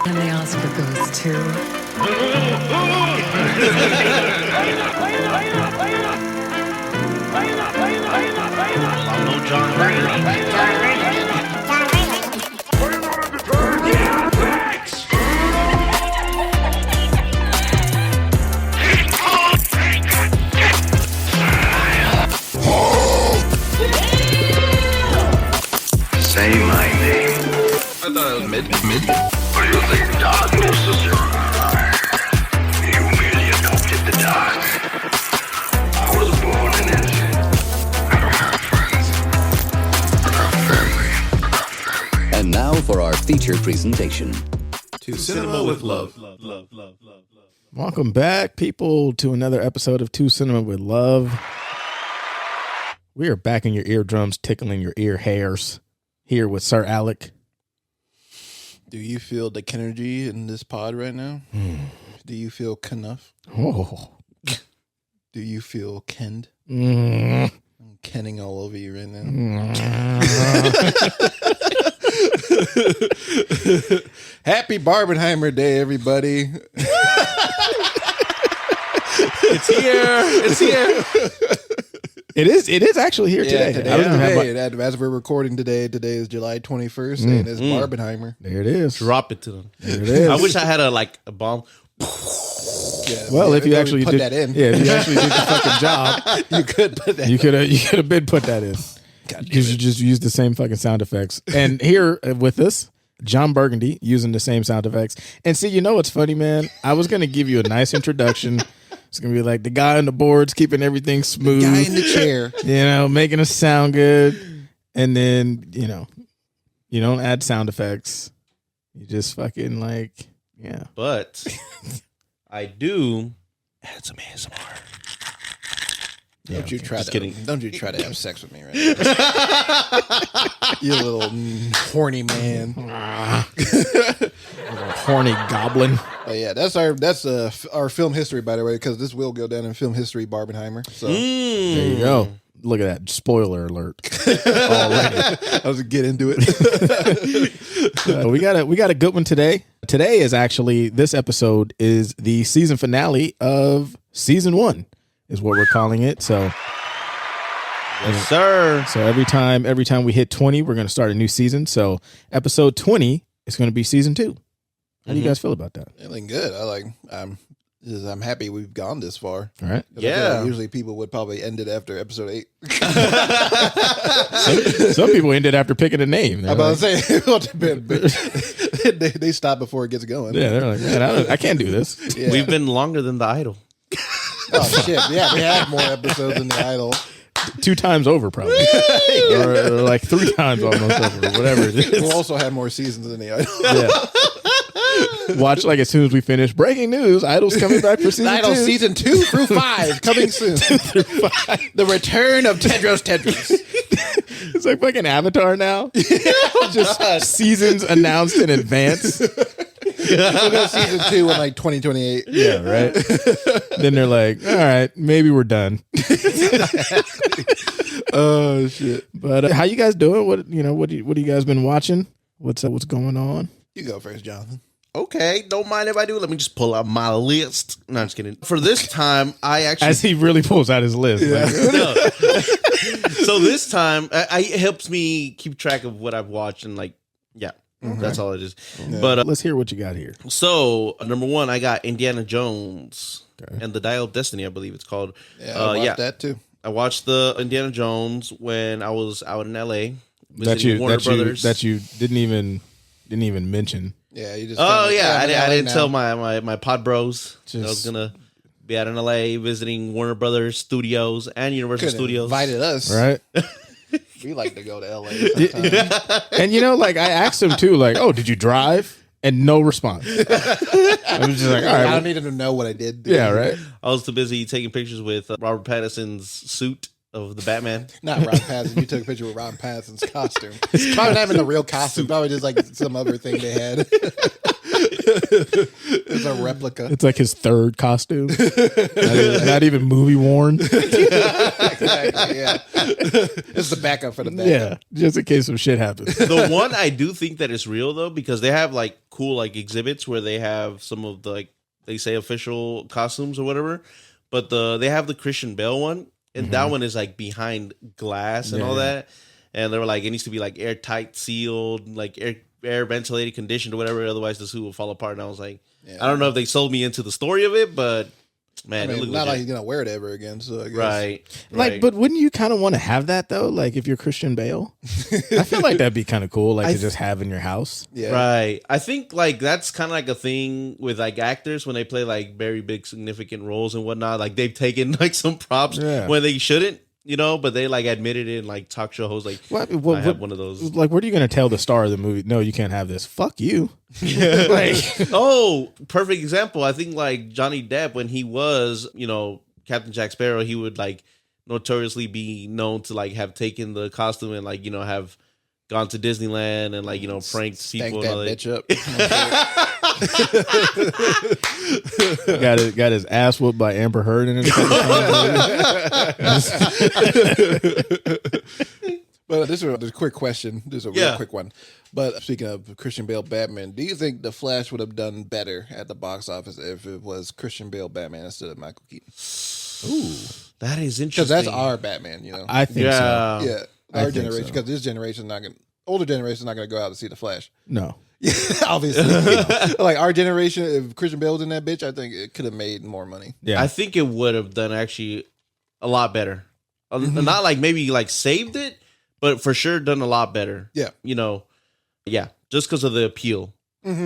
And the Oscar goes to... John Say my name. I thought it was mid. Or you think darkness is your eye? You merely adopted the dark. I was born in it. I don't have friends. I got family. And now for our feature presentation. To Cinema with Love. Welcome back, people, to another episode of To Cinema with Love. We are back in your eardrums, tickling your ear hairs. Here with Sir Alec. Do you feel the energy in this pod right now? Do you feel Knuff? Oh. Do you feel kenned? Mm. I'm kenning all over you right now. Happy Barbenheimer Day, everybody. It's here. It's here. It is actually here today. As we're recording today is July 21st, and it's Barbenheimer. There it is. Drop it to them. There it is. I wish I had a bomb. Yeah, Well, if you actually put did that in, yeah, if you actually did the fucking job, you could put that. you could have been put that in because you just used the same fucking sound effects. And here with us, John Burgundy using the same sound effects. And see, you know what's funny, man? I was gonna give you a nice introduction. It's going to be like the guy on the boards keeping everything smooth. Guy in the chair. You know, making us sound good. And then, you know, you don't add sound effects. You just fucking like, yeah. But I do add some ASMR. Don't you try Just to kidding. Don't you try to have sex with me right now. You little horny man. Horny goblin. But yeah, that's our film history, by the way, because this will go down in film history, Barbenheimer. So There you go. Look at that. Spoiler alert. Already. I was get into it. We got a good one today. Today is actually, this episode is the season finale of season 1 is what we're calling it. So Yes, sir. So every time we hit 20, we're going to start a new season. So episode 20 is going to be season 2. How do you guys feel about that? Feeling good. I'm happy we've gone this far. All right. I feel Yeah. like usually people would probably end it after episode 8. Some people ended after picking a name. I'm about to say, they stop before it gets going. Yeah, they're like, man, I can't do this. Yeah. We've been longer than The Idol. Oh shit! Yeah, we have more episodes than The Idol. 2 times over, probably, or like 3 times almost over, whatever it is. We'll also have more seasons than The Idol. Yeah. Watch like as soon as we finish. Breaking news: Idol's coming back for season 2. Idol season 2 through 5 coming soon. 2 through 5. The return of Tedros. It's like fucking Avatar now. Just seasons announced in advance. We'll go season 2 in like 2028. Yeah, right. Then they're like, all right, maybe we're done. Oh shit! But how you guys doing? What do you guys been watching? What's going on? You go first, Jonathan. Okay, don't mind if I do. Let me just pull out my list. No, I'm just kidding. For this time, I actually... As he really pulls out his list. Yeah. Like, So this time, it helps me keep track of what I've watched and like, yeah, that's all it is. Yeah. But let's hear what you got here. so number 1, I got Indiana Jones and the Dial of Destiny, I believe it's called. Yeah, I watched that too. I watched the Indiana Jones when I was out in LA. That you Brothers. didn't even mention. Yeah, you just. Oh yeah, I didn't now. tell my pod bros that I was Just- gonna be out in LA visiting Warner Brothers Studios and Universal Could've Studios. invited us. Right. We like to go to LA sometimes. And like I asked him too, like, oh, did you drive? And no response. I was just like, all right. I don't need them to know what I did. Yeah, right. I was too busy taking pictures with Robert Pattinson's suit of the Batman. Not Ron Pattinson. You took a picture with Ron Pattinson's costume. Probably not even the real costume. Probably just like some other thing they had. It's a replica. It's like his third costume. Not even movie worn. Exactly, yeah. It's the backup for the backup. Yeah, just in case some shit happens. The one I do think that is real though, because they have like cool like exhibits where they have some of the like they say official costumes or whatever, but they have the Christian Bale one, and that one is like behind glass and all that, and they were like it needs to be like airtight sealed, like air ventilated, conditioned or whatever, otherwise the suit will fall apart. And I was like, I don't know if they sold me into the story of it, but man, I mean, it looked not legit. like he's gonna wear it ever again. So I guess. Right. But wouldn't you kind of want to have that though? Like if you're Christian Bale, I feel like that'd be kind of cool, like to just have in your house. Yeah. Right. I think like that's kind of like a thing with like actors when they play like very big significant roles and whatnot. Like they've taken like some props when they shouldn't, you know, but they like admitted it in like talk show hosts. Like I have one of those. Like, what are you going to tell the star of the movie? No, you can't have this. Fuck you. Oh, perfect example. I think like Johnny Depp when he was, you know, Captain Jack Sparrow, he would like notoriously be known to like have taken the costume and like, you know, have gone to Disneyland and like, you know, pranked people. Stank and that all that. bitch up. got his ass whooped by Amber Heard in it. But this is a quick question. This is a real quick one. But speaking of Christian Bale Batman, do you think The Flash would have done better at the box office if it was Christian Bale Batman instead of Michael Keaton? Ooh, that is interesting. Because that's our Batman, you know. I think so. Yeah, I our think generation. so. Because this generation not gonna, older generation not gonna go out to see The Flash. No. Yeah, obviously. Like our generation, if Christian Bale was in that bitch, I think it could have made more money. Yeah. I think it would have done actually a lot better. Not like maybe like saved it, but for sure done a lot better. Yeah. You know, just because of the appeal.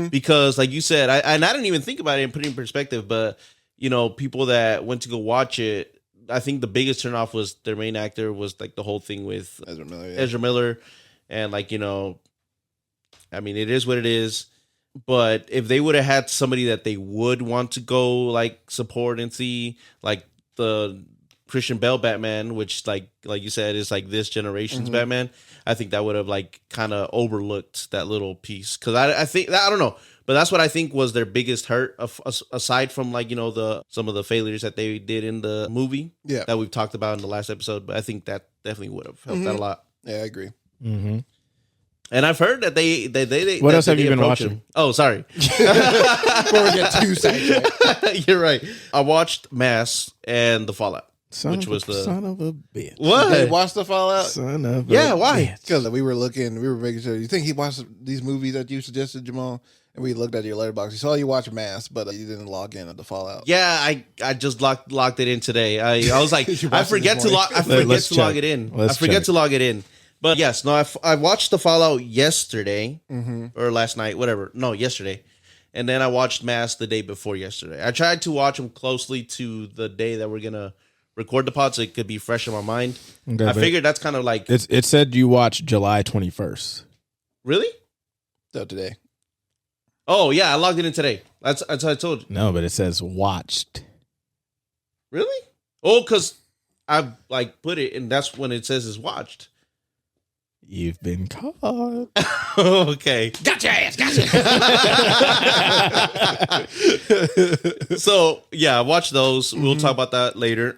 Because like you said, I didn't even think about it and put it in perspective, but you know, people that went to go watch it, I think the biggest turnoff was their main actor was like the whole thing with Ezra Miller. And like, you know, I mean, it is what it is. But if they would have had somebody that they would want to go like support and see, like the Christian Bale Batman, which like you said is like this generation's Batman, I think that would have like kind of overlooked that little piece. Because I think I don't know, but that's what I think was their biggest hurt, aside from like, you know, some of the failures that they did in the movie that we've talked about in the last episode. But I think that definitely would have helped out a lot. Yeah, I agree. And I've heard that they What else have you been watching? Him. Oh, sorry. Before we get too sidetracked. You're right. I watched Mass and The Fallout. Son of a bitch. What? Did you watch The Fallout? Son of Yeah, a why? bitch. Because we were making sure. You think he watched these movies that you suggested, Jamal? And we looked at your letterbox. You saw you watch Mass, but you didn't log in at The Fallout. Yeah, I just locked it in today. I was like, You I watched it forget this to morning. log it in. Let's I forget check. to log it in. But yes, no, I watched The Fallout yesterday or last night, whatever. No, yesterday. And then I watched Mass the day before yesterday. I tried to watch them closely to the day that we're going to record the pod so it could be fresh in my mind. Okay, I but figured that's kind of like... it said you watched July 21st. Really? So today. Oh, yeah, I logged it in today. That's what I told you. No, but it says watched. Really? Oh, because I like put it, and that's when it says it's watched. You've been caught. Okay. Got your ass. Got you. So, yeah, watch those. We'll talk about that later.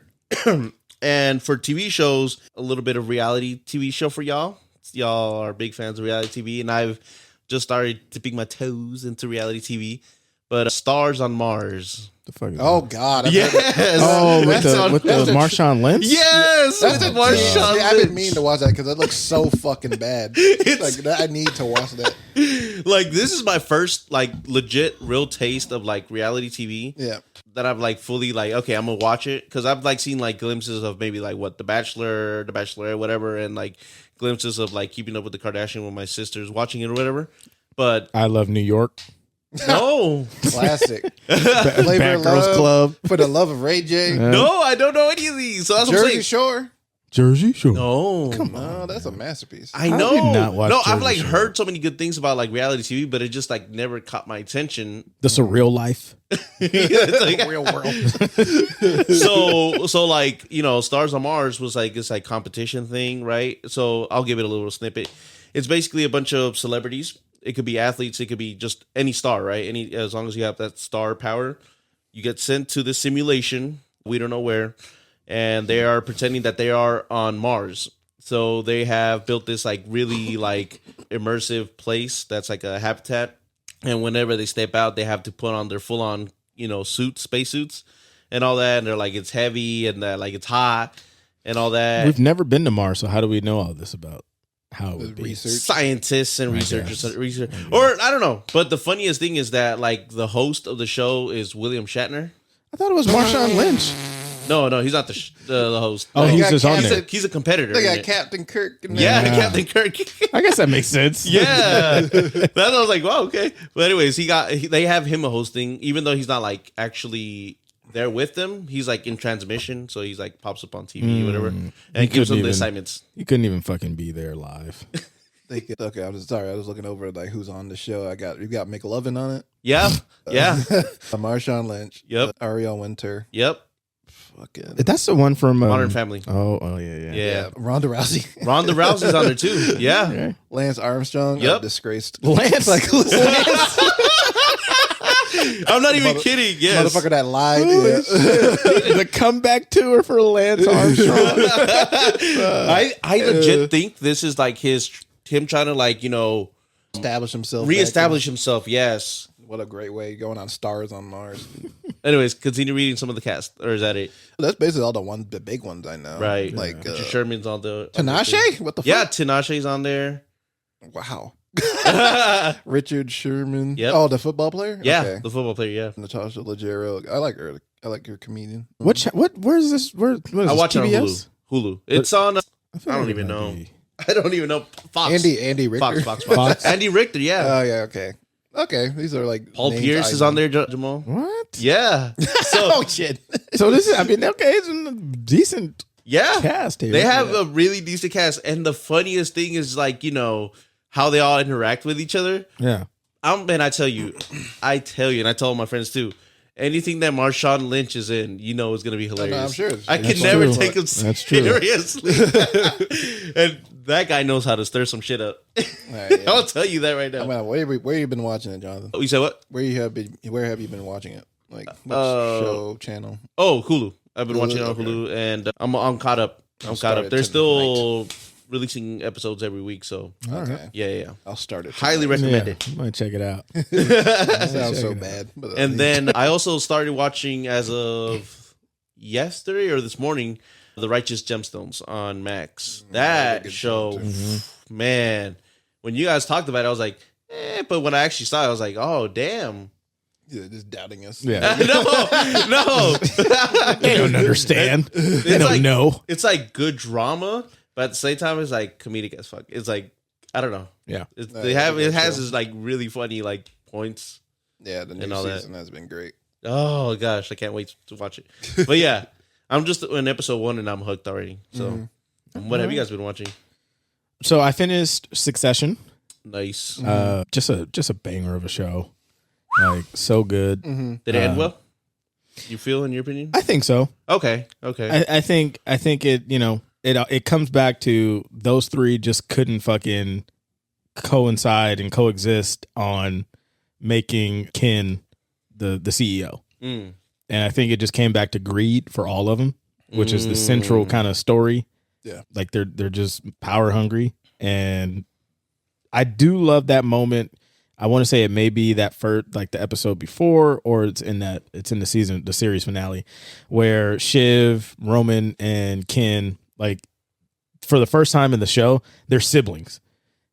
And for TV shows, a little bit of reality TV show for y'all. Y'all are big fans of reality TV, and I've just started dipping my toes into reality TV. But Stars on Mars. The fuck is Oh, that? God. Yes. Oh, with That's on- the that's a- Marshawn Lynch? Yes. That's with a Marshawn I've been Lynch. meaning to watch that because it looks so fucking bad. Like I need to watch that. Like, this is my first, like, legit, real taste of, like, reality TV. Yeah. That I've like fully like, okay, I'm gonna watch it because I've like seen like glimpses of maybe like what The Bachelor, The Bachelorette, whatever, and like glimpses of like Keeping Up with the Kardashians when my sister's watching it or whatever. But I Love New York. no, Classic. Flavor Bad of Girls Love. Club. For the Love of Ray J. no, I don't know any of these. So that's what I'm Jersey saying. Shore. Jersey Shore. No, Come Oh, that's a masterpiece. I How know. did you not watch No, I've Jersey like Shore? heard so many good things about like reality TV, but it just like never caught my attention. The Surreal Life. It's like- Real world. so like, you know, Stars on Mars was like this like competition thing, right? So I'll give it a little snippet. It's basically a bunch of celebrities It could be athletes. It could be just any star, right? As long as you have that star power, you get sent to this simulation. We don't know where, and they are pretending that they are on Mars. So they have built this like really like immersive place that's like a habitat. And whenever they step out, they have to put on their full on, suits, spacesuits and all that. And they're like, it's heavy and like it's hot and all that. We've never been to Mars, so how do we know all this about how it would be? Research. Scientists and researchers. Or I don't know. But the funniest thing is that like the host of the show is William Shatner. I thought it was Marshawn Lynch. No, he's not the host. Oh, No. he's just on there. He's a competitor. They in got it. Captain Kirk. In Yeah, there. Captain Kirk. I guess that makes sense. Yeah, that I was like, wow, okay. But anyways, they have him hosting, even though he's not like actually there with them. He's like in transmission, so he's like pops up on TV or whatever, and gives them the assignments. You couldn't even fucking be there live. Okay, I'm sorry. I was looking over like who's on the show. You got McLovin on it. Yeah, yeah, Marshawn Lynch. Yep. Ariel Winter. yep. Fucking That's the one from Modern Family. Oh yeah. Yeah, Ronda Rousey. Ronda Rousey's on there too. Yeah, Okay. Lance Armstrong. Yep. Disgraced. Lance, Like who's Lance? I'm not even kidding. Yes, Motherfucker that lied. Holy Yeah. shit. The comeback tour for Lance Armstrong. I legit think this is like him trying to like Establish himself. reestablish himself. Yes. What a great way going on stars on Mars. Anyways, continue reading some of the cast, or is that it? That's basically all the big ones I know. Right. Like Richard Sherman's on the Tinashe. What the fuck? Yeah, Tinashe's on there. Wow. Richard Sherman. Yep. Oh, the football player. Yeah, Okay. the football player. Yeah, Natasha Leggero. I like her. I like her comedian. What? Where's this? What is I this, watch it on PBS? Hulu. It's on. I feel I don't like it even might know. be. I don't even know. Fox. Andy Richter. Fox. Fox? Andy Richter. Yeah. Oh yeah. Okay. Okay. These are like Paul names Pierce I is know. on there. Jamal. What? Yeah. So Oh shit. So this is. I mean, okay, it's a decent yeah, cast here. they have a really decent cast, and the funniest thing is like how they all interact with each other. Yeah. Man, I tell you, and I told my friends too. Anything that Marshawn Lynch is in, is gonna be hilarious. I'm sure. I can That's never true. take him That's true. seriously. And that guy knows how to stir some shit up. All right, yeah. I'll tell you that right now. Where you been watching it, Jonathan? Oh, you said what? Where have you been watching it? Like what show channel? Oh, Hulu. I've been watching it on okay. Hulu, and I'm caught up. I'm caught up. started They're tonight. still releasing episodes every week, so All right. Okay. yeah. I'll start it. Highly tonight. recommend Yeah, it. I might check it out. That sounds so Check it bad. But, And then I also started watching as of yesterday or this morning, The Righteous Gemstones on Max. That good show, show, man. When you guys talked about it, I was like, but when I actually saw it, I was like, oh damn. yeah, just doubting us. Yeah. No. They don't understand. They don't like- know. It's like good drama, but at the same time, it's like comedic as fuck. It's like I don't know. Yeah. It good has show. this like really funny like points. Yeah, the new And all that. season has been great. Oh gosh, I can't wait to watch it. But yeah, I'm just in episode 1 and I'm hooked already. So, what have you guys been watching? So I finished Succession. Nice. Just a banger of a show. Like so good. Did it end well? You feel, in your opinion? I think so. Okay. I think it it comes back to those three just couldn't fucking coincide and coexist on making Ken the CEO. Mm. And I think it just came back to greed for all of them, which is the central kind of story. Yeah. Like they're just power hungry. And I do love that moment. I want to say it may be that first, like the episode before, or it's in the series finale, where Shiv, Roman, and Ken, like for the first time in the show, they're siblings.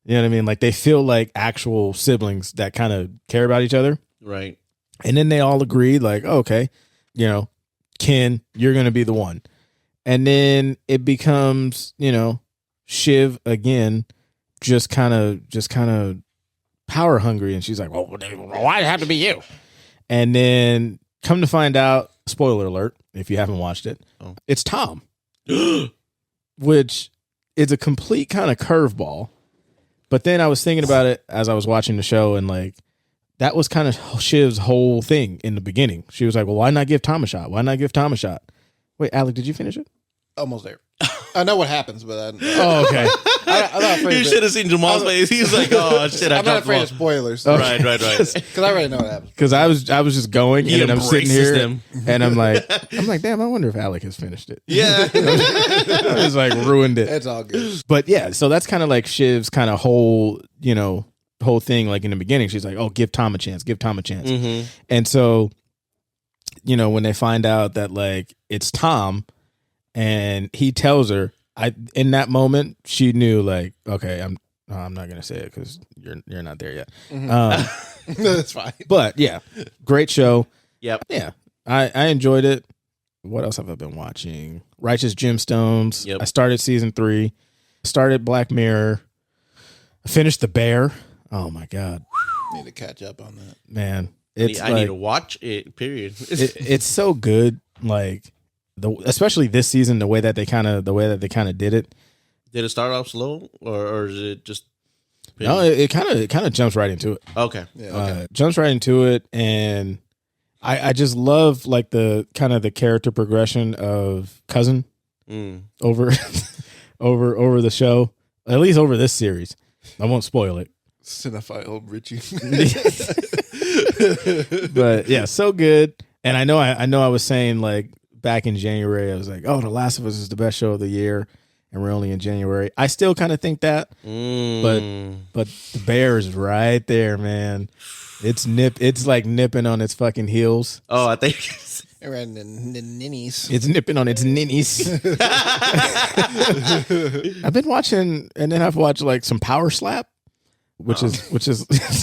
You know what I mean? Like they feel like actual siblings that kind of care about each other. Right. And then they all agreed, like, oh, okay, Ken, you're going to be the one. And then it becomes, Shiv again, just kind of power hungry. And she's like, well, why it have to be you? And then come to find out, spoiler alert, if you haven't watched it, it's Tom, which is a complete kind of curveball. But then I was thinking about it as I was watching the show, and like, that was kind of Shiv's whole thing in the beginning. She was like, well, why not give Tom a shot? Why not give Tom a shot? Wait, Alec, did you finish it? Almost there. I know what happens, but Oh, okay. I'm not afraid You of should it. have seen Jamal's face. He's like, "Oh shit!" I'm not afraid of spoilers. Right. Because I already know what happens. Because I was just going, He and then I'm sitting embraces here, them. and I'm like, damn, I wonder if Alec has finished it. Yeah. I was like ruined it. It's all good. But yeah, so that's kind of like Shiv's kind of whole thing. Like in the beginning, she's like, "Oh, give Tom a chance, give Tom a chance." Mm-hmm. And so, when they find out that like it's Tom, and he tells her, in that moment she knew like, okay, I'm not gonna say it because you're not there yet. That's fine. But yeah, great show. Yep. Yeah, I enjoyed it. What else have I been watching? Righteous Gemstones. Yep. I started season 3. Started Black Mirror. I finished The Bear. Oh my god, Need to catch up on that. man! I It's need to watch it. Period. it's so good. Like especially this season, the way that they kind of did it. Did it start off slow, or is it just? No, it kind of jumps right into it. Okay. Yeah. Okay. Jumps right into it, and I just love like the kind of the character progression of Cousin over over the show, at least over this series. I won't spoil it. Cinephile Richie. But yeah, so good. And I know I was saying like back in January, I was like, oh, The Last of Us is the best show of the year, and we're only in January. I still kind of think that, but The Bear is right there, man. It's like nipping on its fucking heels. Oh, I think. Around the ninnies. It's nipping on its ninnies. I've been watching, and then I've watched like some Power Slap, which is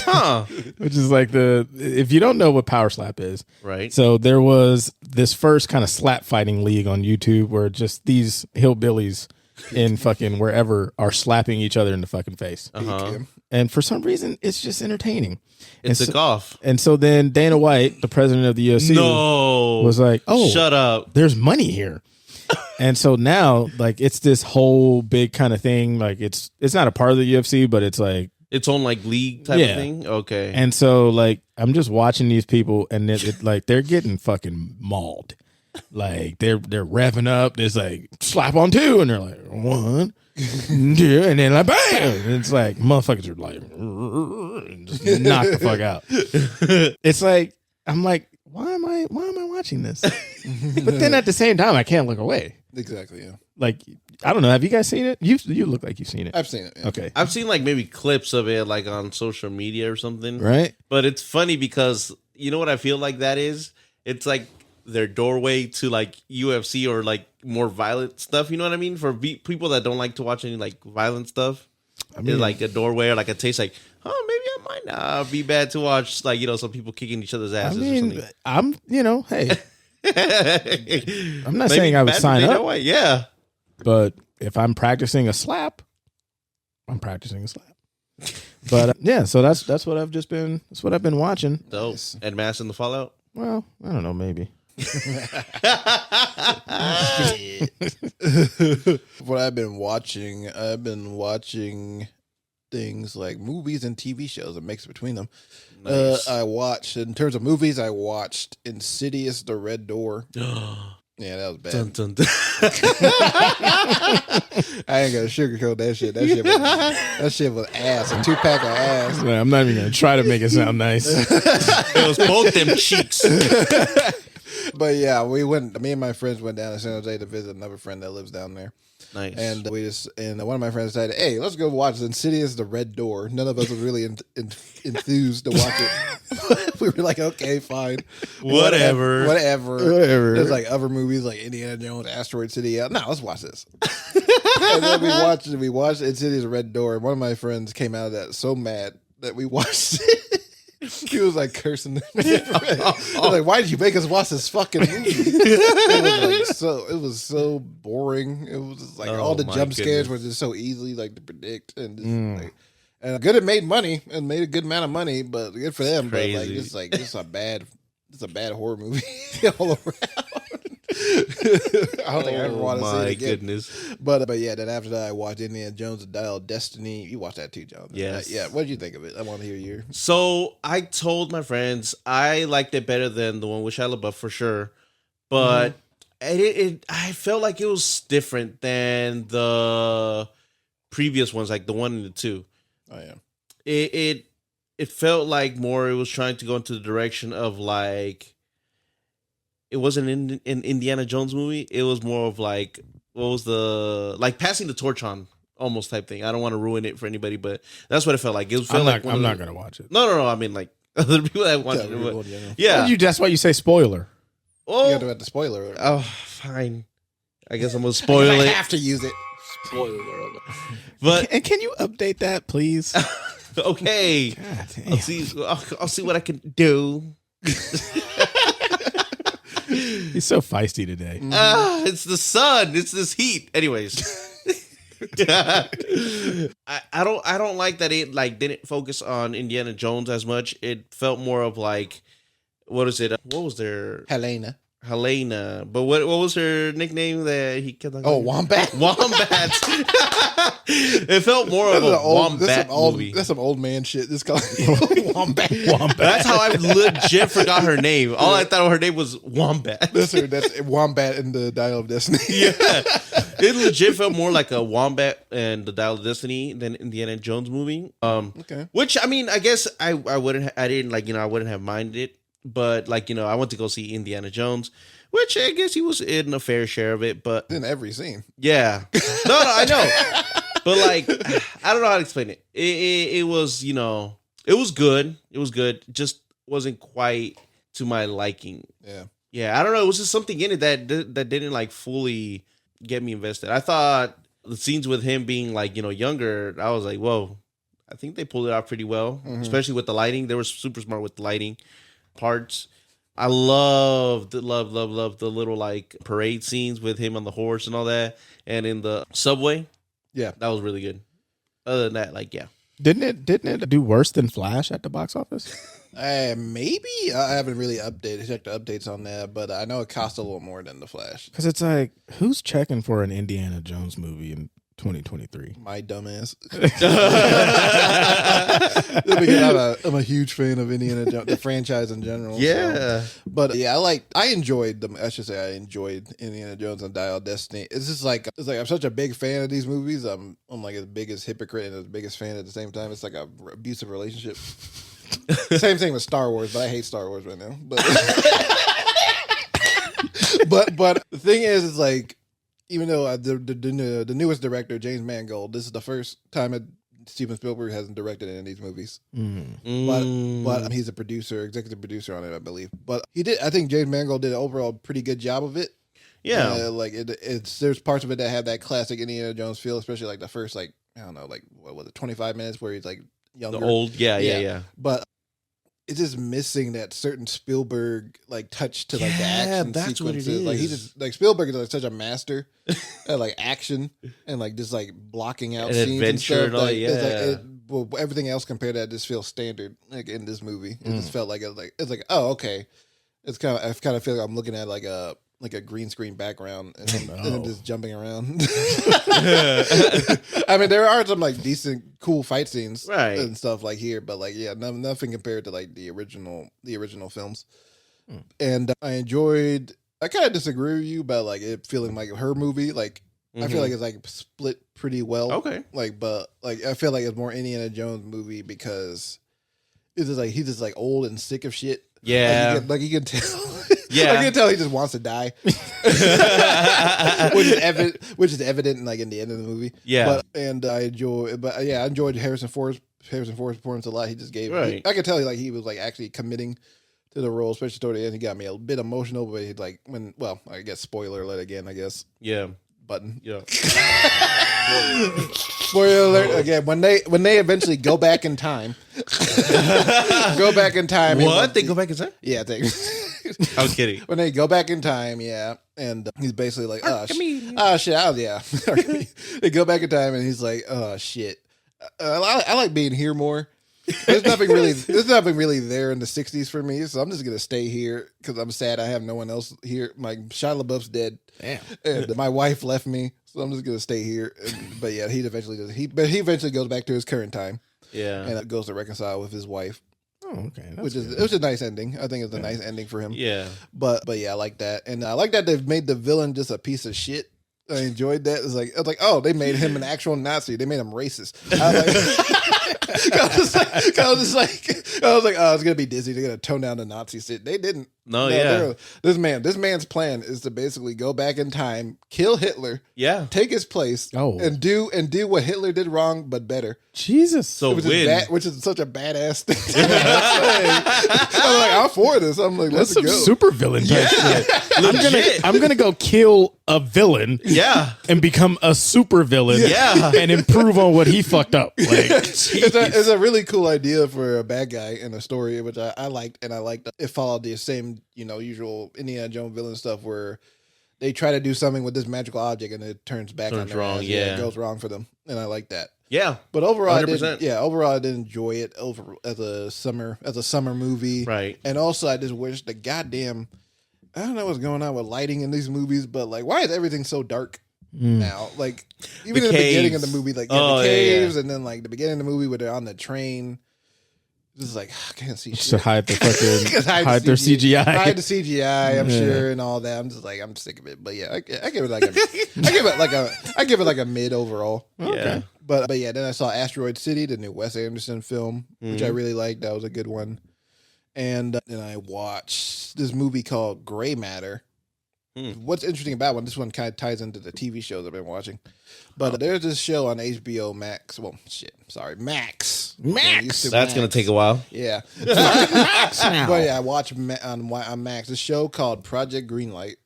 Huh. which is like if you don't know what Power Slap is, Right. So there was this first kind of slap fighting league on YouTube where just these hillbillies in fucking wherever are slapping each other in the fucking face. Uh-huh. And for some reason, it's just entertaining. It's a golf. And so then Dana White, the president of the UFC, was like, "Oh, shut up! There's money here." And so now, like, it's this whole big kind of thing. Like, it's not a part of the UFC, but it's like Its own like league type of thing. Okay. And so, like, I'm just watching these people, and like they're getting fucking mauled. Like they're revving up. There's like slap on 2, and they're like 1, 2, and then like bam. And it's like motherfuckers are like just knock the fuck out. It's like I'm like, why am I watching this? But then at the same time, I can't look away. Exactly. Yeah. Like, I don't know. Have you guys seen it? You look like you've seen it. I've seen it. Yeah. Okay. I've seen like maybe clips of it like on social media or something. Right. But it's funny because you know what I feel like that is? It's like their doorway to like UFC or like more violent stuff. You know what I mean? For people that don't like to watch any like violent stuff, it's like a doorway or like a taste like, oh, maybe I might not be bad to watch like, some people kicking each other's asses or something. Hey, I'm not saying I would sign up. Yeah. But if I'm practicing a slap, I'm practicing a slap. But yeah, so that's what I've been watching. Dope. And Mass in the Fallout? Well, I don't know, maybe. What I've been watching things like movies and TV shows, a mix between them. Nice. In terms of movies, I watched Insidious, The Red Door. Yeah, that was bad. Dun, dun, dun. I ain't gonna sugarcoat that shit. That shit was ass. A 2-pack of ass. Man, I'm not even gonna try to make it sound nice. It was both them cheeks. But yeah, me and my friends went down to San Jose to visit another friend that lives down there. Nice. And one of my friends decided, hey, let's go watch Insidious, The Red Door. None of us were really enthused to watch it. We were like, okay, fine. Whatever. There's like other movies like Indiana Jones, Asteroid City. No, let's watch this. And then we watched Insidious, The Red Door. And one of my friends came out of that so mad that we watched it. He was like cursing. I was like, why did you make us watch this fucking movie? It was so boring. It was just like all the jump scares were just so easily like to predict and just, and good it made money and made a good amount of money, but good for them. But it's a bad horror movie all around. I don't think I ever want to see it again. Goodness. But yeah, then after that I watched Indiana Jones and Dial of Destiny. You watched that too, John. Yes. Yeah. What did you think of it? I want to hear your. So I told my friends I liked it better than the one with Shia LaBeouf for sure, but I felt like it was different than the previous ones, like the 1 and the 2. Oh yeah. It felt like more it was trying to go into the direction of like it wasn't in an Indiana Jones movie. It was more of like what was the like passing the torch on almost type thing. I don't want to ruin it for anybody, but that's what it felt like. It felt I'm not gonna watch it. No. I mean like other people that watched it. But, yeah. Well, that's why you say spoiler. You got to have the spoiler alert. Oh, fine. I guess I'm gonna spoil I it. have to use it. Spoiler alert. But And can you update that, please? okay, God damn. I'll see what I can do. He's so feisty today. It's the sun. It's this heat. Anyways, I don't like that it like didn't focus on Indiana Jones as much. It felt more of like what is it? What was their Helena? But what was her nickname that he kept? Oh, Wombat. Wombats. It felt more of a wombat movie. That's some old man shit. This called Wombat. That's how I legit forgot her name. All I thought her name was Wombat. That's Wombat in the Dial of Destiny. Yeah, it legit felt more like a Wombat and the Dial of Destiny than Indiana Jones movie. Okay. Which I mean, I guess I wouldn't have minded it, but like I went to go see Indiana Jones, which I guess he was in a fair share of it, but In every scene. yeah, no, I know, but like I don't know how to explain it. It was it was good. It was good. Just wasn't quite to my liking. Yeah. Yeah, I don't know. It was just something in it that didn't like fully get me invested. I thought the scenes with him being like younger, I was like, whoa. I think they pulled it off pretty well, especially with the lighting. They were super smart with the lighting parts. I loved the little like parade scenes with him on the horse and all that, and in the subway. Yeah. That was really good. Other than that, like yeah. Didn't it do worse than Flash at the box office? Maybe I haven't really checked the updates on that, but I know it cost a little more than the Flash. Because it's like, who's checking for an Indiana Jones movie in 2023? My dumbass. Because I'm a huge fan of Indiana Jones, the franchise in general. Yeah. So. But yeah, I enjoyed them. I should say I enjoyed Indiana Jones and Dial of Destiny. It's just like I'm such a big fan of these movies. I'm like as big as hypocrite and as biggest fan at the same time. It's like a abusive relationship. Same thing with Star Wars, but I hate Star Wars right now. But but the thing is like, even though the newest director, James Mangold, this is the first time Steven Spielberg hasn't directed any of these movies. But he's a producer, executive producer on it, I believe. But he did. I think James Mangold did an overall pretty good job of it. Yeah, like there's parts of it that have that classic Indiana Jones feel, especially like the first I don't know, like what was it, 25 minutes where he's like younger, the old, yeah. But it's just missing that certain Spielberg like touch to like the action that's sequences. what it is. Like he just like Spielberg is like such a master at like action and like just like blocking out and scenes adventure and stuff. Like, yeah. Everything else compared to that just feels standard like in this movie. It just felt like it's like oh okay. I kind of feel like I'm looking at like a green screen background and him just jumping around. I mean, there are some like decent, cool fight scenes and stuff like here, but like yeah, nothing compared to like the original films. And I kind of disagree with you about like it feeling like her movie. Like I feel like it's like split pretty well. Okay. Like, but like I feel like it's more Indiana Jones movie because it's just like he's just like old and sick of shit. Yeah. Like you can tell. Yeah. I can tell he just wants to die. which is evident like in the end of the movie. Yeah. I enjoyed Harrison Ford's performance a lot. He just gave right. I could tell like he was like actually committing to the role, especially toward the end. He got me a bit emotional, but he like I guess spoiler alert again, I guess. Yeah. Button. Yeah. Spoiler alert again. When they eventually go back in time. What? They go back in time? Yeah, I was kidding. When they go back in time, yeah, and he's basically like, yeah. They go back in time, and he's like, oh shit. I like being here more. There's nothing really there in the 60s for me, so I'm just gonna stay here because I'm sad I have no one else here. My Shia LaBeouf's dead. Damn. And my wife left me, so I'm just gonna stay here. But yeah, he eventually goes back to his current time. Yeah. And goes to reconcile with his wife. Oh, okay. It was a nice ending. I think it's a nice ending for him. Yeah. But yeah, I like that, and I like that they've made the villain just a piece of shit. I enjoyed that. It's like oh, they made him an actual Nazi. They made him racist. I was like, oh, it's gonna be Disney. They're gonna tone down the Nazi shit. They didn't. No, yeah. This man's plan is to basically go back in time, kill Hitler, take his place, and do what Hitler did wrong, but better. Jesus. So which is such a badass thing. I'm like, I'm for this. I'm like, let's That's go. some super villain type shit. I'm gonna go kill a villain. Yeah. And become a super villain. Yeah. And improve on what he fucked up. Like, it's a really cool idea for a bad guy in a story, which I liked, and I liked it followed the same, usual Indiana Jones villain stuff where they try to do something with this magical object and it turns back on their wrong. ass. Yeah. It goes wrong for them, and I like that. Yeah, but overall, 100%. I did enjoy it as a summer movie, right? And also, I just wish the goddamn, I don't know what's going on with lighting in these movies, but like, why is everything so dark now? Like, even in the beginning of the movie, like the caves, and then like the beginning of the movie where they're on the train. This is like, I can't see shit. To hide the fucking hide their CGI. Hide the CGI, I'm sure, and all that. I'm just like, I'm sick of it. But yeah, I give it like a mid overall. Yeah. But yeah, then I saw Asteroid City, the new Wes Anderson film, which I really liked. That was a good one. And then I watched this movie called Gray Matter. What's interesting about this one kind of ties into the TV shows I've been watching. But there's this show on HBO Max. Well, Max. That's going to take a while. Yeah. Max now. But yeah, I watched on Max a show called Project Greenlight.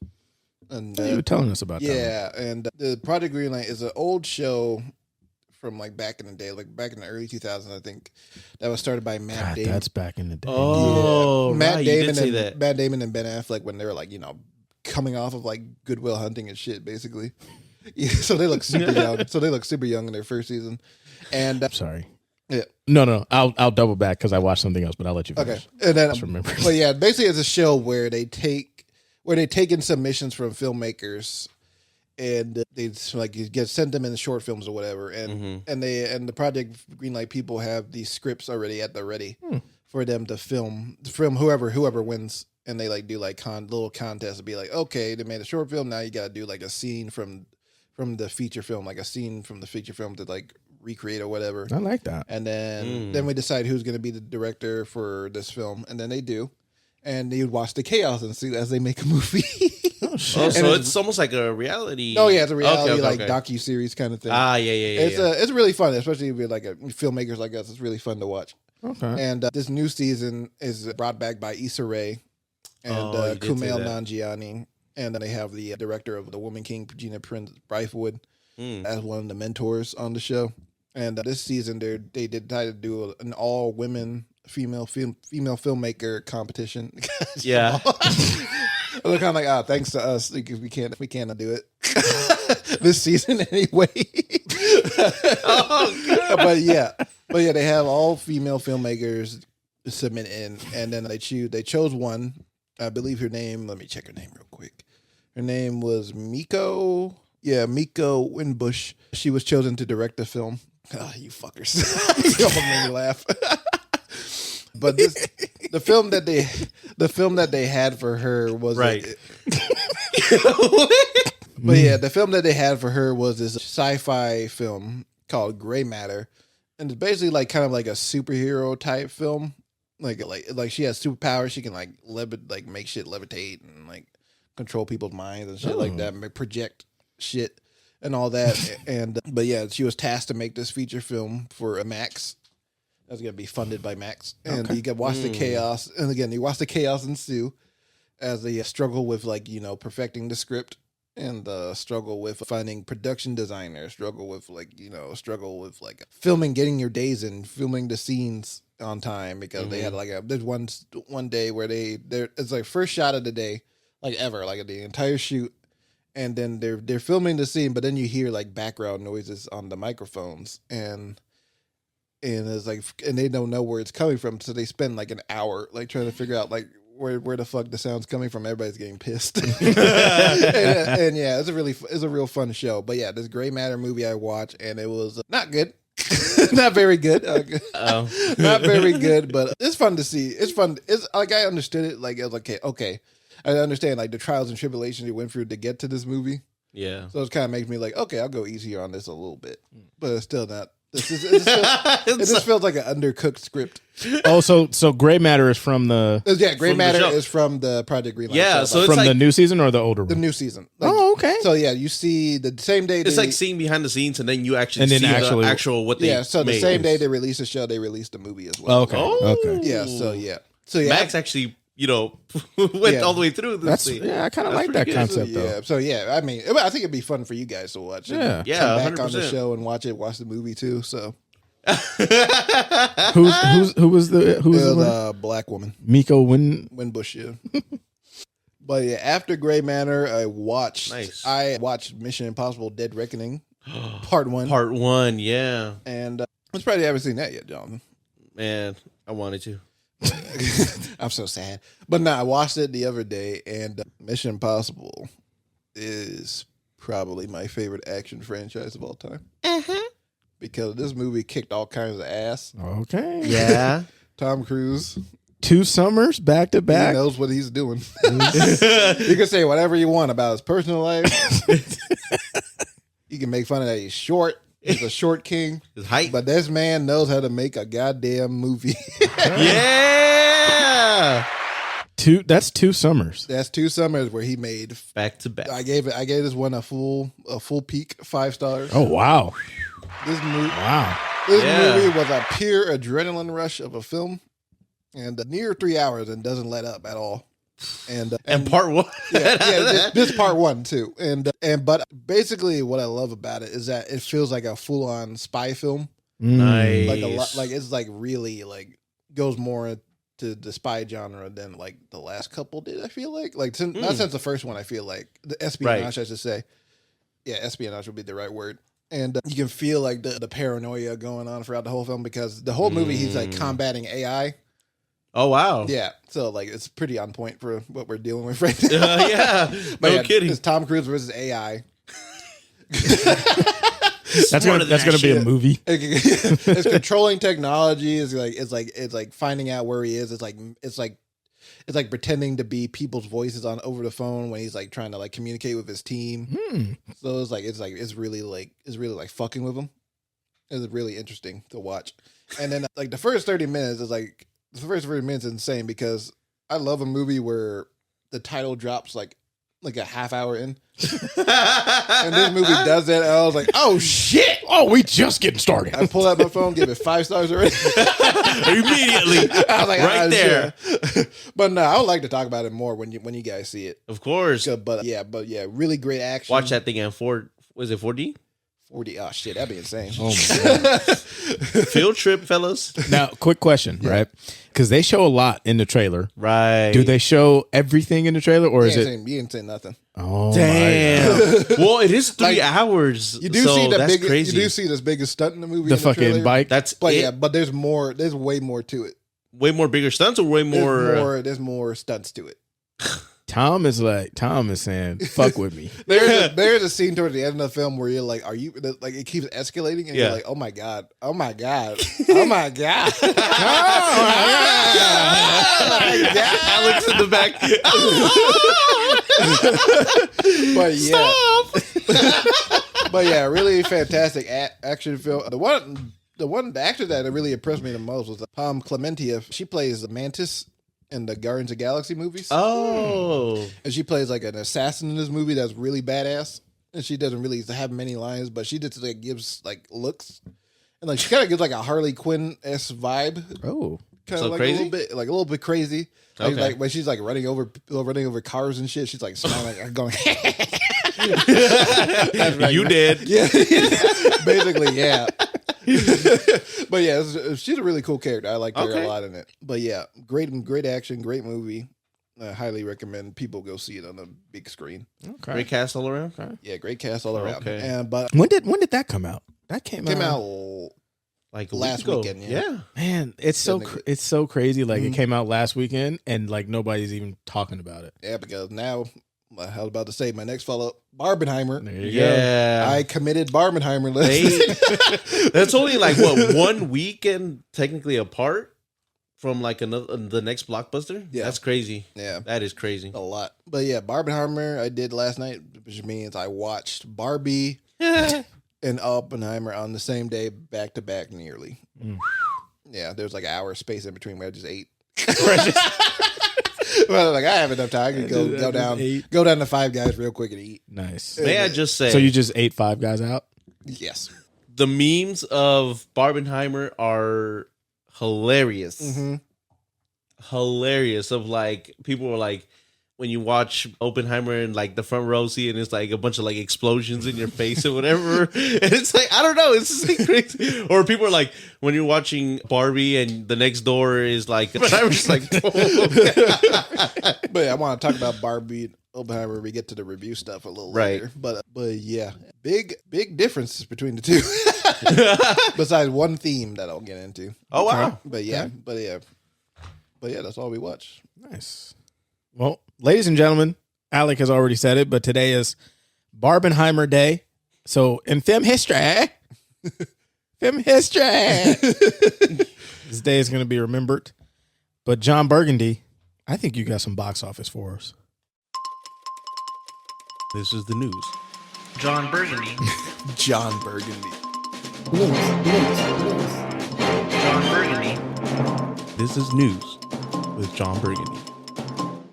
And you were telling us about that. Yeah, and the Project Greenlight is an old show from like back in the day, like back in the early 2000s, I think. That was started by Matt Damon. That's back in the day. Oh, Matt right. Damon You did say that. Matt Damon and Ben Affleck when they were like, coming off of like Good Will Hunting and shit, basically. Yeah, so they look super young. In their first season. And I'm sorry. Yeah. No. I'll double back because I watched something else, but I'll let you finish. Okay. And then Just remember. But yeah, basically it's a show where they take in submissions from filmmakers and they like send them in short films or whatever, and the Project Greenlight people have these scripts already at the ready for them to film whoever wins. And they like do like little contests to be like, okay, they made a short film. Now you got to do like a scene from the feature film, like a scene from the feature film to like recreate or whatever. I like that. And then we decide who's going to be the director for this film, and then they do, and you watch the chaos and see as they make a movie. Oh shit! So it's almost like a reality. Oh yeah, it's a reality docu-series kind of thing. It's really fun, especially if you're like filmmakers like us. It's really fun to watch. Okay. And this new season is brought back by Issa Rae and Kumail Nanjiani, and then they have the director of The Woman King, Gina Prince Bythewood, as one of the mentors on the show. And this season, they decided to do an all-women female filmmaker competition. Yeah. They're kind of like, thanks to us, because we can't do it this season anyway. But yeah, they have all female filmmakers submit in, and then they chose one. I believe her name. Let me check her name real quick. Her name was Miko. Yeah, Miko Winbush. She was chosen to direct the film. Oh, you fuckers! You almost made me laugh. But the film that they had for her was right. But yeah, the film that they had for her was this sci-fi film called Gray Matter, and it's basically like kind of like a superhero type film. Like she has superpowers. She can like make shit levitate and like control people's minds and shit like that, and project shit and all that. But yeah, she was tasked to make this feature film for a Max. That's gonna be funded by Max, and you can watch the chaos. And again, you watch the chaos ensue as they struggle with perfecting the script, and struggle with finding production designers, struggle with filming, getting your days in, filming the scenes on time, because they had there's one day where it's like first shot of the day, like ever, like the entire shoot, and then they're filming the scene, but then you hear like background noises on the microphones, and it's like, and they don't know where it's coming from, so they spend like an hour like trying to figure out like where the fuck the sound's coming from. Everybody's getting pissed. and yeah, it's a real fun show. But yeah, this Gray Matter movie I watched, and it was not good. Not very good. Oh. Not very good, but it's fun to see. It's fun. It's like I understood it. Like I was like, okay. I understand like the trials and tribulations you went through to get to this movie. Yeah. So it kind of makes me like, okay, I'll go easier on this a little bit, but it's still not. It just feels like an undercooked script. Oh, so Gray Matter is from the Gray From the Matter show. is from the Project Greenlight. Yeah, show. so it's from like the new season or the older the one? new season. Oh, okay. So yeah, you see the same day. it's like seeing behind the scenes, and then you actually And then see actually- the actual what they So the made. same day they released the show, they released the movie as well. Oh, okay. Oh. Okay. Yeah. So yeah. Max actually, went Yeah. all the way through this That's thing. I kind of That's like that pretty good. concept though. Yeah. So yeah, I mean, I think it'd be fun for you guys to watch. Yeah. Yeah, Come back on the 100%. show and watch the movie too. So Who was the one? black woman, Miko Win. Winbush. Yeah. But yeah, after Gray Manor, I watched Mission Impossible: Dead Reckoning, Part 1. Part 1, yeah. And I'm surprised you haven't seen that yet, Jonathan. Man, I wanted to. I'm so sad. But no, I watched it the other day, and Mission Impossible is probably my favorite action franchise of all time. Because this movie kicked all kinds of ass. Okay. Yeah. Tom Cruise, 2 summers back to he back. knows what he's doing. You can say whatever you want about his personal life. You can make fun of that he's short. He's a short king. His height. But this man knows how to make a goddamn movie. Yeah. That's 2 summers. That's 2 summers where he made. Back to back. I gave this one a full peak, 5 stars. Oh wow. This movie. Wow. This Yeah. movie was a pure adrenaline rush of a film, and near 3 hours and doesn't let up at all. And Part 1. this Part 1 too. But basically, what I love about it is that it feels like a full on spy film. Nice. Like a lot, like it's like really like goes more into the spy genre than like the last couple did. I feel like not since the first one. I feel like the espionage, I should say. Yeah, espionage would be the right word. And you can feel like the paranoia going on throughout the whole film because the whole movie he's like combating AI. Oh, wow. Yeah, so like it's pretty on point for what we're dealing with right now. Yeah. But No kidding. It's Tom Cruise versus AI. That's gonna be a movie. It's controlling technology. It's like finding out where he is. It's like pretending to be people's voices on over the phone when he's like trying to like communicate with his team. So it's really fucking with him. It's really interesting to watch. And then like the first 30 minutes is insane because I love a movie where the title drops like a half hour in. And this movie does that. And I was like, oh shit. Oh, we just getting started. I pull out my phone, give it 5 stars already. Immediately. I was like, right there. Shit. But no, I would like to talk about it more when you guys see it. Of course. But yeah, really great action. Watch that thing in 4D? 40. Oh shit, that'd be insane. Oh my God. Field trip, fellas. Now, quick question, right? Because they show a lot in the trailer. Right. Do they show everything in the trailer, or is it? You ain't saying nothing. Oh, Damn. Well, it is 3 hours. You do so see the that's biggest. crazy. You do see this biggest stunt in the movie. the in fucking trailer. bike. That's But it. yeah, but there's more. There's way more to it. Way more bigger stunts or way more. There's more stunts to it. Tom is saying, "Fuck with me." There's a scene towards the end of the film where you're like, "Are you like?" It keeps escalating, and Yeah. you're like, "Oh my god! Oh my god! Oh my god! Oh my god!" Alex in the back. But yeah, but yeah, really fantastic action film. The actor that really impressed me the most was Pom Clementia. She plays the Mantis in the Guardians of the Galaxy movies. Oh. And she plays like an assassin in this movie that's really badass. And she doesn't really have many lines, but she just like gives like looks. And like she kind of gives like a Harley Quinn-esque vibe. Oh, Kind So of like crazy? a little bit crazy. Like, Okay. like when she's like running over cars and shit, she's like smiling, like going. That's right. You did. Yeah, basically, yeah. But yeah, she's a really cool character. I liked her Okay. a lot in it. But yeah, great action, great movie. I highly recommend people go see it on the big screen. okay. Great cast all around. Yeah, great cast all around. Okay. And but When did that come out? That came out Like a Last week ago. weekend, yeah. Man, it's so nigga. it's so crazy. Like it came out last weekend, and like nobody's even talking about it. yeah, because now I was about to say my next follow-up, Barbenheimer. There you Yeah. I committed Barbenheimer list. That's only like what 1 weekend technically apart from like the next blockbuster. Yeah. That's crazy. Yeah. That is crazy. A lot. But yeah, Barbenheimer I did last night, which means I watched Barbie and Oppenheimer on the same day, back to back nearly. Yeah, there's like an hour space in between where I just ate. Well, like I have enough time. I can go down to Five Guys real quick and eat. Nice. May I just say? So you just ate Five Guys out? Yes. The memes of Barbenheimer are hilarious. Mm-hmm. Hilarious. Of like people were like, when you watch Oppenheimer in like the front row seat and it's like a bunch of like explosions in your face or whatever. And it's like, I don't know. It's just like crazy. Or people are like, when you're watching Barbie and the next door is like, but I was just like, But I want to talk about Barbie and Oppenheimer when we get to the review stuff a little Right. later. But yeah, big differences between the two. Besides one theme that I'll get into. oh, wow. But yeah, that's all we watch. Nice. Well, ladies and gentlemen, Alec has already said it, but today is Barbenheimer Day. So in film history, this day is going to be remembered. But John Burgundy, I think you got some box office for us. This is the news. John Burgundy. John Burgundy. John Burgundy. This is news with John Burgundy.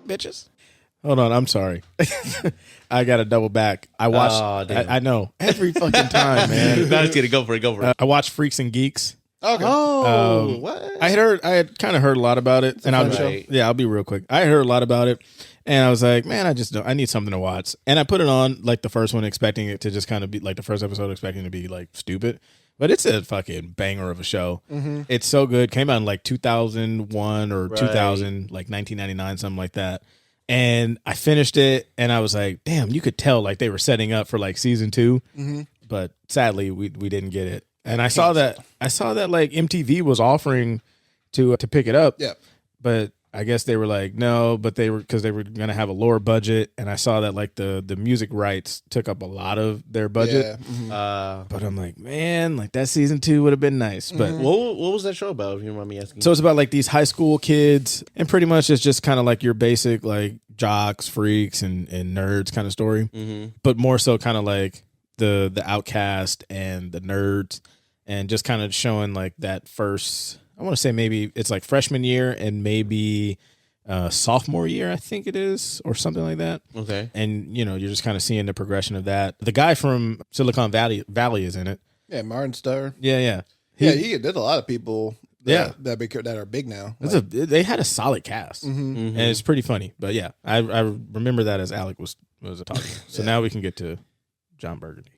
Bitches. Hold on, I'm sorry. I got to double back. I watched. Oh, damn. I know every fucking time, man. Now let's get it. Go for it. I watched Freaks and Geeks. Okay. Oh, what? I had kind of heard a lot about it, and fun show. I'll be real quick. I heard a lot about it, and I was like, man, I need something to watch, and I put it on like the first one, expecting it to just kind of be like the first episode, expecting it to be like stupid, but it's a fucking banger of a show. Mm-hmm. It's so good. Came out in like 2001 or Right. 2000, like 1999, something like that. And I finished it, and I was like, damn, you could tell like they were setting up for like season 2, but sadly we didn't get it. And I saw that like MTV was offering to pick it up. Yeah. But I guess they were like, no, but because they were going to have a lower budget. And I saw that like the music rights took up a lot of their budget. Yeah. Mhm. But I'm like, man, like that season 2 would have been nice. But What was that show about, if you don't mind me asking? so it's about like these high school kids, and pretty much it's just kind of like your basic like jocks, freaks, and nerds kind of story. But more so kind of like the outcast and the nerds, and just kind of showing like that first, I want to say maybe it's like freshman year and maybe sophomore year, I think it is, or something like that. Okay. And you're just kind of seeing the progression of that. The guy from Silicon Valley is in it. Yeah, Martin Starr. Yeah. There's a lot of people Yeah. that are big now. They had a solid cast, and it's pretty funny. But yeah, I remember that as Alec was talking. So now we can get to John Burgundy.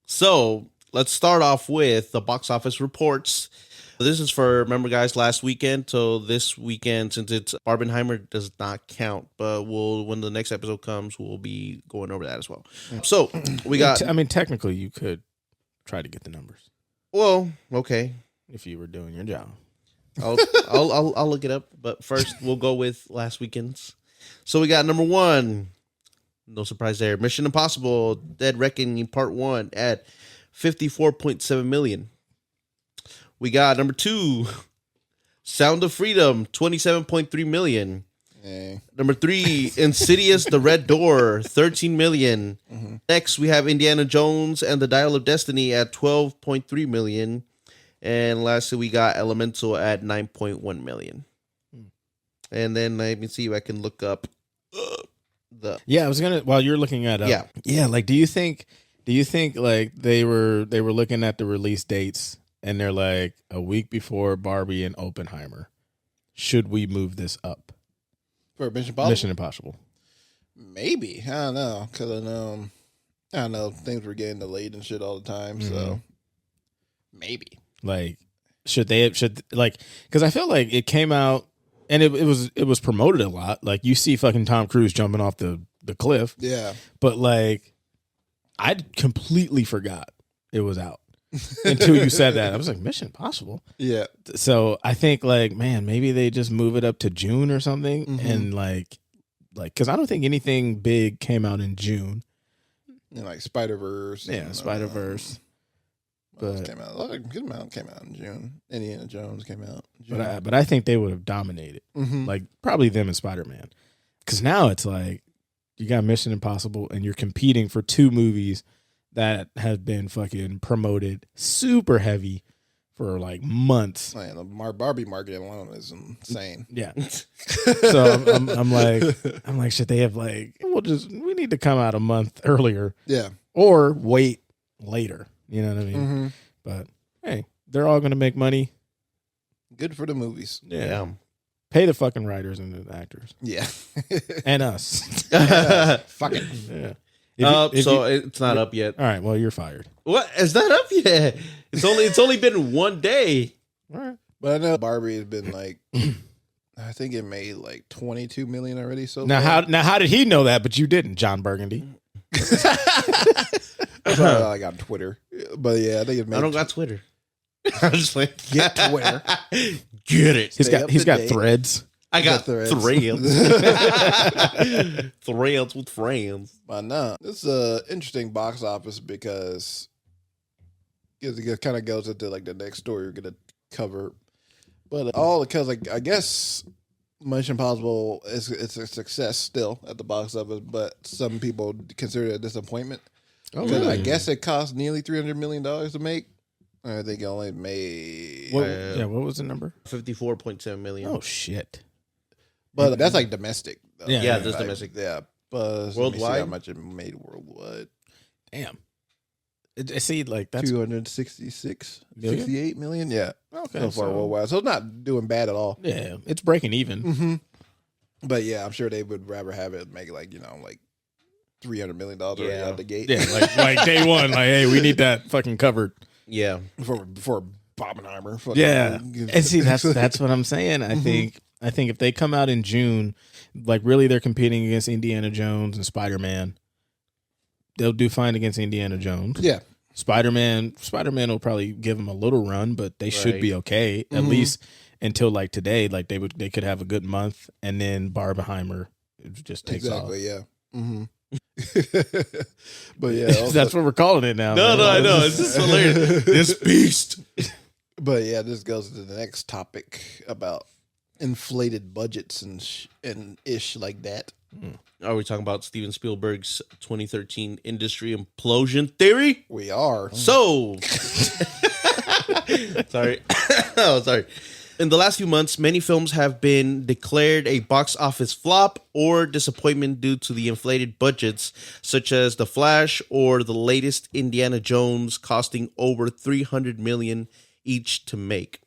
So let's start off with the box office reports. This is for, remember guys, last weekend. So this weekend, since it's Barbenheimer, does not count. But when the next episode comes, we'll be going over that as well. So we got. I mean, technically, you could try to get the numbers Well, okay. if you were doing your job. I'll look it up. But first, we'll go with last weekend's. So we got number 1. No surprise there. Mission Impossible: Dead Reckoning Part 1 at 54.7 million. We got number 2, Sound of Freedom, 27.3 million. Yeah. Number 3, Insidious: The Red Door, 13 million. Next, we have Indiana Jones and the Dial of Destiny at 12.3 million. And lastly, we got Elemental at 9.1 million. And then let me see if I can look up the. Yeah, I was gonna. While you're looking at yeah. Like, do you think like they were looking at the release dates and they're like a week before Barbie and Oppenheimer, should we move this up? For Mission Impossible? Mission Impossible. Maybe. I don't know. Because I don't know. Things were getting delayed and shit all the time. So maybe. Like, should because I feel like it came out and it was promoted a lot. Like, you see fucking Tom Cruise jumping off the cliff. Yeah. But like, I completely forgot it was out until you said that. I was like, Mission Impossible. Yeah. So I think like, man, maybe they just move it up to June or something, and like like, because I don't think anything big came out in June. And like Spider-Verse. Yeah, and, Spider-Verse. What else But came out? A lot of good amount came out in June. Indiana Jones came out in June. but I think they would have dominated. Mhm. Like probably them and Spider-Man. Because now it's like you got Mission Impossible and you're competing for two movies that have been fucking promoted super heavy for like months. Man, the Barbie market alone is insane. Yeah. So I'm like, should they have like, we need to come out a month earlier Yeah. or wait later. You know what I mean? Mm-hmm. But hey, they're all going to make money. Good for the movies. Yeah. Pay the fucking writers and the actors Yeah. and us. Fuck it. Yeah. It's not up yet. All right. Well, you're fired. What? It's not up yet. It's only been one day. All right. But I know Barbie has been like, I think it made like 22 million already. So Now far. how did he know that? But you didn't, John Burgundy. That's what I got on Twitter. But yeah, I think it made. I don't got Twitter. I'm just like, Get Twitter. Get it. He's Stay up got to date. threads. I got Threads. threads. Threads with friends. But no, this is an interesting box office because it kind of goes into like the next story we're gonna cover. But all because like I guess Mission Impossible it's a success still at the box office, but some people consider it a disappointment. Oh, Because I really? guess it cost nearly $300 million to make. I think it only made. What was the number? 54.7 million. Oh shit. But that's like domestic. Though. Yeah, Yeah, that's Like, domestic. Yeah, but let me see Worldwide? how much it made worldwide. Damn. See, like that's 266, Million? 68 million. Yeah, okay. so far worldwide. So it's not doing bad at all. Yeah, it's breaking even. Mm-hmm. But yeah, I'm sure they would rather have it make like like $300 million already Yeah. out the gate. Yeah, like day one, like, hey, we need that fucking covered. Yeah. before Barbenheimer. fucking- Yeah, and see, that's what I'm saying. I think if they come out in June, like really, they're competing against Indiana Jones and Spider-Man. They'll do fine against Indiana Jones. Yeah. Spider-Man will probably give them a little run, but they should be okay at least until like today. Like they could have a good month, and then Barbenheimer just takes Exactly. off. Yeah. Mm-hmm. But yeah, also- That's what we're calling it now. No, man. no, I know. It's just hilarious. This beast. But yeah, this goes to the next topic about inflated budgets and ish like that. Are we talking about Steven Spielberg's 2013 industry implosion theory? We are. So, sorry. Oh, sorry. In the last few months, many films have been declared a box office flop or disappointment due to the inflated budgets, such as The Flash or the latest Indiana Jones, costing over $300 million each to make.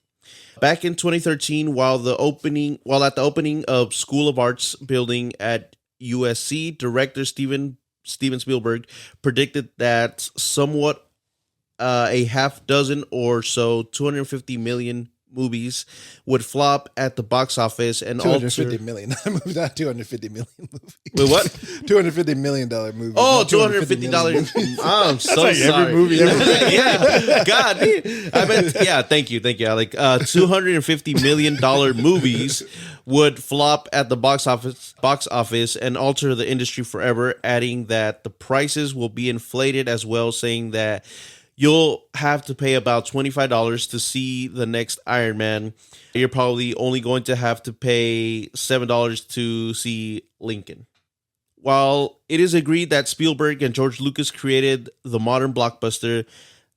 Back in 2013, while at the opening of School of Arts building at USC, director Steven Spielberg predicted that somewhat a half dozen or so 250 million movies would flop at the box office and 250 million, not 250 million movie. Wait, what? $250 million movie. Oh, not $250. I'm so like sorry. every movie ever. Yeah, God, I meant. Yeah, thank you. Like $250 million movies would flop at the box office and alter the industry forever. Adding that the prices will be inflated as well, saying that you'll have to pay about $25 to see the next Iron Man. You're probably only going to have to pay $7 to see Lincoln. While it is agreed that Spielberg and George Lucas created the modern blockbuster,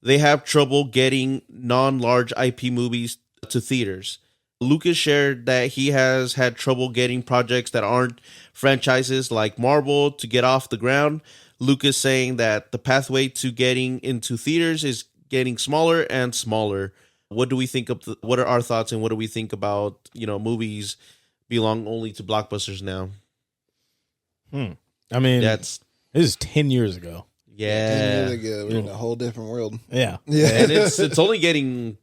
they have trouble getting non-large IP movies to theaters. Lucas shared that he has had trouble getting projects that aren't franchises like Marvel to get off the ground. Lucas saying that the pathway to getting into theaters is getting smaller and smaller. What do we think of? What are our thoughts, and what do we think about movies belong only to blockbusters now? I mean, That's this is 10 years ago. 10 yeah, years ago, we're in a whole different world. Yeah. Yeah. and it's only getting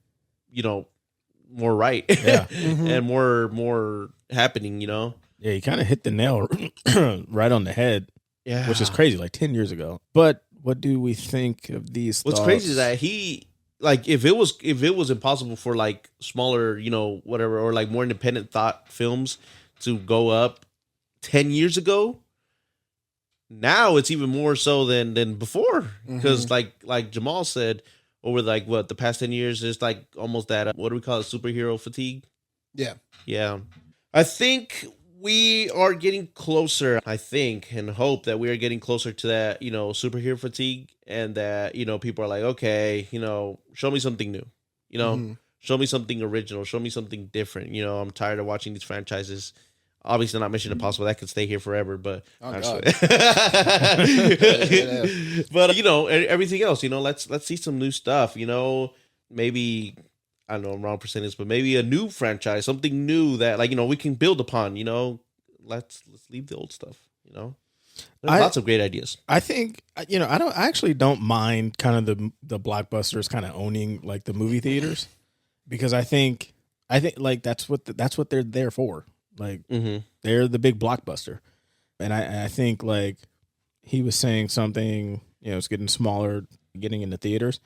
more right, Yeah. and more happening. Yeah, you kind of hit the nail right on the head, Yeah, which is crazy, like 10 years ago. But what do we think of these What's thoughts? crazy is that he if it was impossible for like smaller, whatever, or like more independent thought films to go up 10 years ago. Now it's even more so than before, because like Jamal said, over like what the past 10 years, there's like almost that what do we call it, superhero fatigue? Yeah. I think we are getting closer. I think and hope that we are getting closer to that, superhero fatigue, and that people are like, okay, show me something new, show me something original, show me something different. I'm tired of watching these franchises. Obviously, not Mission Impossible. That could stay here forever, but God. but everything else. Let's see some new stuff. Maybe I don't know. I'm wrong for saying this, but maybe a new franchise, something new that we can build upon. Let's leave the old stuff. There's lots of great ideas. I think I actually don't mind kind of the blockbusters kind of owning like the movie theaters, because I think like that's what they're there for. Like they're the big blockbuster, and I think like he was saying something, it's getting smaller, getting into theaters.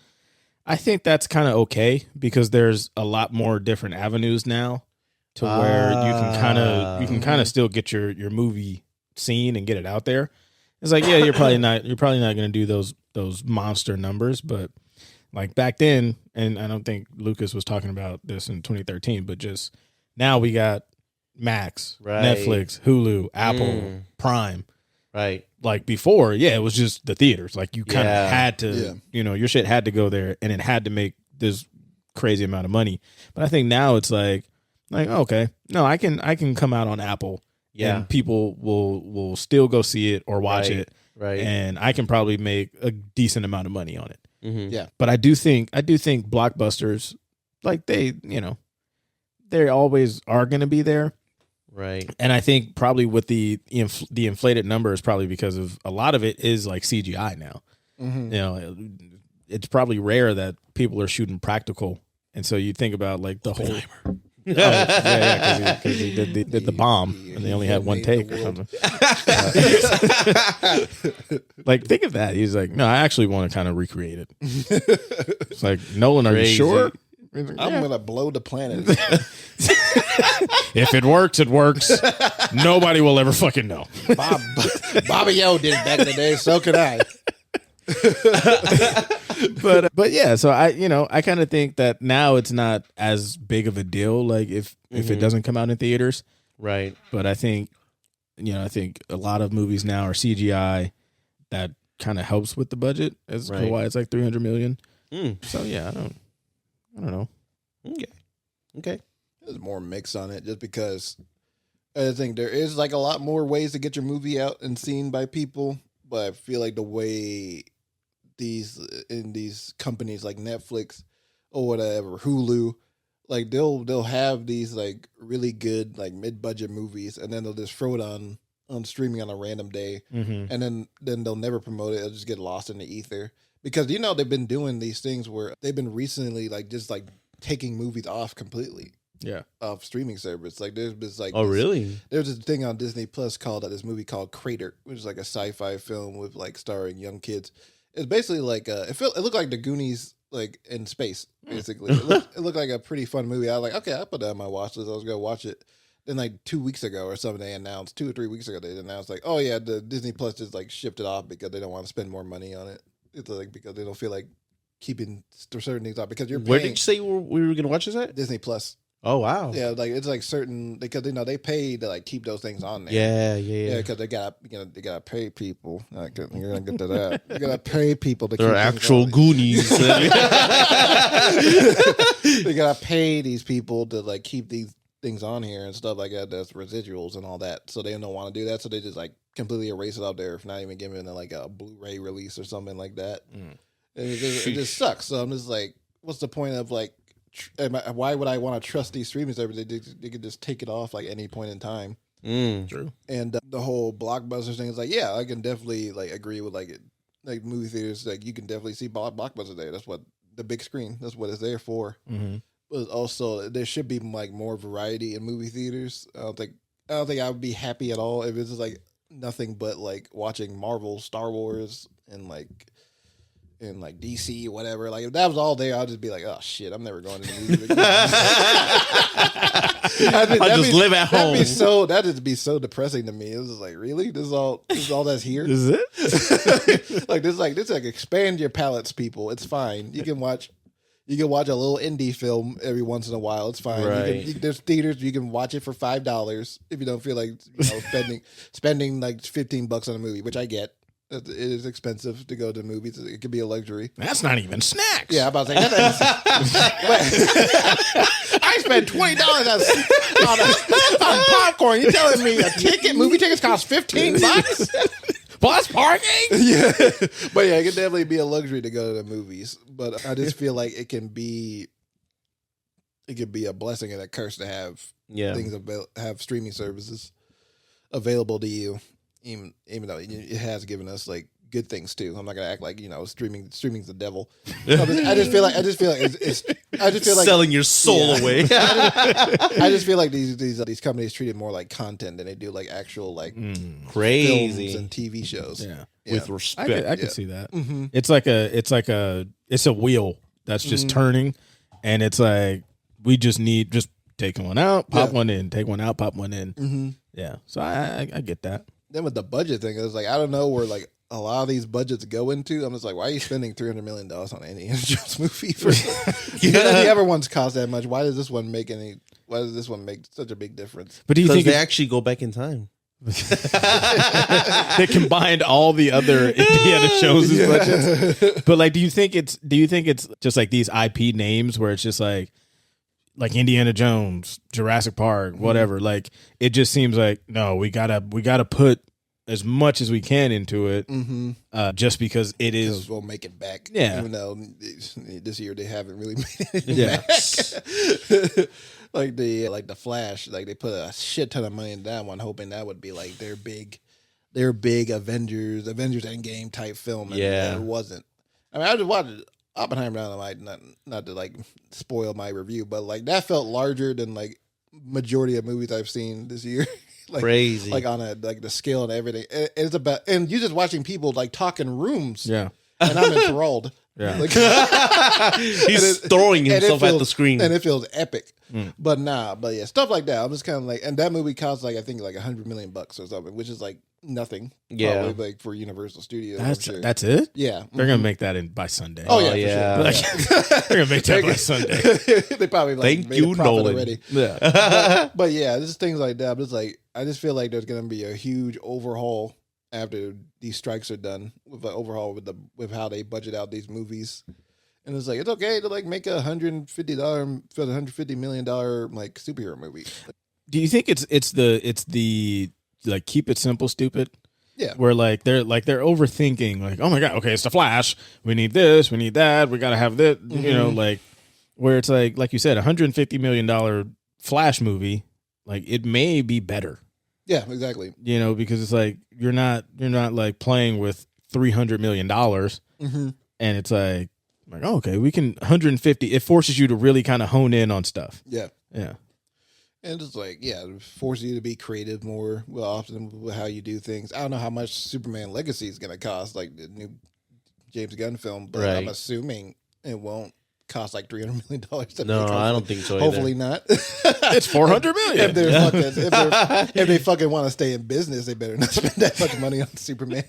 I think that's kind of okay, because there's a lot more different avenues now to where you can kind of still get your movie seen and get it out there. It's like, yeah, you're probably not going to do those monster numbers, but like back then, and I don't think Lucas was talking about this in 2013, but just now we got Max, right. Netflix, Hulu, Apple, Prime. Right. Like before, yeah, it was just the theaters. Like you kind of had to, your shit had to go there, and it had to make this crazy amount of money. But I think now it's like okay, no, I can come out on Apple, and people will still go see it or watch it, right? And I can probably make a decent amount of money on it. Yeah, but I do think blockbusters, like they always are going to be there. Right. And I think probably with the inflated numbers, probably because of a lot of it is like CGI now. It's probably rare that people are shooting practical. And so you think about like the whole, because he did the bomb and they only had one take or something. Like, think of that. He's like, no, I actually want to kind of recreate it. It's like, Nolan, are you sure? I'm gonna blow the planet. If it works, it works. Nobody will ever fucking know. Bobby Yo did it back in the day, so could I. but yeah, so I kind of think that now it's not as big of a deal, like if it doesn't come out in theaters, right? But I think a lot of movies now are CGI. That kind of helps with the budget, as to why it's like $300 million. So yeah, I don't know. Okay. There's more mix on it, just because I think there is like a lot more ways to get your movie out and seen by people. But I feel like the way these companies like Netflix or whatever, Hulu, like they'll have these like really good like mid-budget movies, and then they'll just throw it on streaming on a random day, and then they'll never promote it. It'll just get lost in the ether. Because they've been doing these things where they've been recently like just like taking movies off completely. Yeah. Off streaming service. Like there's this like really? There's this thing on Disney Plus called this movie called Crater, which is like a sci-fi film with like starring young kids. It's basically like it looked like the Goonies like in space, basically. It looked like a pretty fun movie. I was like, okay, I put that on my watch list. I was gonna watch it. Then like 2 weeks ago or something, they announced 2 or 3 weeks ago, they announced like, oh yeah, the Disney Plus just like shipped it off because they don't want to spend more money on it. It's like because they don't feel like keeping certain things off, because you're paying. Where did you say we were gonna watch this at? Disney Plus. Oh wow. Yeah, like it's like certain, because they pay to like keep those things on there. Yeah. Because they gotta pay people. You're gonna get to that. You gotta pay people to. They're keep actual Goonies. They gotta pay these people to like keep these things on here and stuff like that. That's residuals and all that. So they don't want to do that. So they just like completely erase it out there, if not even giving it like a Blu-ray release or something like that. And it just sucks. So I'm just like, what's the point of like? Why would I want to trust these streaming services? They could just take it off like any point in time. True. And the whole blockbuster thing is like, yeah, I can definitely like agree with like movie theaters. Like you can definitely see blockbuster there. That's what the big screen. That's what it's there for. But also there should be like more variety in movie theaters. I don't think I would be happy at all if it's just like nothing but like watching Marvel, Star Wars, and like in like DC or whatever. Like if that was all there, I'd just be like, oh shit, I'm never going to the movie again. I just live at home. That'd just be so depressing to me. It was just like, really? This is all that's here? Is it? This expand your palettes, people. It's fine. You can watch a little indie film every once in a while. It's fine. Right. There's theaters you can watch it for $5 if you don't feel like spending like $15 on a movie, which I get. It is expensive to go to movies. It could be a luxury. That's not even snacks. Yeah, I'm about to say I spent $20 on popcorn. You telling me movie tickets cost $15? Plus parking? Yeah. But yeah, it could definitely be a luxury to go to the movies. But I just feel like it could be a blessing and a curse to have have streaming services available to you, even though it has given us like good things too. I'm not gonna act like streaming's the devil. I just feel like selling your soul away. I just feel like these companies treat it more like content than they do like actual like crazy films and TV shows. Yeah. With respect. I could see that. Mm-hmm. It's a wheel that's just turning, and it's like we just take one out, pop one in, take one out, pop one in. Mm-hmm. Yeah, so I get that. Then with the budget thing, it was like I don't know where like a lot of these budgets go into. I'm just like, why are you spending $300 million on an Indiana Jones movie? None of the other ones cost that much. Why does this one make such a big difference? But do you think they actually go back in time? They combined all the other Indiana Jones budgets. But like, do you think it's just like these IP names where it's just like Indiana Jones, Jurassic Park, whatever? Like, it just seems like no, we gotta put as much as we can into it, just because it is. We'll make it back. Yeah. Even though this year they haven't really made anything back. like the Flash, like they put a shit ton of money in that one, hoping that would be like their big Avengers Endgame type film. And it wasn't. I mean, I just watched Oppenheimer. Not to like spoil my review, but like that felt larger than like majority of movies I've seen this year. Like, crazy, like on the scale and everything. It's about, and you're just watching people like talk in rooms. Yeah, and I'm enthralled. Yeah, like, he's throwing himself at the screen, and it feels epic. But yeah, stuff like that. I'm just kind of like, and that movie costs like I think like $100 million or something, which is like nothing. Yeah, probably, like for Universal Studios. That's it. Yeah, they're gonna make that by Sunday. Oh yeah, yeah. Sure. They're gonna make that by Sunday. They probably thank you, Nolan. Already. Yeah, but yeah, just things like that. But it's like I just feel like there's gonna be a huge overhaul after these strikes are done, with an overhaul with how they budget out these movies. And it's like it's okay to like make $150 million like superhero movie. do you think it's the like keep it simple stupid? Yeah, where like they're overthinking, like, oh my god, okay, it's the Flash, we need this, we need that, we gotta have this, you know, like where it's like you said, $150 million Flash movie, like it may be better. Yeah, exactly. You know, because it's like you're not like playing with $300 million, and it's like oh, okay, we can 150. It forces you to really kind of hone in on stuff. Yeah. And it's like, it forces you to be creative more, often with how you do things. I don't know how much Superman Legacy is going to cost, like the new James Gunn film, but I'm assuming it won't cost like $300 million. No, I don't think so. Hopefully not. It's $400 million. If they fucking want to stay in business, they better not spend that much money on Superman.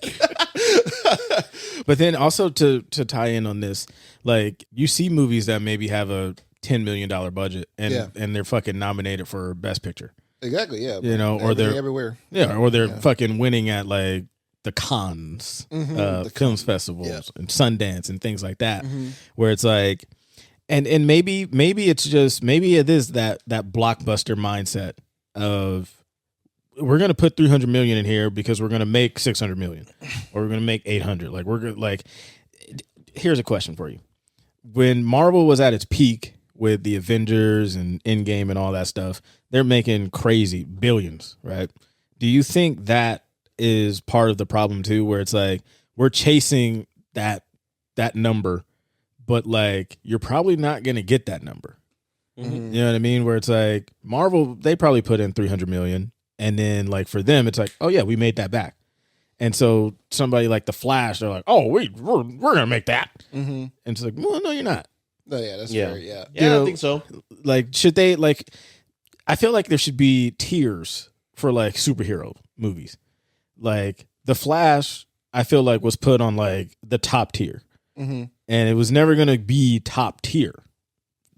But then also to tie in on this, like you see movies that maybe have a $10 million budget and they're fucking nominated for Best Picture. Exactly, yeah. You know, or they're everywhere. Yeah, or they're fucking winning at like the Cannes, the films festivals and Sundance and things like that, where it's like, and maybe it's just maybe it is that blockbuster mindset of we're gonna put 300 million in here because we're gonna make 600 million or we're gonna make 800. Like we're gonna like. Here's a question for you: when Marvel was at its peak with the Avengers and Endgame and all that stuff, they're making crazy billions, right? Do you think that is part of the problem too, where it's like we're chasing that number, but like you're probably not gonna get that number. You know what I mean? Where it's like Marvel, they probably put in 300 million, and then like for them, it's like, oh yeah, we made that back. And so somebody like The Flash, they're like, "Oh, we're gonna make that." Mm-hmm. And it's like, well, no, you're not. Oh yeah, that's fair. Yeah, Yeah, I think so. Like, should they like? I feel like there should be tiers for like superhero movies. Like The Flash, I feel like was put on like the top tier, and it was never gonna be top tier.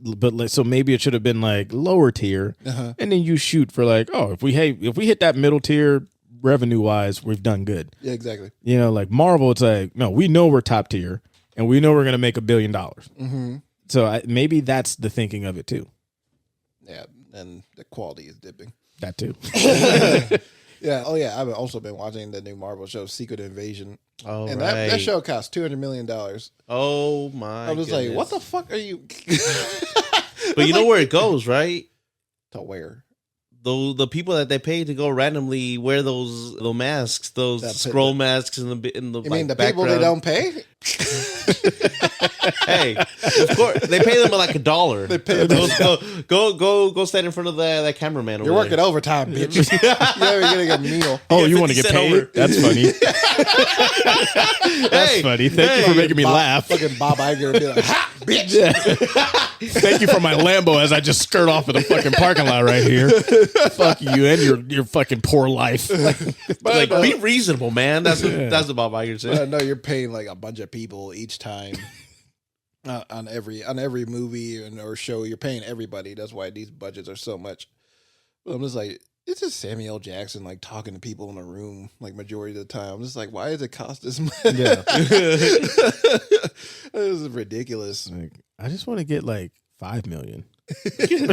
But like, so maybe it should have been like lower tier, and then you shoot for like, oh, if we hit that middle tier revenue wise, we've done good. Yeah, exactly. You know, like Marvel, it's like, no, we know we're top tier, and we know we're gonna make $1 billion. So maybe that's the thinking of it too. Yeah, and the quality is dipping. That too. Yeah. Oh yeah, I've also been watching the new Marvel show, Secret Invasion. Oh, and right. that show cost $200 million. Oh my! I was goodness. like, what the fuck are you? But you know where it goes, right? To where? The people that they pay to go randomly wear those masks, those scroll masks in the You like, mean the background. people they don't pay? Hey, of course they pay them like $1. They pay them. Go stand in front of that cameraman. Over You're working there. overtime, bitch. You're getting a meal. Oh, Yeah, you want to 50 get cent paid? over. That's funny. That's Hey, funny. Thank you for making me laugh. Fucking Bob Iger would be like, ha, bitch. Thank you for my Lambo as I just skirt off of the fucking parking lot right here. Fuck you and your fucking poor life. Like, be reasonable, man. That's what Bob Iger said. No, you're paying like a bunch of people each time on every movie or show. You're paying everybody. That's why these budgets are so much. But I'm just like, it's just Samuel L. Jackson like talking to people in a room like majority of the time. I'm just like, why does it cost this much? Yeah. This is ridiculous. Like, I just want to get like 5 million. Yeah,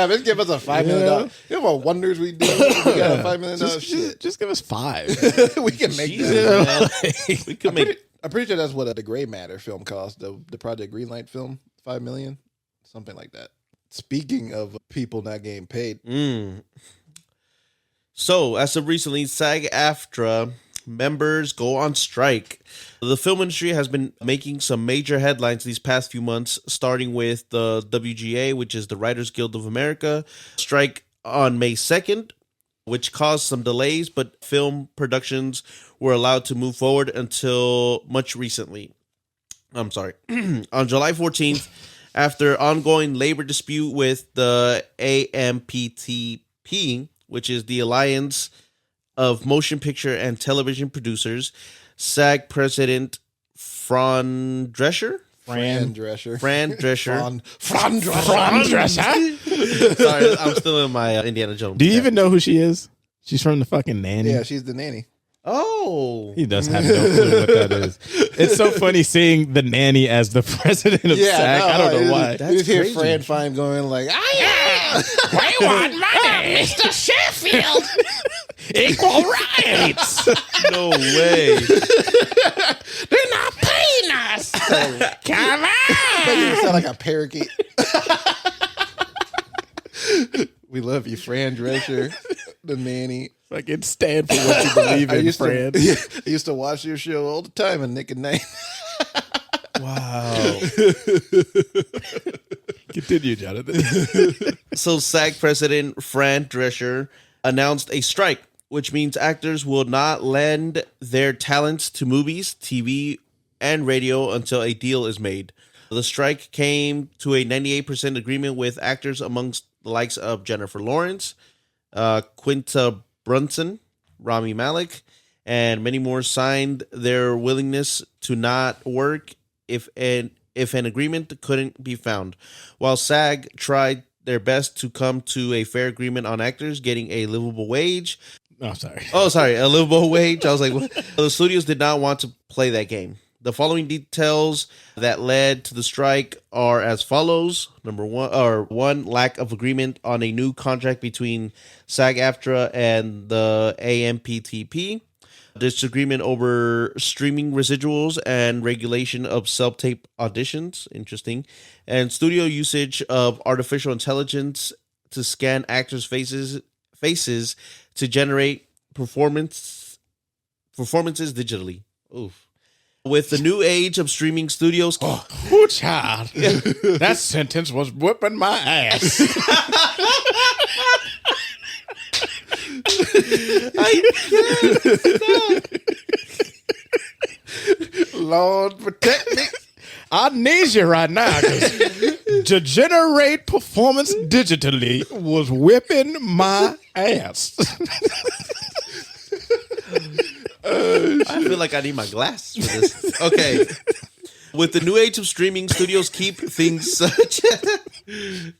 just give us a $5 million. You know what wonders we do? We got a $5 million shit. Just give us 5. We can make Jesus, that. man. We could make. I'm pretty sure that's what the Gray Matter film cost. The Project Greenlight film, $5 million, something like that. Speaking of people not getting paid, So, as of recently, SAG-AFTRA members go on strike. The film industry has been making some major headlines these past few months, starting with the WGA, which is the Writers Guild of America, strike on May 2nd, which caused some delays, but film productions were allowed to move forward until much recently. I'm sorry. On July 14th, after ongoing labor dispute with the AMPTP, which is the Alliance of Motion Picture and Television Producers, SAG President Fran Drescher. Fran Drescher. Sorry, I'm still in my Indiana Jones. Do you even know who she is? She's from the fucking Nanny. Yeah, she's the nanny. Oh, He does have no clue what that is. It's so funny seeing the Nanny as the president of SAG. I don't know why. You just hear crazy. Fran Fine going like, We want money, Mr. Sheffield. Equal rights. no way. They're not paying us. Come on. you sound like a parakeet. We love you, Fran Drescher, the nanny. Fucking stand for what you believe in, Fran. I used to watch your show all the time on Nick and Night. Wow. Continue, Jonathan. So SAG President Fran Drescher announced a strike, which means actors will not lend their talents to movies, TV, and radio until a deal is made. The strike came to a 98% agreement with actors amongst the likes of Jennifer Lawrence, Quinta Brunson, Rami Malek, and many more signed their willingness to not work if an agreement couldn't be found. While SAG tried their best to come to a fair agreement on actors getting a livable wage. Oh, sorry. A livable wage. I was like, what? The studios did not want to play that game. The following details that led to the strike are as follows. Number one, lack of agreement on a new contract between SAG-AFTRA and the AMPTP. Disagreement over streaming residuals and regulation of self-tape auditions. Interesting. And studio usage of artificial intelligence to scan actors' faces to generate performances digitally. Oof. With the new age of streaming studios, Oh, child. That sentence was whipping my ass. Lord, protect me. I need you right now, 'cause to generate performance digitally was whipping my ass. I feel like I need my glasses for this. Okay. With the new age of streaming, studios keep things such.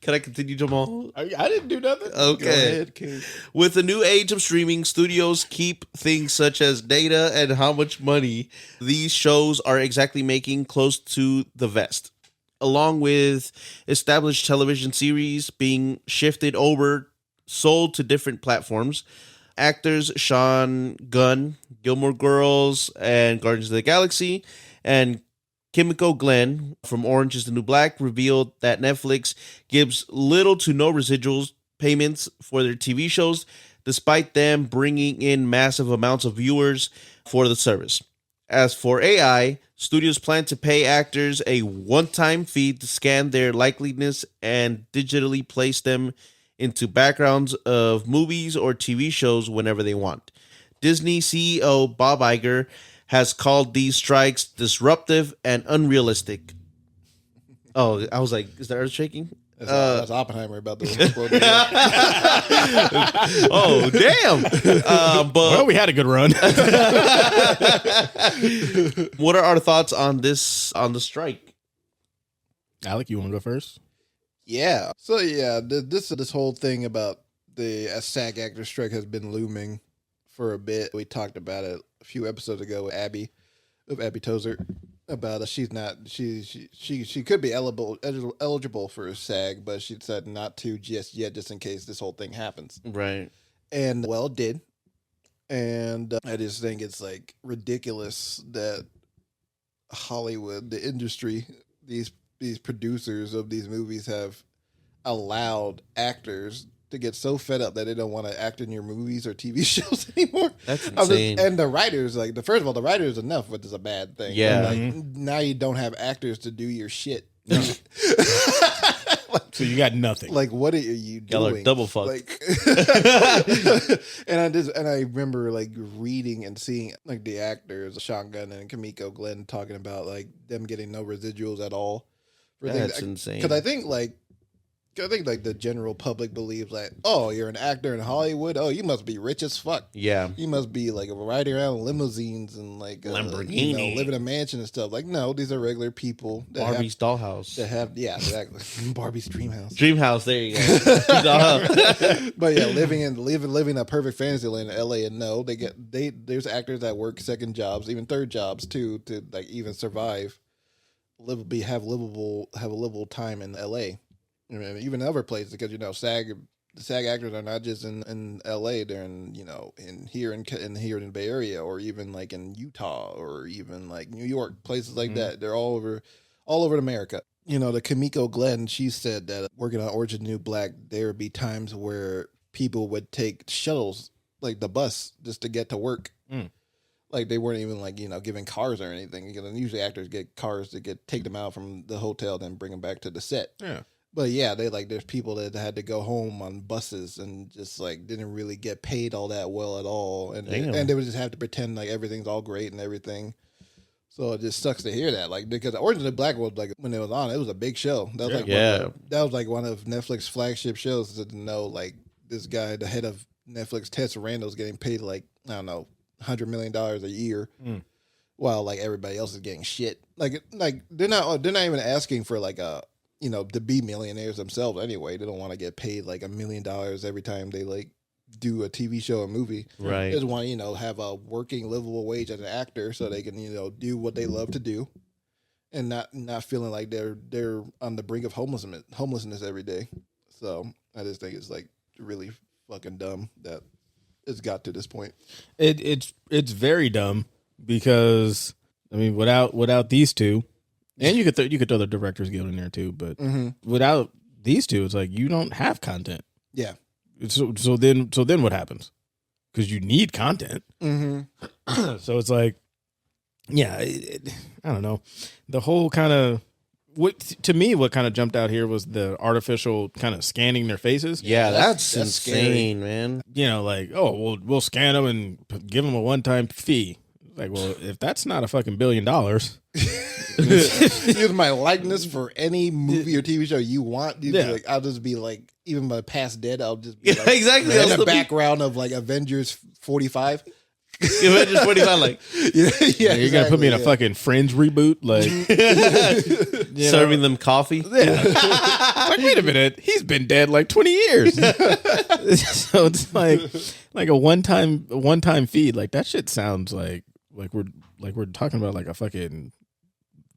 Can I continue, Jamal? I didn't do nothing. Okay. Go ahead, King. With the new age of streaming, studios keep things such as data and how much money these shows are exactly making close to the vest, along with established television series being shifted over, sold to different platforms. Actors Sean Gunn, Gilmore Girls, and Guardians of the Galaxy, and Kimiko Glenn from Orange is the New Black revealed that Netflix gives little to no residuals payments for their TV shows, despite them bringing in massive amounts of viewers for the service. As for AI, studios plan to pay actors a one-time fee to scan their likeliness and digitally place them into backgrounds of movies or TV shows whenever they want. Disney CEO Bob Iger has called these strikes disruptive and unrealistic. Oh, I was like, is the earth shaking? That's Oppenheimer about to explode. Oh, damn. But Well, we had a good run. what are our thoughts on the strike? Alec, you want to go first? Yeah. So yeah, this whole thing about the SAG-AFTRA strike has been looming for a bit. We talked about it a few episodes ago with Abby Tozer about she could be eligible for a SAG, but she said not to just yet, just in case this whole thing happens. Right. And well, it did. And I just think it's like ridiculous that Hollywood, the industry, these producers of these movies have allowed actors to get so fed up that they don't want to act in your movies or TV shows anymore. That's insane. And the writers, like, first of all, the writers enough, which is a bad thing. Yeah. And, like, now you don't have actors to do your shit. So you got nothing. Like, what are you doing? Y'all are double fucked. Like, and I remember like reading and seeing like the actors, Sean Gunn and Kimiko Glenn, talking about like them getting no residuals at all. That's insane. Because I think the general public believes like, oh, you're an actor in Hollywood. Oh, you must be rich as fuck. Yeah. You must be like riding around in limousines and like Lamborghini, live in a mansion and stuff. Like, no, these are regular people. Barbie's dollhouse. Yeah, exactly. Barbie's dream house. Dream house. There you go. Dollhouse. But yeah, living a perfect fantasy land in LA, and no, there's actors that work second jobs, even third jobs too, to like even survive, have a livable time in LA. Even other places, because SAG actors are not just in LA, they're in here in the Bay Area, or even like in Utah, or even like New York, places like that. They're all over America. The Kimiko Glenn, she said that working on Orange is the New Black, there would be times where people would take shuttles, like the bus, just to get to work. Like they weren't even like given cars or anything. Usually actors get cars to take them out from the hotel, then bring them back to the set. Yeah. But yeah, there's people that had to go home on buses and just like didn't really get paid all that well at all, and they would just have to pretend like everything's all great and everything. So it just sucks to hear that, like, because Orange is the Black was like when it was on, it was a big show. That was that was like one of Netflix flagship shows. To know like this guy, the head of Netflix, Ted Sarandos, getting paid like I don't know $100 million a year, while like everybody else is getting shit. Like they're not even asking for like a. To be millionaires themselves anyway. They don't want to get paid like $1 million every time they like do a TV show or movie. Right. They just want to, have a working livable wage as an actor so they can, do what they love to do and not feeling like they're on the brink of homelessness every day. So I just think it's like really fucking dumb that it's got to this point. It's very dumb because I mean without these two. And you could throw the Directors Guild in there too, but without these two, it's like you don't have content. Yeah. So then what happens? Because you need content. So it's like, yeah, I don't know. The whole kind of what kind of jumped out here was the artificial kind of scanning their faces. Yeah, that's insane, scary. man. Like, oh, we'll scan them and give them a one-time fee. Like, well, if that's not a fucking $1 billion, use my likeness for any movie or TV show you want. You'd be Yeah. like, I'll just be like, even my past dead, I'll just be Yeah, like, exactly. in That's the the background of like Avengers 45. Avengers 45, like Yeah, you're gonna put me in a exactly, fucking Fringe reboot, like serving them coffee. like, wait a minute, he's been dead like 20 years. So it's like a one time feed. Like that shit sounds like we're talking about like a fucking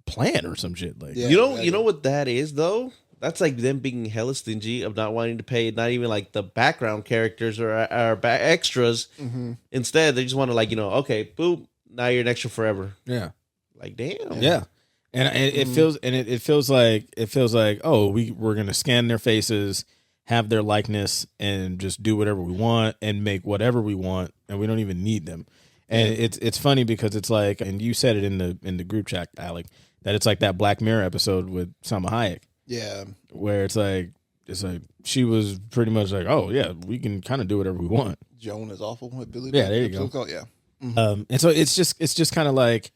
plan or some shit. Like Yeah. You know what that is though? That's like them being hella stingy of not wanting to pay, not even like the background characters or extras. Mm-hmm. Instead, they just want to like, okay, boop, now you're an extra forever. yeah. Like, damn. Yeah, and it feels like oh we're gonna scan their faces, have their likeness, and just do whatever we want and make whatever we want, and we don't even need them. And it's funny because it's like, and you said it in the group chat, Alec, that it's like that Black Mirror episode with Salma Hayek, Yeah. where it's like she was pretty much like, oh yeah, we can kind of do whatever we want. Joan is awful with Billy. Yeah, there you go. Called, yeah. And so it's just kind of like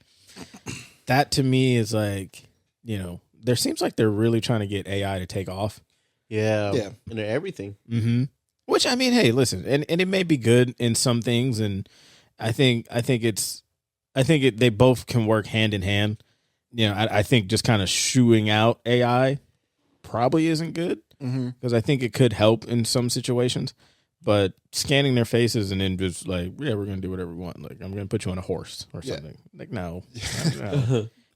that to me is like, there seems like they're really trying to get AI to take off. Yeah. Yeah. And they're everything. Mm-hmm. Which, I mean, hey, listen, and it may be good in some things, and I think they both can work hand in hand. I think just kind of shooing out AI probably isn't good because I think it could help in some situations. But scanning their faces and then just like, yeah, we're gonna do whatever we want. Like, I'm gonna put you on a horse or something. Like, no.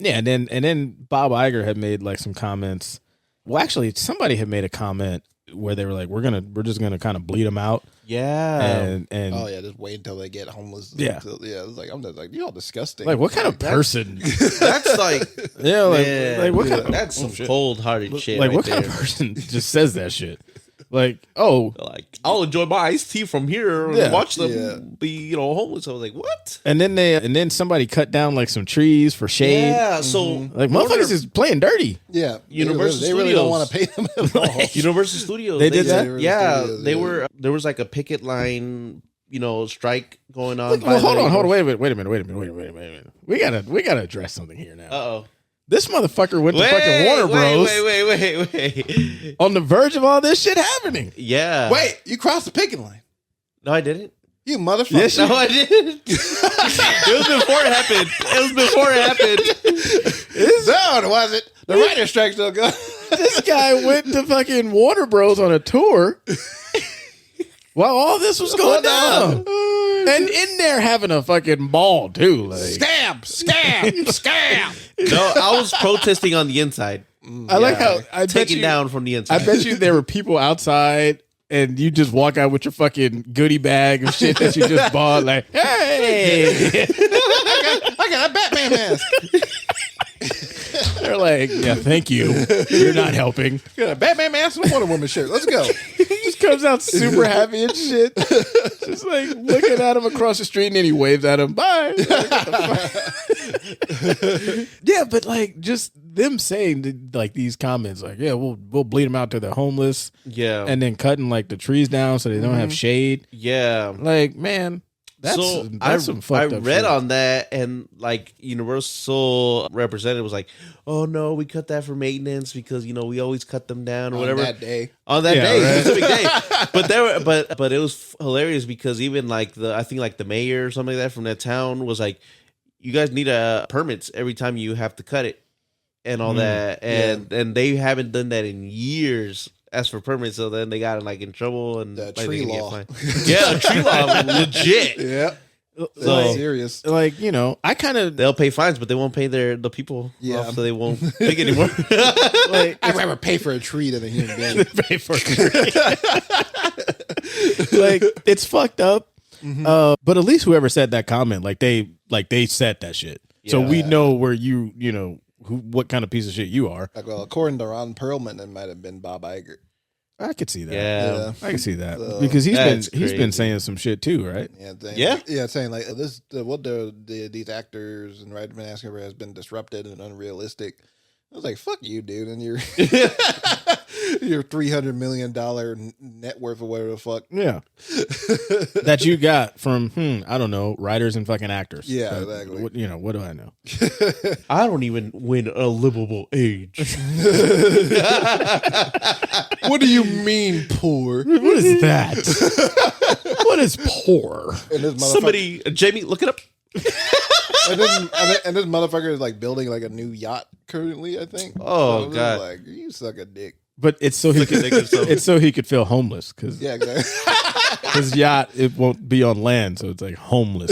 Yeah, and then Bob Iger had made like some comments. Well, actually, somebody had made a comment where they were like, we're just gonna kind of bleed them out. Yeah. And Oh yeah, just wait until they get homeless. Yeah. Yeah. It's like I'm just like, you're all disgusting. like, what kind of person? That's like, Yeah, man, what kind of, that's some cold-hearted shit. like right what there. kind of person just says that shit? Like, oh, Like, I'll enjoy my iced tea from here and Yeah. watch them be, homeless. I was like, what? and then somebody cut down like some trees for shade. Yeah. So, Like, motherfuckers is playing dirty. yeah, Universal they really don't Studios. want to pay them at all. Universal Studios. They did that? Yeah. Studios, They yeah. were, there was like a picket line, strike going on. Well, hold on, wait a minute. We gotta address something here now. Uh-oh. This motherfucker went to fucking Warner Bros. Wait. On the verge of all this shit happening. Yeah. Wait, you crossed the picket line. No, I didn't. You motherfucker. Yes, No, I didn't. It was before it happened. No, it wasn't. The writer's strike's still going. This guy went to fucking Warner Bros on a tour while all this was going down. And in there having a fucking ball too. Like, Scam. No, I was protesting on the inside. I like how I bet Taken you, down from the inside. I bet you there were people outside and you just walk out with your fucking goodie bag of shit that you just bought. Like, hey, I got a Batman mask. they're like, yeah, thank you. You're not helping. Got a Batman mask and a Wonder Woman shirt. Let's go. Just comes out super happy and shit. Just like looking at him across the street and then he waves at him. Bye. Yeah, but like just them saying like these comments, like, yeah, we'll bleed them out to the homeless. Yeah. And then cutting like the trees down so they don't have shade. Yeah. Like, man, that's some fucked I up read shit. on that, and like Universal representative was like, "Oh no, we cut that for maintenance because we always cut them down or whatever." that day. On that Yeah, day, right. specific day. But there were, but it was hilarious because even like I think like the mayor or something like that from that town was like, "You guys need permits every time you have to cut it and all that," and they haven't done that in years. Asked for permits, so then they got in trouble and The like, tree they can get law. fined. Yeah, tree law, legit. Yeah. So- Serious. Like, I kind of They'll pay fines, but they won't pay the people. Yeah. Off, so they won't pick anymore. like I'd rather pay for a tree than a human being. pay for it. Like, it's fucked up. But at least whoever said that comment, like they said that shit. So we know where what kind of piece of shit you are. Like, well, according to Ron Perlman, it might have been Bob Iger. I could see that. Yeah. I can see that So- because he's That's been crazy. saying some shit too, right? Yeah, saying like this, what these actors and writers been asking for has been disrupted and unrealistic. I was like, "Fuck you, dude!" And you're Your $300 million net worth or whatever the fuck. Yeah. That you got from, I don't know, writers and fucking actors. Yeah, exactly. What do I know? I don't even win a livable age. What do you mean, poor? What is that? What is poor? And this motherfucker, Somebody, Jamie, look it up. and this motherfucker is like building like a new yacht currently, I think. Oh, So it was God. Like, you suck a dick. But it's so he could, it's so he could feel homeless because Yeah, exactly. his yacht it won't be on land, so it's like homeless.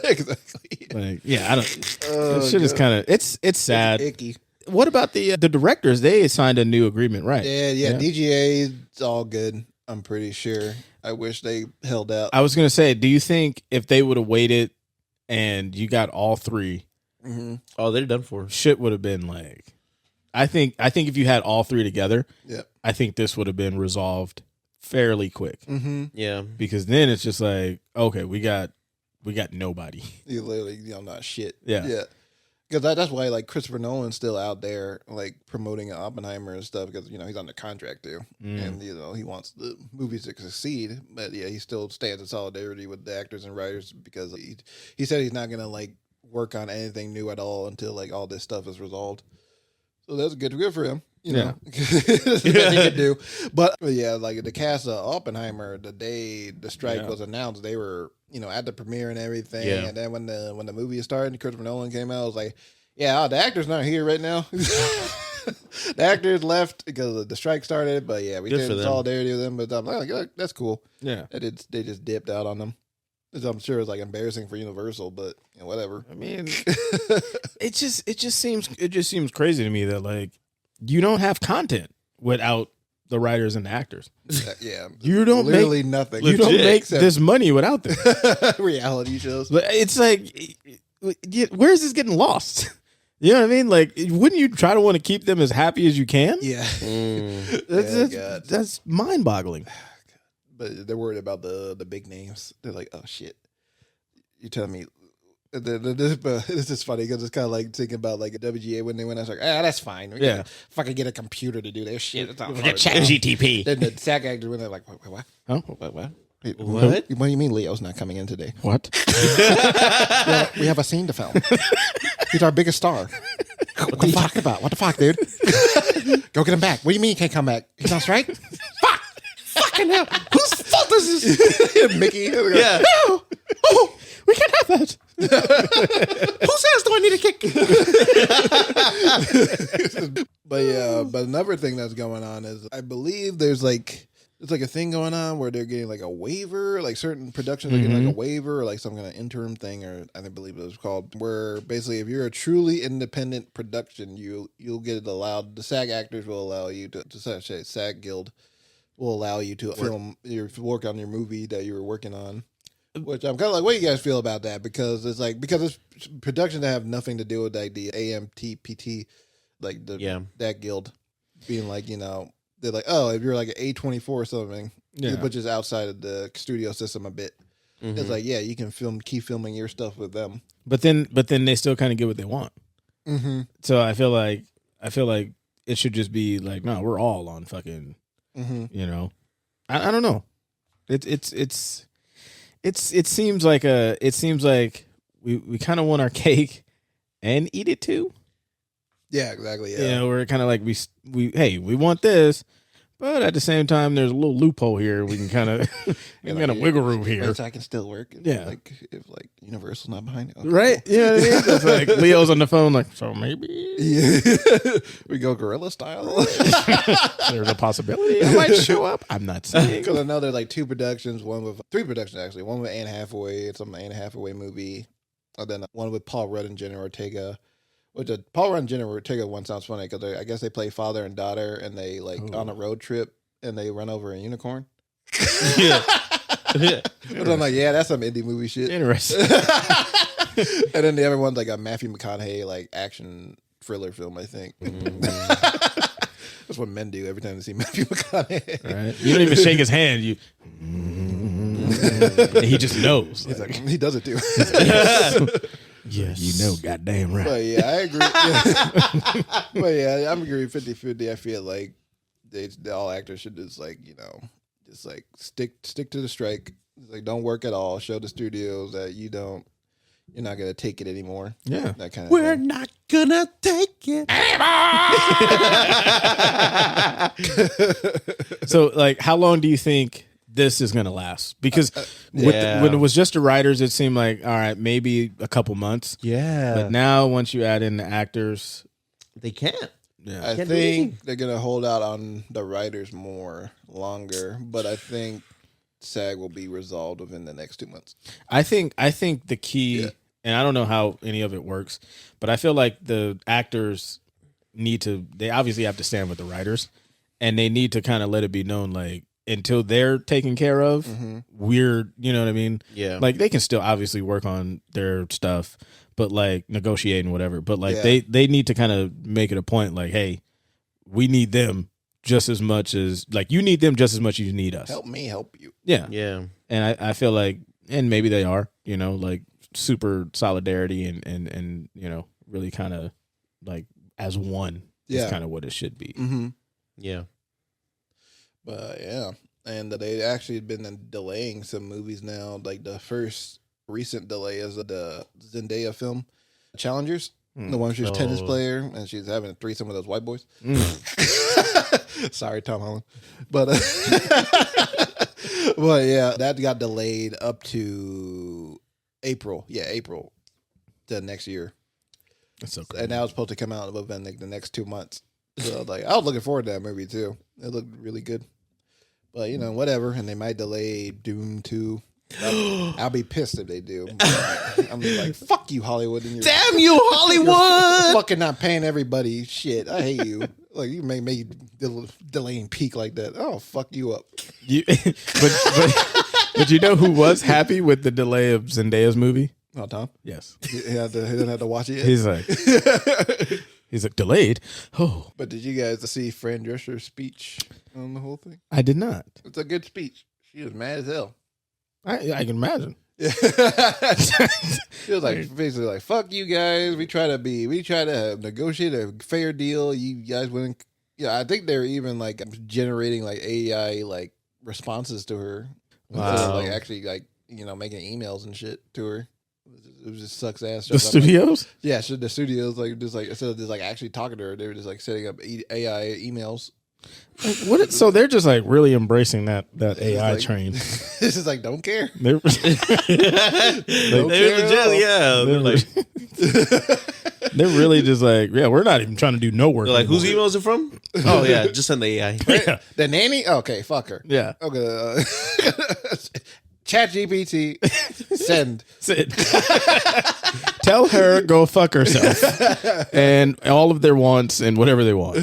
Exactly. Like, yeah, I don't. Oh, This shit is God. kind of it's sad. Icky. What about the directors? They signed a new agreement, right? Yeah. DGA, it's all good. I'm pretty sure. I wish they held out. I was gonna say, do you think if they would have waited and you got all three, Oh, they're done for. shit would have been like. I think if you had all three together, Yep. I think this would have been resolved fairly quick. Yeah. Because then it's just like, okay, we got nobody. You literally, not shit. Yeah. Yeah. Because that's why, like, Christopher Nolan's still out there, like, promoting Oppenheimer and stuff, because, he's under contract, too. And, he wants the movies to succeed. But, yeah, he still stands in solidarity with the actors and writers because he said he's not going to, like, work on anything new at all until, like, all this stuff is resolved. So that's good for him. You know, that's what he could do. But yeah, like the cast of Oppenheimer, the day the strike was announced, they were at the premiere and everything. Yeah. And then when the movie started, Christopher Nolan came out. I was like, yeah, the actor's not here right now. The actors left because the strike started. But yeah, we Good did for them. solidarity with them. But I'm like, that's cool. Yeah. They just dipped out on them. I'm sure it's like embarrassing for Universal, but whatever. I mean, it just seems crazy to me that like you don't have content without the writers and the actors. Yeah, You don't literally make nothing. You don't Legit. make this money without them. Reality shows. But it's like, where is this getting lost? You know what I mean? Like, wouldn't you try to want to keep them as happy as you can? Yeah. God. That's mind-boggling. But they're worried about the big names. They're like, oh shit. You telling me this is funny because it's kind of like thinking about like a WGA when they went. I was like, that's fine. We can fucking get a computer to do their shit. It's not hard. ChatGTP. Then the SAG actors when they're like, what? Huh? What? What? What do you mean Leo's not coming in today? What? We have a scene to film. He's our biggest star. What are you talking about? What the fuck, dude? Go get him back. What do you mean he can't come back? He's on strike? Fuck! Fucking hell! Whose fault is this? Mickey. Yeah. No! Oh, we can't have that. Whose ass do I need to kick? But another thing that's going on is I believe there's like it's like a thing going on where they're getting like a waiver, like certain productions are getting like a waiver or like some kind of interim thing, or I believe it was called, where basically if you're a truly independent production, you'll get it allowed. The SAG actors will allow you to SAG Guild will allow you to work on your movie that you were working on. Which I'm kind of like, what do you guys feel about that? Because it's productions that have nothing to do with like the AMTPT, like that guild being like, they're like, oh, if you're like an A24 or something, which is outside of the studio system a bit, it's like, yeah, you can keep filming your stuff with them. But then they still kind of get what they want. So I feel like it should just be like, no, we're all on fucking, I don't know. It seems like we kind of want our cake and eat it too. Yeah, exactly. Yeah, We're kind of like we want this, but at the same time, there's a little loophole here. We can kind of wiggle room here. I can still work. Yeah, if Universal's not behind it, okay, right? cool. Yeah, it's like Leo's on the phone, like, so maybe we go guerrilla style. There's a possibility I might show up. I'm not saying, because I know there's like three productions actually. One with Anne Hathaway. It's an Anne Hathaway movie, and then one with Paul Rudd and Jenna Ortega. Which Paul Rudd and Jenna Ortega one sounds funny because I guess they play father and daughter, and they on a road trip and they run over a unicorn. Yeah. But I'm like, yeah, that's some indie movie shit. interesting. And then the other one's like a Matthew McConaughey like action thriller film, I think. That's what men do every time they see Matthew McConaughey. Right? You don't even shake his hand. You, he just knows. He's like, he does it too. Yes. You know, goddamn right. But yeah, I agree. But yeah, I'm agreeing 50-50. I feel like all actors should just like just like stick to the strike. Like don't work at all. Show the studios that you're not gonna take it anymore. Yeah, that kind of. We're thing. not gonna take it. So, like, how long do you think this is going to last? Because when it was just the writers, it seemed like, all right, maybe a couple months. Yeah. But now, once you add in the actors, They can't. yeah, I think they're gonna hold out on the writers longer, but I think SAG will be resolved within the next 2 months. I think the key, and I don't know how any of it works, but I feel like the actors they obviously have to stand with the writers, and they need to kind of let it be known, like, until they're taken care of, we're, you know what I mean? Yeah. Like, they can still obviously work on their stuff, but like negotiate and whatever. But like they need to kind of make it a point, like, hey, we need them just as much as, like, you need them just as much as you need us. Help me, help you. Yeah. Yeah. And I feel like, and maybe they are, like super solidarity and really kind of like as one is kind of what it should be. Mm-hmm. Yeah. But yeah, and they actually been delaying some movies now. Like the first recent delay is the Zendaya film, Challengers. The one she's a tennis player and she's having a threesome with those white boys. Sorry, Tom Holland, but well, yeah, that got delayed up to April. Yeah, April to next year. That's so cool. And now it's supposed to come out within the next 2 months. So like, I was looking forward to that movie too. It looked really good. But whatever. And they might delay Doom 2. I'll be pissed if they do. I'm like, fuck you, Hollywood. And Damn you, Hollywood! Fucking not paying everybody shit. I hate you. Like, you may make delaying Peak like that. Oh, fuck you up. But you know who was happy with the delay of Zendaya's movie? Oh, Tom? Yes. He didn't have to watch it yet? He's like, delayed? Oh. But did you guys see Fran Drescher's speech on the whole thing? I did not. It's a good speech. She was mad as hell. I can imagine. She was like, basically like, fuck you guys. We try to negotiate a fair deal. You guys wouldn't. Yeah, I think they're even like generating like AI like responses to her. Wow. Instead of, like actually like making emails and shit to her. It was just sucks ass. The studios? Yeah, so the studios like just like instead of just like actually talking to her, they were just like setting up AI emails. So they're just like really embracing that AI like, train. This is like don't care. They're legit, yeah. They're like, they're really just like, yeah, we're not even trying to do no work. they're like, whose email is it from? Oh yeah, just send the AI. Yeah. The nanny? Okay, fuck her. Yeah. Okay. Chat GPT, send. Tell her go fuck herself and all of their wants and whatever they want,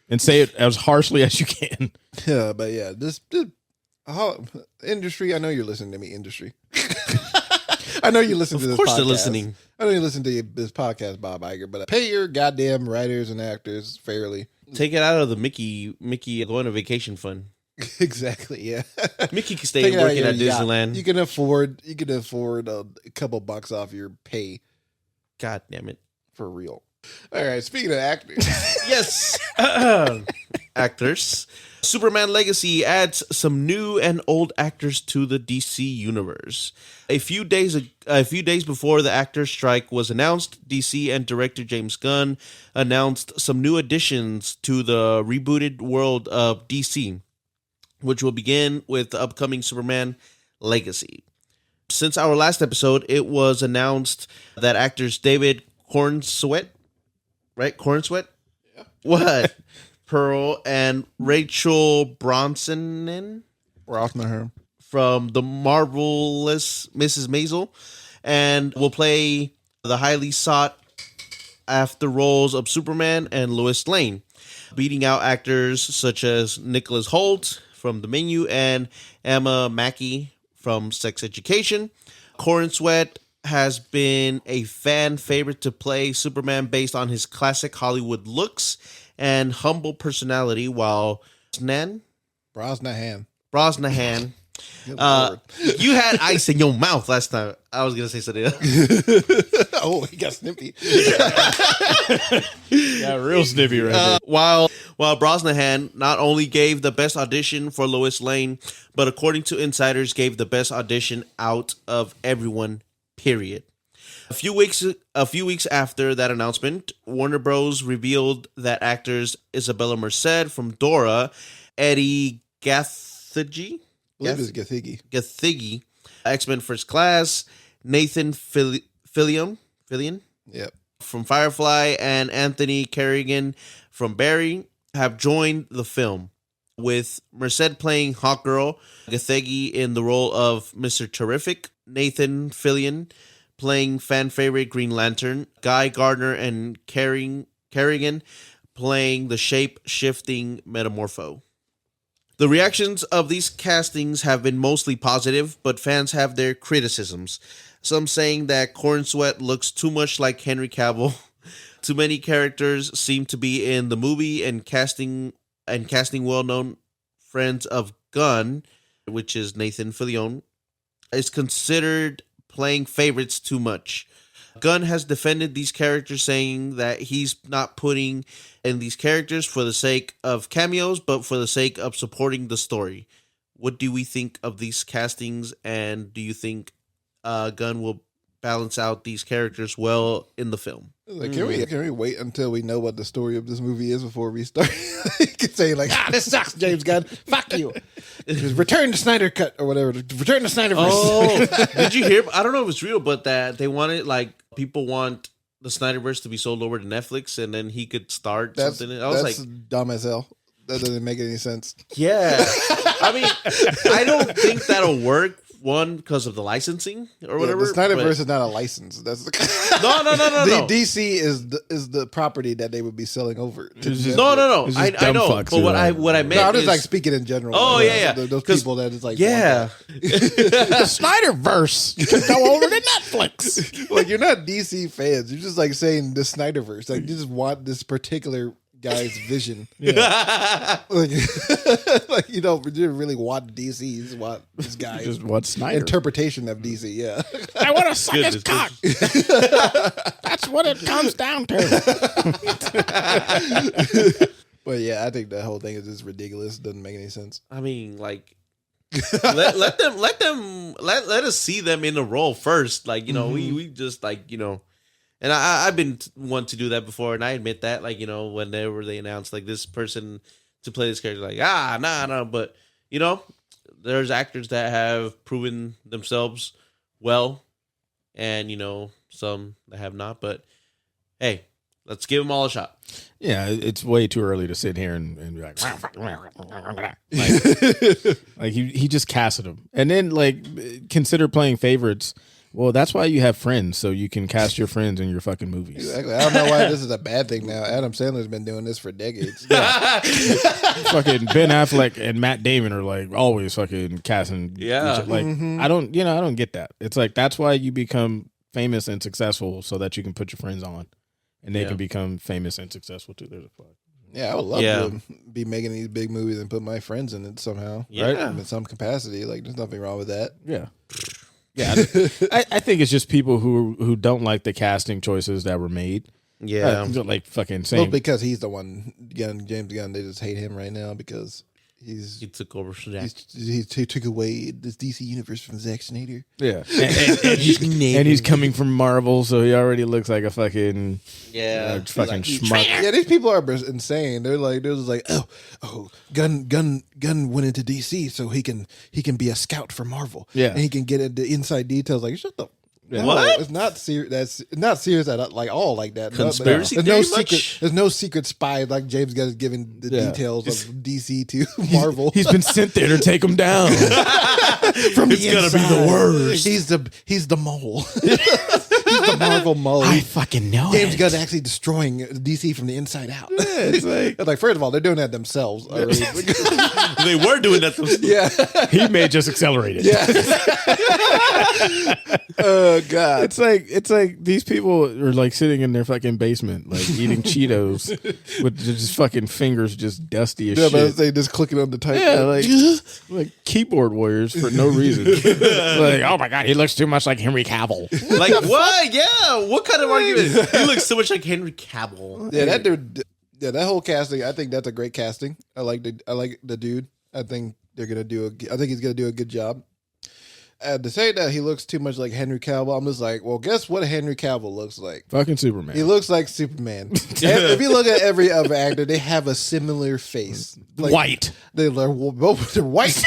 and say it as harshly as you can. Yeah, but yeah, this industry. I know you're listening to me, industry. I know you listen to this. Of course, podcast. they're listening. I know you listen to this podcast, Bob Iger, but pay your goddamn writers and actors fairly. Take it out of the Mickey going on vacation fund. Exactly. Yeah. Mickey can stay working at Disneyland. You can afford a couple bucks off your pay. God damn it. For real. All right. Speaking of actors. Yes. Actors. Superman Legacy adds some new and old actors to the DC universe. A few days before the actors' strike was announced, DC and director James Gunn announced some new additions to the rebooted world of DC, which will begin with the upcoming Superman Legacy. Since our last episode, it was announced that actors David Cornsweet, right? Cornsweet? Yeah. What? Pearl and Rachel Brosnahan from The Marvelous Mrs. Maisel, and will play the highly sought after roles of Superman and Lois Lane, beating out actors such as Nicholas Hoult from The Menu and Emma Mackey from Sex Education. Cornsweet has been a fan favorite to play Superman based on his classic Hollywood looks and humble personality, while Brosnahan. You had ice in your mouth last time. I was gonna say something else. Oh, he got snippy. Yeah, real snippy right there. While while Brosnahan not only gave the best audition for Lois Lane, but according to insiders, gave the best audition out of everyone, period. A few weeks after that announcement, Warner Bros. Revealed that actors Isabella Merced from Dora, Eddie Gathegi, X-Men First Class, Nathan Fillion from Firefly, and Anthony Carrigan from Barry have joined the film, with Merced playing Hawkgirl, Gathegi in the role of Mr. Terrific, Nathan Fillion playing fan favorite Green Lantern, Guy Gardner and Carrigan playing the shape-shifting Metamorpho. The reactions of these castings have been mostly positive, but fans have their criticisms. Some saying that Corn Sweat looks too much like Henry Cavill. Too many characters seem to be in the movie, and casting well-known friends of Gunn, which is Nathan Fillion, is considered playing favorites too much. Gunn has defended these characters, saying that he's not putting in these characters for the sake of cameos, but for the sake of supporting the story. What do we think of these castings, and do you think Gunn will balance out these characters well in the film? Like, can we wait until we know what the story of this movie is before we start? You can say like, this sucks, James Gunn. Fuck you. Just return the Snyder cut or whatever. Return the Snyder. Oh, did you hear? I don't know if it's real, but that they wanted, like, people want the Snyderverse to be sold over to Netflix, and then he could start something. I was that's like, dumb as hell. That doesn't make any sense. Yeah, I mean, I don't think that'll work. One, because of the licensing or whatever. The Snyderverse is not a license. That's no. DC is the property that they would be selling over. No. I know. But what I meant I'm just is, like speaking in general. Oh, like, yeah. Those people that is like, yeah. The Snyderverse should go over to Netflix. Like, you're not DC fans. You're just like saying the Snyderverse. Like, you just want this particular guy's vision. Yeah. Like you didn't really want DC. You just want this guy. Just want Snyder. Interpretation of DC, yeah. I want to suck his cock. That's what it comes down to. But yeah, I think the whole thing is just ridiculous. Doesn't make any sense. I mean, like, let us see them in the role first. Like, we just, like, and I've been one to do that before, and I admit that, like, whenever they announce like this person to play this character, like, nah, but there's actors that have proven themselves well, and some that have not. But hey, let's give them all a shot. Yeah, it's way too early to sit here and be like, like he just casted him, and then like consider playing favorites. Well, that's why you have friends, so you can cast your friends in your fucking movies. Exactly. I don't know why this is a bad thing now. Adam Sandler's been doing this for decades. Yeah. Fucking Ben Affleck and Matt Damon are like always fucking casting. Yeah. Like I don't get that. It's like that's why you become famous and successful so that you can put your friends on, and they can become famous and successful too. There's a plug. Yeah, I would love to be making these big movies and put my friends in it somehow. Yeah. Right? In some capacity. Like, there's nothing wrong with that. Yeah. Yeah, I think it's just people who don't like the casting choices that were made. Yeah, like fucking saying. Well, because he's the one, James Gunn. They just hate him right now because he took over from Zack. He took away this DC universe from Zack Snyder. Yeah, and he's coming from Marvel, so he already looks like a fucking fucking schmuck. Yeah, these people are insane. They're just like, oh, Gunn went into DC so he can be a scout for Marvel. Yeah, and he can get into inside details. Like, shut the. No, what? It's not serious. That's not serious at all like that. Conspiracy there's theory secret. There's no secret spy like James Gunn is giving the details of DC to Marvel. He's been sent there to take him down. From it's gonna be the worst. He's the mole. He's the Marvel mole. I fucking know James Gunn actually destroying DC from the inside out. Yeah, it's like first of all, they're doing that themselves. They were doing that themselves. Yeah, he may just accelerate it. Yeah. Oh God, it's like these people are like sitting in their fucking basement, like eating Cheetos with just fucking fingers just dusty as shit. But they just clicking on the type. Yeah, like keyboard warriors for no reason. Like, oh my God, he looks too much like Henry Cavill. Like what? Yeah, what kind of argument? He looks so much like Henry Cavill. Yeah, that dude. Yeah, that whole casting, I think that's a great casting. I like the dude. I think he's gonna do a good job. To say that he looks too much like Henry Cavill, I'm just like, well, guess what Henry Cavill looks like? Fucking Superman. He looks like Superman. If you look at every other actor, they have a similar face. Like, white. They're white.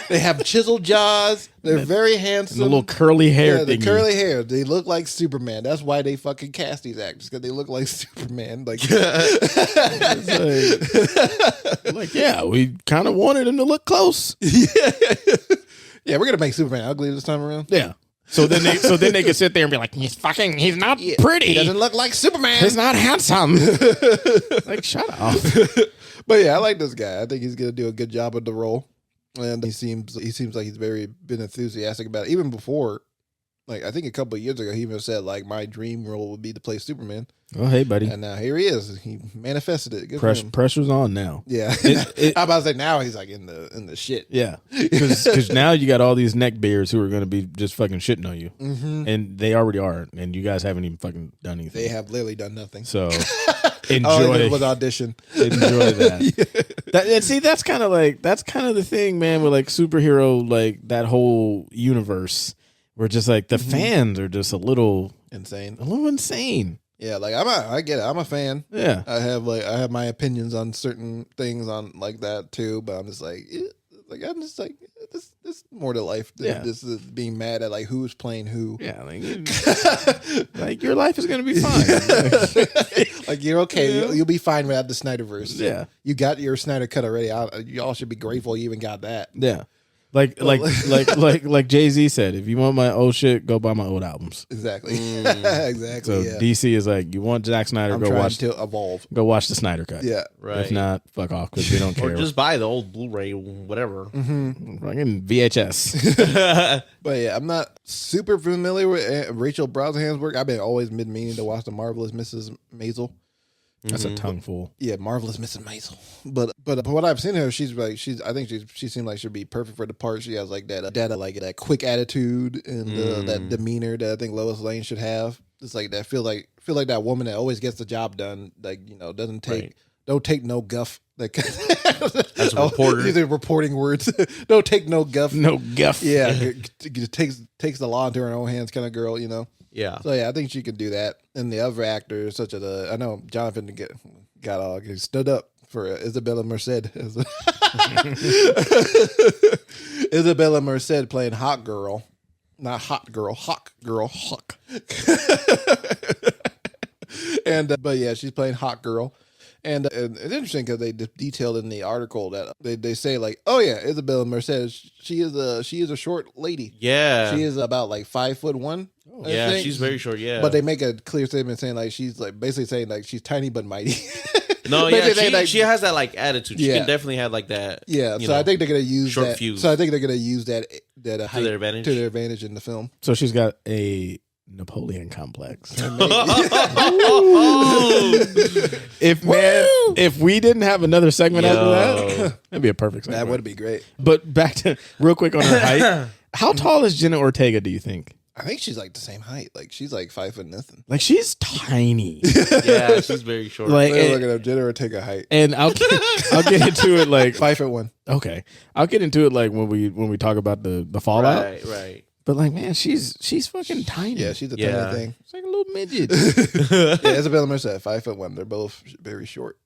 They have chiseled jaws. They're very handsome. And the little curly hair the thingy. curly hair. They look like Superman. That's why they fucking cast these actors, because they look like Superman. Like, yeah, we kind of wanted him to look close. Yeah, we're gonna make Superman ugly this time around. Yeah. So then they could sit there and be like, he's not pretty. He doesn't look like Superman. He's not handsome. Like, shut up. But yeah, I like this guy. I think he's gonna do a good job of the role, and he seems like he's been enthusiastic about it. Even before, like I think a couple of years ago, he even said like my dream role would be to play Superman. Oh, hey, buddy. And now here he is. He manifested it. Good for him. Pressure's on now. Yeah, I'm about to say now he's like in the shit. Yeah, because now you got all these neck beards who are going to be just fucking shitting on you, and they already are, and you guys haven't even fucking done anything. They have literally done nothing. So all they did was audition. Enjoy that. And see, that's kind of the thing, man. With like superhero, like that whole universe, where just like the fans are just a little insane. Yeah, like I get it. I'm a fan. Yeah, I have my opinions on certain things on like that too. But I'm just like this is more to life than this is being mad at like who's playing who. Yeah, like your life is gonna be fine. Like you're okay. You'll be fine without the Snyderverse. Yeah, you got your Snyder cut already. Y'all should be grateful you even got that. Yeah. Like Jay-Z said, if you want my old shit, go buy my old albums. Exactly. Exactly. So DC is like, you want Zack Snyder, go watch the Snyder cut. Yeah. Right. If not, fuck off, because we don't care. Or just buy the old Blu-ray, whatever. Fucking VHS. But yeah, I'm not super familiar with Rachel Brosnahan's work. I've been always meaning to watch The Marvelous Mrs. Maisel. That's a tongue full. Yeah, Marvelous Mrs. Maisel. But what I've seen her, I think she seemed like she'd be perfect for the part. She has like that quick attitude and that demeanor that I think Lois Lane should have. It's like that feel like that woman that always gets the job done. Like, don't take no guff. Like as a reporter, these are reporting words. Don't take no guff. No guff. Yeah, takes the law into her own hands, kind of girl. Yeah. So yeah, I think she can do that. And the other actors, such as I know Jonathan he stood up for Isabella Merced. Isabella Merced playing Hot Girl, not Hot Girl, Hawk Girl, Hawk. And but yeah, she's playing Hot Girl. And it's interesting because they detailed in the article that they say like, oh yeah, Isabella Merced, she is a short lady. Yeah, she is about like 5'1". Yeah, she's very short. Yeah, but they make a clear statement saying like she's like basically saying like she's tiny but mighty. No, yeah, she has that like attitude. She can definitely have like that. Yeah, so I think they're gonna use short that. fuse. So I think they're gonna use that to their advantage in the film. So she's got a Napoleon complex. If we didn't have another segment after that, that'd be a perfect segment. That would be great. But back to real quick on her height. How tall is Jenna Ortega, do you think? I think she's like the same height. Like she's like 5 foot nothing. Like she's tiny. Yeah, she's very short. Like look at her, Jenna Ortega height. And I'll get into it like 5'1". Okay, I'll get into it like when we talk about the fallout. Right. But like, man, she's fucking tiny. Yeah, she's a tiny thing. She's like a little midget. Yeah, Isabella Merced, 5'1". They're both very short.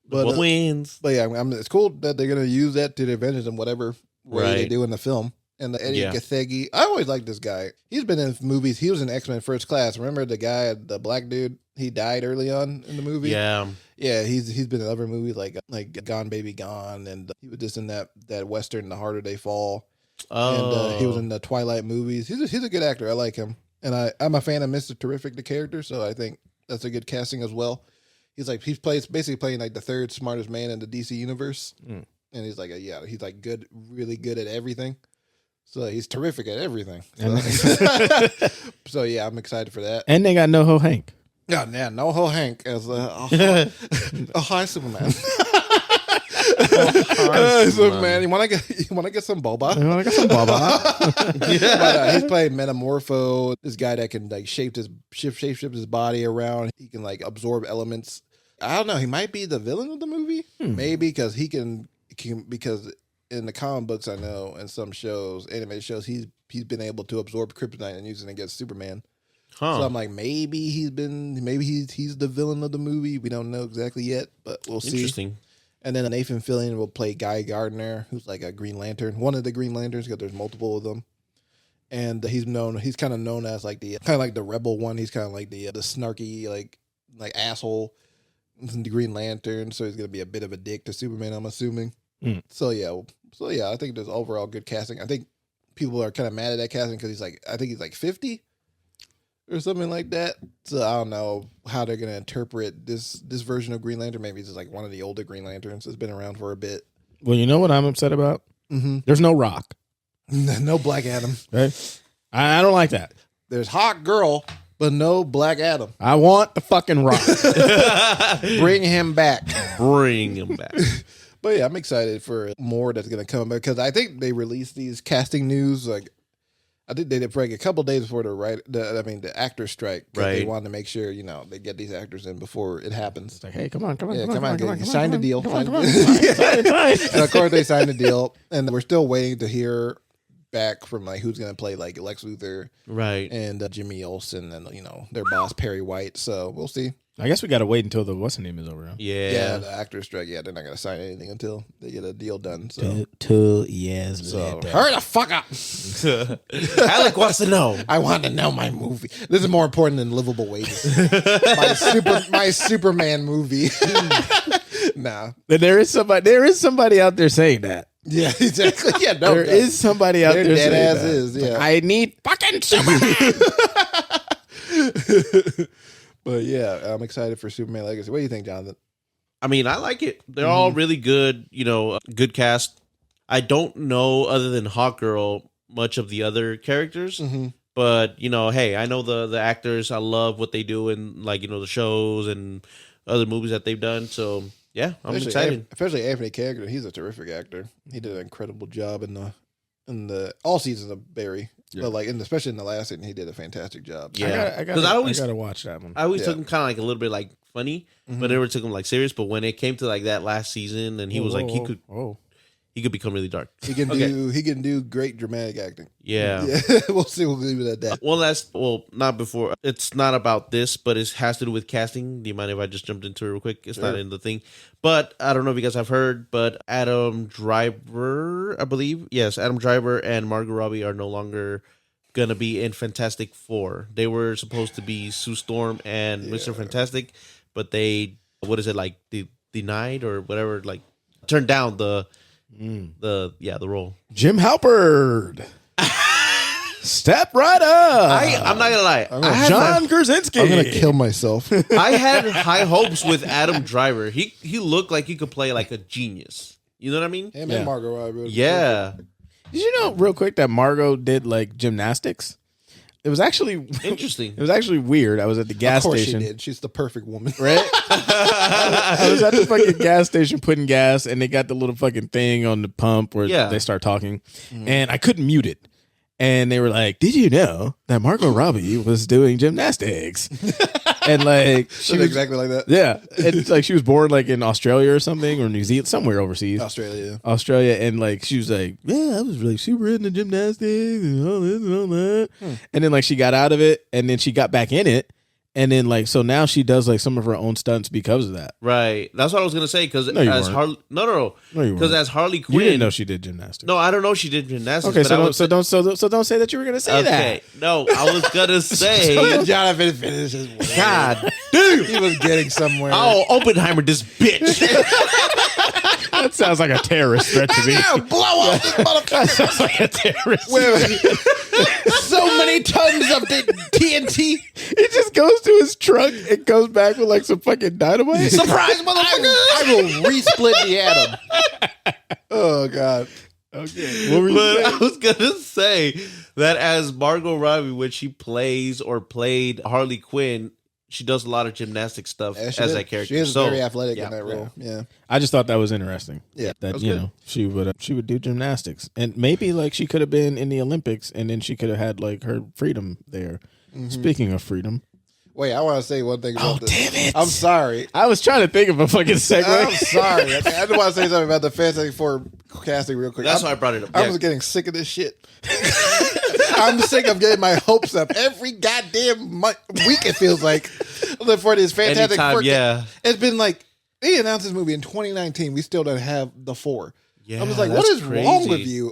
But twins. But yeah, it's cool that they're gonna use that to their advantage in whatever way they do in the film. And the Eddie Gathegi, I always liked this guy. He's been in movies. He was in X-Men First Class. Remember the guy, the black dude? He died early on in the movie. Yeah. Yeah, he's been in other movies like Gone Baby Gone, and he was just in that Western, The Harder They Fall. Oh. And he was in the Twilight movies. He's a good actor. I like him. And I'm a fan of Mr. Terrific, the character, so I think that's a good casting as well. He's basically playing like the third smartest man in the DC universe. And he's like, he's like good, really good at everything. So he's terrific at everything. So yeah, I'm excited for that. And they got NoHo Hank. Yeah, NoHo Hank as hi Superman. Superman, you want to get some boba? You want to get some boba? But, he's playing Metamorpho, this guy that can like shape his body around. He can like absorb elements. I don't know. He might be the villain of the movie. Maybe because he can because in the comic books I know and some shows, animated shows, he's been able to absorb kryptonite and use it against Superman. Huh. So I'm like, maybe he's the villain of the movie. We don't know exactly yet, but we'll see. Interesting. And then Nathan Fillion will play Guy Gardner, who's like a Green Lantern, one of the Green Lanterns, because there's multiple of them. And he's kind of known as like the rebel one. He's kind of like the snarky like asshole the Green Lantern. So he's gonna be a bit of a dick to Superman, I'm assuming. So yeah, I think there's overall good casting. I think people are kind of mad at that casting because I think he's like 50 or something like that. So I don't know how they're gonna interpret this version of Green Lantern. Maybe it's just like one of the older Green Lanterns that's been around for a bit. Well, you know what I'm upset about? There's no Rock. No Black Adam. Right? I don't like that. There's Hawk Girl, but no Black Adam. I want the fucking Rock. Bring him back. Bring him back. But yeah, I'm excited for more that's going to come because I think they released these casting news. Like, I think they did like a couple days before the actor strike. Right. They wanted to make sure they get these actors in before it happens. It's like, hey, come on. Sign the deal. Sign. And of course, they signed the deal, and we're still waiting to hear back from like who's going to play like Lex Luthor, Right. and Jimmy Olsen, and their boss Perry White. So we'll see. I guess we got to wait until the what's the name is over. Huh? Yeah. The actor strike. Yeah, they're not going to sign anything until they get a deal done. So, 2 years so hurry the fuck up. Alec wants to know. I want to know my movie. This is more important than Livable Wages. my Superman movie. Nah. There is somebody out there saying that. Yeah, exactly. Yeah, no, there is somebody out there dead saying ass that. is. Yeah, I need fucking Superman. But yeah, I'm excited for Superman Legacy. What do you think, Jonathan? I mean, I like it. They're all really good, good cast. I don't know, other than Hawkgirl, much of the other characters. But, hey, I know the actors. I love what they do in, the shows and other movies that they've done. So, yeah, I'm excited. Especially Anthony Carrigan. He's a terrific actor. He did an incredible job in the all seasons of Barry. Yeah. But especially in the last season, he did a fantastic job. Yeah, I gotta watch that one. I always took him kind of a little bit funny, but never took him serious. But when it came to that last season, and he was he could become really dark. He can do great dramatic acting. Yeah. We'll see. We'll leave it at that. Not before. It's not about this, but it has to do with casting. Do you mind if I just jumped into it real quick? It's not in the thing, but I don't know if you guys have heard, but Adam Driver, I believe, yes, Adam Driver and Margot Robbie are no longer gonna be in Fantastic Four. They were supposed to be Sue Storm and Mr. Fantastic, but they denied or whatever, turned down the role. Jim Halpert. Step right up. I'm not gonna lie. John Krasinski. I'm gonna kill myself. I had high hopes with Adam Driver. He looked like he could play a genius. You know what I mean? Him and Margot Robbie. Yeah. Did you know, real quick, that Margot did gymnastics? It was actually interesting. It was actually weird. I was at the gas station. She did. She's the perfect woman, right? I was at the fucking gas station putting gas, and they got the little fucking thing on the pump where they start talking, and I couldn't mute it. And they were like, "Did you know that Margot Robbie was doing gymnastics?" And she was exactly like that. Yeah, and she was born in Australia or something, or New Zealand, somewhere overseas. Australia, and she was like, "Yeah, I was super into gymnastics and all this and all that." And then she got out of it, and then she got back in it. And then so now she does some of her own stunts because of that. Right. That's what I was gonna say. Because as Harley Quinn, you didn't know she did gymnastics. No, I don't know she did gymnastics. Okay, so don't say that you were gonna say that. No, I was gonna say. Jonathan finished his word. God, dude, he was getting somewhere. Oh, Oppenheimer, this bitch. That sounds like a terrorist threat to me. Blow up this motherfucker. That sounds like a terrorist. So many tons of TNT. It just goes to his trunk and goes back with some fucking dynamite. Surprise, motherfucker! I will re-split the atom. Oh God. Okay. What were you saying? I was gonna say that as Margot Robbie, when she plays or played Harley Quinn, she does a lot of gymnastic stuff as that character. She is very athletic in that role. Yeah. I just thought that was interesting. Yeah, that she would do gymnastics, and maybe she could have been in the Olympics, and then she could have had her freedom there. Speaking of freedom. Wait, I want to say one thing about this. Damn it. I'm sorry. I was trying to think of a fucking segue. I'm sorry. I just want to say something about the Fantastic Four casting real quick. That's why I brought it up. I Yeah. was getting sick of this shit. I'm sick of getting my hopes up every goddamn week. It feels like for this Fantastic Anytime, Four. yeah. It's been like they announced this movie in 2019. We still don't have the four. Yeah, I was like, what that's is wrong with crazy. you?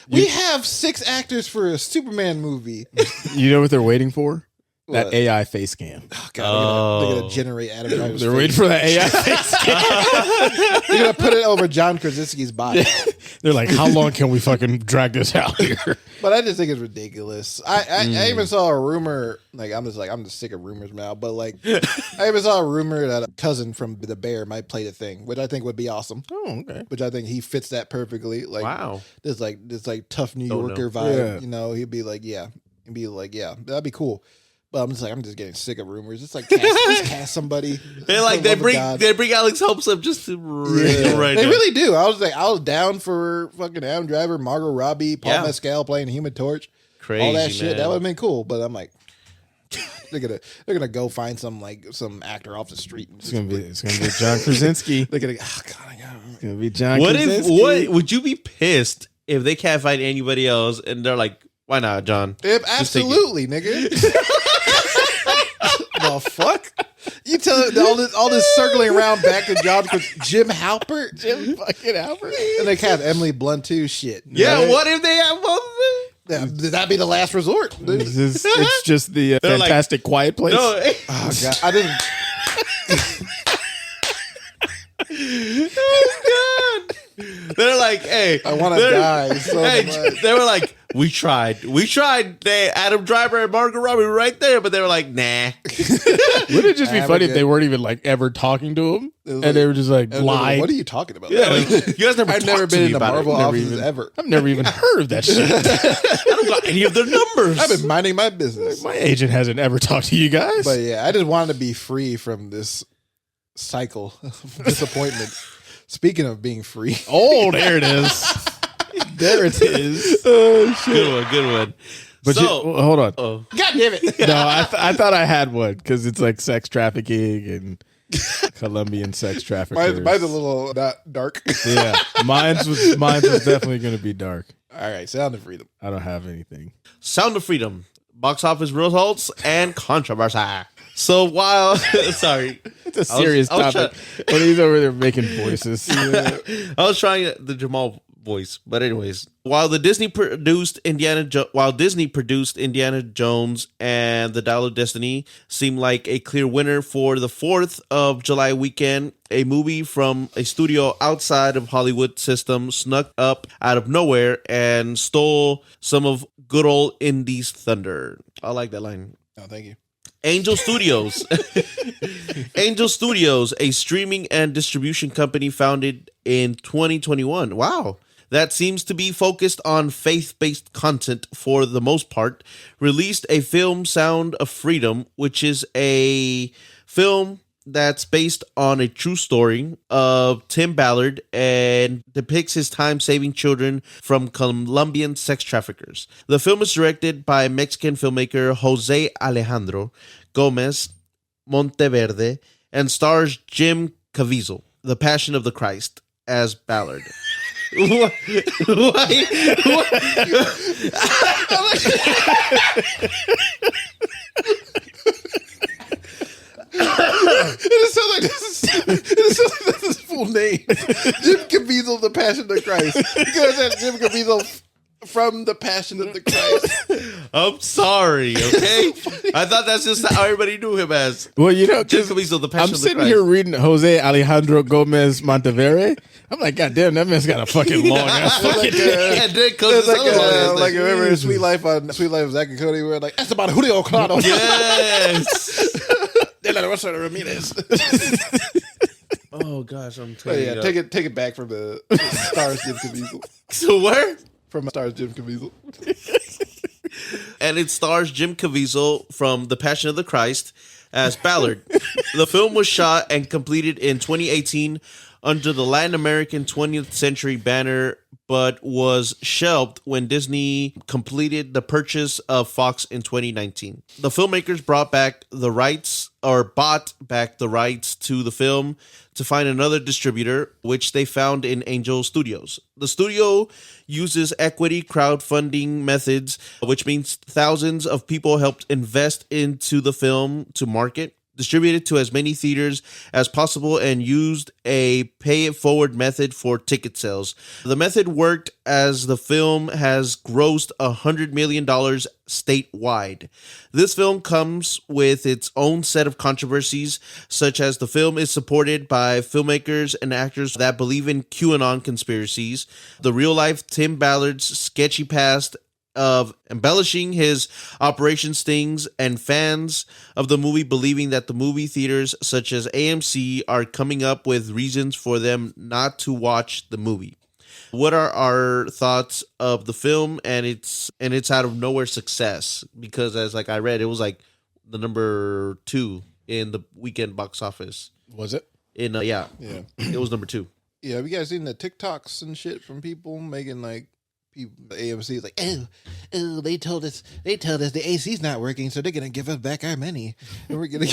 We have 6 actors for a Superman movie. You know what they're waiting for? That What? AI face cam. Oh, God, they're gonna generate Adam Driver's They're face. waiting for that AI face cam. They're gonna put it over John Krasinski's body. They're like, how long can we fucking drag this out here? But I just think it's ridiculous. I even saw a rumor. Like I'm just sick of rumors now. But like I even saw a rumor that a cousin from The Bear might play the Thing, which I think would be awesome. Oh, okay. Which I think he fits that perfectly. Like Wow. this tough New Don't Yorker know. vibe. Yeah. You know, he'd be like, yeah, that'd be cool. But I'm just getting sick of rumors. It's like cast somebody. They like For they the love of bring God. they bring Alex Hopes up just to right They now. really do. I was down for fucking Adam Driver, Margot Robbie, Paul Yeah. Mescal playing Human Torch. Crazy, All that shit. man. That would have been cool. But I'm like, they're gonna go find some actor off the street. And It's gonna be John Krasinski. They're gonna God. It's gonna be John What if Krasinski. what would you be pissed if they can't find anybody else and they're like, why not, John? Just take it. Absolutely, nigga. The fuck? You tell all this circling around back to Jim Halpert, Jim fucking Albert? and they have Emily Blunt too. Shit. Yeah, Right? what if they have both of That'd be the last resort, dude. It's just the They're like- Fantastic Quiet Place. them? No. Oh god, I didn't. Oh, God. They're like, hey, I want to they're- die so Hey, much. they were like, we tried. They Adam Driver and Margot Robbie were right there, but they were like, nah. Wouldn't it just be Have a funny if good- they weren't even like ever talking to him It was and they were just like And they're lie? like, what are you talking about? Yeah, like, you guys never I've never talked to been me in the about Marvel it. Never offices even- ever. I've never even heard of that shit. I don't got any of their numbers. I've been minding my business. My agent hasn't ever talked to you guys. But yeah, I just wanted to be free from this cycle of disappointment. Speaking of being free, Oh, there it is. There it is. Good one. But So, hold on. oh, God damn it! No, I thought I had one because it's like sex trafficking and Colombian sex traffickers. Mine's a little not dark. Yeah, mine's was definitely going to be dark. All right, Sound of Freedom. I don't have anything. Sound of Freedom, box office results, and controversy. So while, sorry, It's a serious I was topic. And he's over there making voices. I was trying the Jamal voice, but anyways, while Disney produced Indiana Jones and the Dial of Destiny seemed like a clear winner for the 4th of July weekend, a movie from a studio outside of Hollywood system snuck up out of nowhere and stole some of good old Indy's thunder. I like that line. Oh, thank you. Angel Studios. Angel Studios, a streaming and distribution company founded in 2021. Wow. That seems to be focused on faith-based content for the most part, released a film, Sound of Freedom, which is a film that's based on a true story of Tim Ballard and depicts his time saving children from Colombian sex traffickers. The film is directed by Mexican filmmaker Jose Alejandro Gomez Monteverde and stars Jim Caviezel, the Passion of the Christ, as Ballard. Why? It sounds like this is his full name. Jim Caviezel, the Passion of the Christ. Because that's Jim Caviezel from the Passion of the Christ. I'm sorry, okay? I thought that's just how everybody knew him as. Well, you know, Jim 'cause Caviezel, the Passion I'm of the sitting Christ. here reading Jose Alejandro Gomez Monteverde. I'm like, God damn, that man's got a fucking long ass fucking name. And then comes It's this like, other one. It's like remember Sweet Life of Zach and Cody, where like, that's about Julio Claro. Yes. De la Rosa Ramirez. Oh gosh, I'm But telling yeah, you. take it back from the stars Jim Caviezel. So where? From stars Jim Caviezel. And it stars Jim Caviezel from The Passion of the Christ as Ballard. The film was shot and completed in 2018 under the Latin American 20th century banner, but was shelved when Disney completed the purchase of Fox in 2019. The filmmakers bought back the rights to the film to find another distributor, which they found in Angel Studios. The studio uses equity crowdfunding methods, which means thousands of people helped invest into the film to market, distribute it to as many theaters as possible, and used a pay-it-forward method for ticket sales. The method worked as the film has grossed $100 million statewide. This film comes with its own set of controversies, such as the film is supported by filmmakers and actors that believe in QAnon conspiracies, the real-life Tim Ballard's sketchy past of embellishing his operation stings, and fans of the movie believing that the movie theaters such as AMC are coming up with reasons for them not to watch the movie. What are our thoughts of the film and its out of nowhere success? Because as like I read, it was like the number 2 in the weekend box office. Was it? In yeah, it was number 2. Yeah, have you guys seen the TikToks and shit from people making like people? AMC is like, oh, they told us the AC's not working, so they're gonna give us back our money, and we're gonna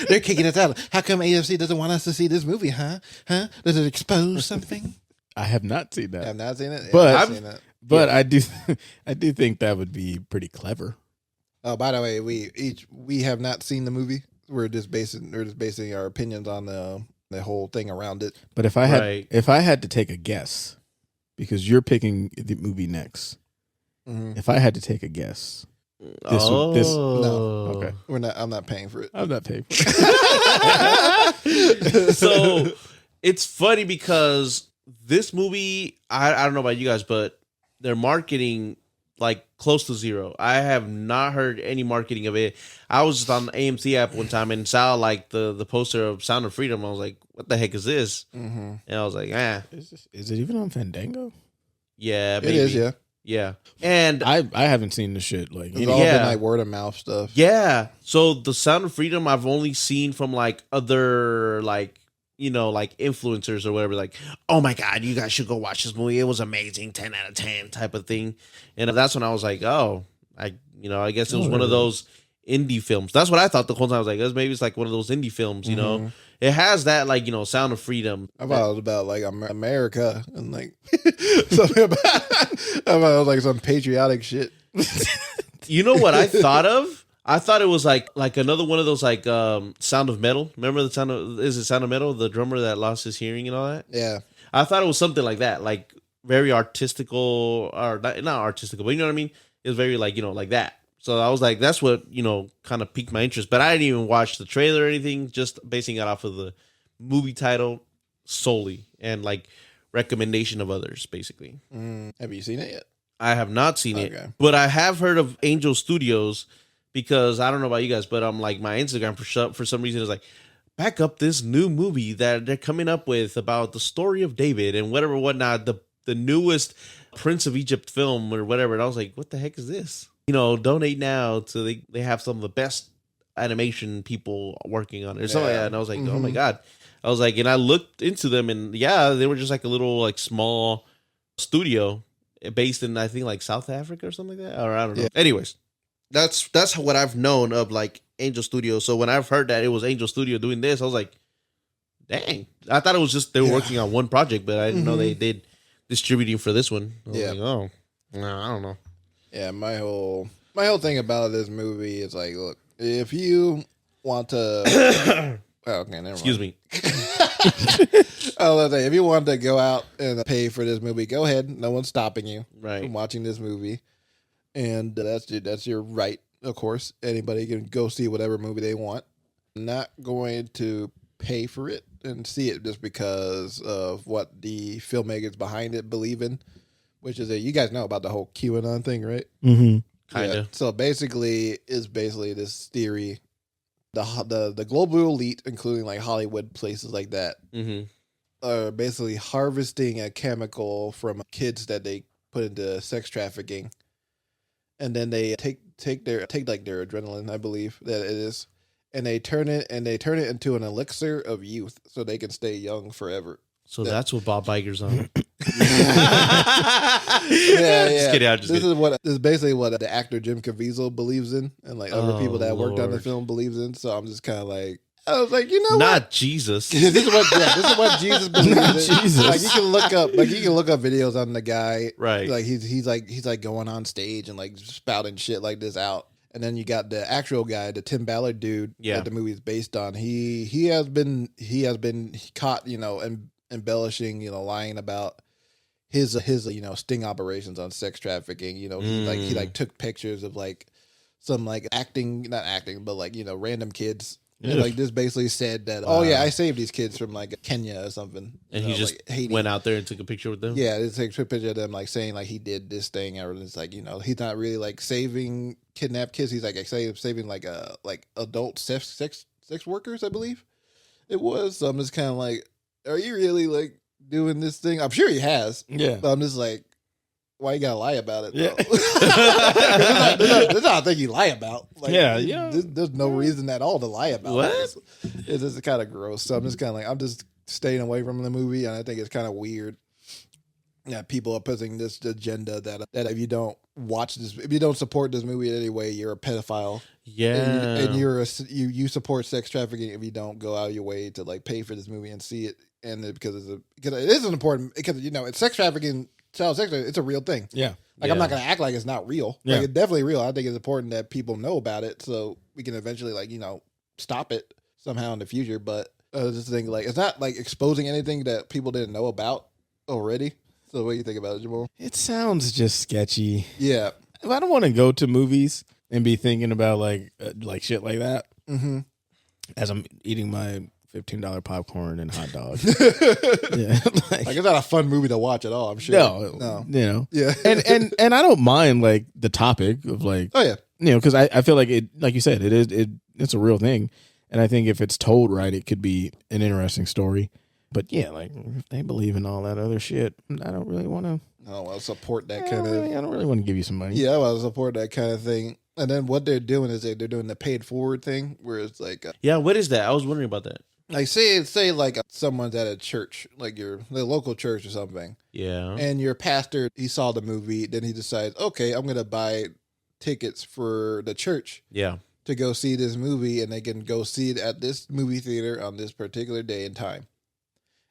they're kicking us out. How come AMC doesn't want us to see this movie? Huh? Does it expose something? I have not seen that. I've not seen it, but I've seen it. But I do think that would be pretty clever. Oh, by the way, we have not seen the movie. We're just basing our opinions on the whole thing around it. But if I had to take a guess, because you're picking the movie next, if I had to take a guess, this no, okay, we're not. I'm not paying for it. I'm not paying for it. So it's funny because this movie, I don't know about you guys, but their marketing like close to zero. I have not heard any marketing of it. I was just on the AMC app one time and saw like the poster of Sound of Freedom. I was like, what the heck is this? And I was like, Is it even on Fandango? Yeah, maybe. It is, yeah. And I haven't seen the shit like it's all been like word of mouth stuff. Yeah. So the Sound of Freedom I've only seen from like other like, you know, like influencers or whatever, like, oh my God, you guys should go watch this movie. It was amazing, 10 out of 10 type of thing. And that's when I was like, oh, I guess it was one of those indie films. That's what I thought the whole time. I was like, maybe it's like one of those indie films, you know? It has that like, you know, Sound of Freedom. I thought it was about like America and like something about like some patriotic shit. You know what I thought of? I thought it was like another one of those like Sound of Metal. Remember the Sound of Metal, the drummer that lost his hearing and all that? Yeah. I thought it was something like that, like very artistical, or not artistical, but you know what I mean? It was very like, you know, like that. So I was like, that's what, you know, kind of piqued my interest. But I didn't even watch the trailer or anything, just basing it off of the movie title solely and like recommendation of others, basically. Have you seen it yet? I have not seen it, but I have heard of Angel Studios. Because I don't know about you guys, but I'm like my Instagram for some reason is like, back up this new movie that they're coming up with about the story of David and whatnot, the newest Prince of Egypt film or whatever. And I was like, what the heck is this? You know, donate now so they have some of the best animation people working on it or something like that. And I was like, oh my God. I was like, and I looked into them and they were just like a little like small studio based in, I think like South Africa or something like that. Or I don't know. Anyways. That's what I've known of like Angel Studio. So when I've heard that it was Angel Studio doing this, I was like, dang. I thought it was just they were working on one project, but I didn't know they did distributing for this one. I was like, oh, no, I don't know. Yeah, my whole thing about this movie is like, look, if you want to okay, never mind. Excuse me. If you want to go out and pay for this movie, go ahead. No one's stopping you from watching this movie. And that's your right, of course. Anybody can go see whatever movie they want. Not going to pay for it and see it just because of what the filmmakers behind it believe in, which is you guys know about the whole QAnon thing, right? Kind of. Yeah. So basically this theory, the global elite, including like Hollywood, places like that, are basically harvesting a chemical from kids that they put into sex trafficking. And then they take their adrenaline, I believe that it is, and they turn it into an elixir of youth, so they can stay young forever. So that's what Bob Iger's on. Yeah, Just kidding. I'm just this kidding. is basically what the actor Jim Caviezel believes in, and like other people that worked on the Lord. film believes in. So I'm just kind of like, I was like, you know Not what? Jesus. This is what Jesus believes Not in. Jesus. Like you can look up videos on the guy. Right. Like he's like going on stage and like spouting shit like this out. And then you got the actual guy, the Tim Ballard dude that the movie is based on. He has been caught, embellishing, lying about his sting operations on sex trafficking. He took pictures of like some like not acting, but like, random kids. And like just basically said that, I saved these kids from like Kenya or something. And he just like Haiti. went out there and took a picture with them? Yeah, it's like a picture of them like saying like he did this thing, or it's like, he's not really like saving kidnapped kids. He's like saving like adult sex workers, I believe it was. So I'm just kind of like, are you really like doing this thing? I'm sure he has. Yeah. But I'm just like, why you gotta lie about it? Yeah. There's not a thing you lie about. Like, Yeah. There's no reason at all to lie about What? this. It's just kind of gross. So I'm just kind of like, I'm just staying away from the movie, and I think it's kind of weird. Yeah, people are pushing this agenda that if you don't watch this, if you don't support this movie in any way, you're a pedophile. Yeah. and you support sex trafficking if you don't go out of your way to like pay for this movie and see it, and because it is an important, because it's sex trafficking, child sex, it's a real thing. Yeah. Like I'm not gonna act like it's not real. Yeah. Like it's definitely real. I think it's important that people know about it so we can eventually like stop it somehow in the future. But I was just thinking like it's not like exposing anything that people didn't know about already. So what do you think about it, Jamal? It sounds just sketchy. Yeah. I don't want to go to movies and be thinking about like shit like that as I'm eating my $15 popcorn and hot dog. Yeah, Like it's not a fun movie to watch at all, I'm sure. no. Yeah. and I don't mind like the topic of like, Oh yeah. because I feel like it, like you said, it's a real thing, and I think if it's told right, it could be an interesting story. But yeah, like if they believe in all that other shit, I don't really want to. Oh, I'll support that I kind of. don't really want to give you some money. Yeah, I'll support that kind of thing. And then what they're doing is they're doing the paid forward thing, where it's like, Yeah, what is that? I was wondering about that. like say like someone's at a church, like the local church or something, Yeah. and your pastor, he saw the movie, then he decides, okay, I'm gonna buy tickets for the church Yeah. to go see this movie, and they can go see it at this movie theater on this particular day and time,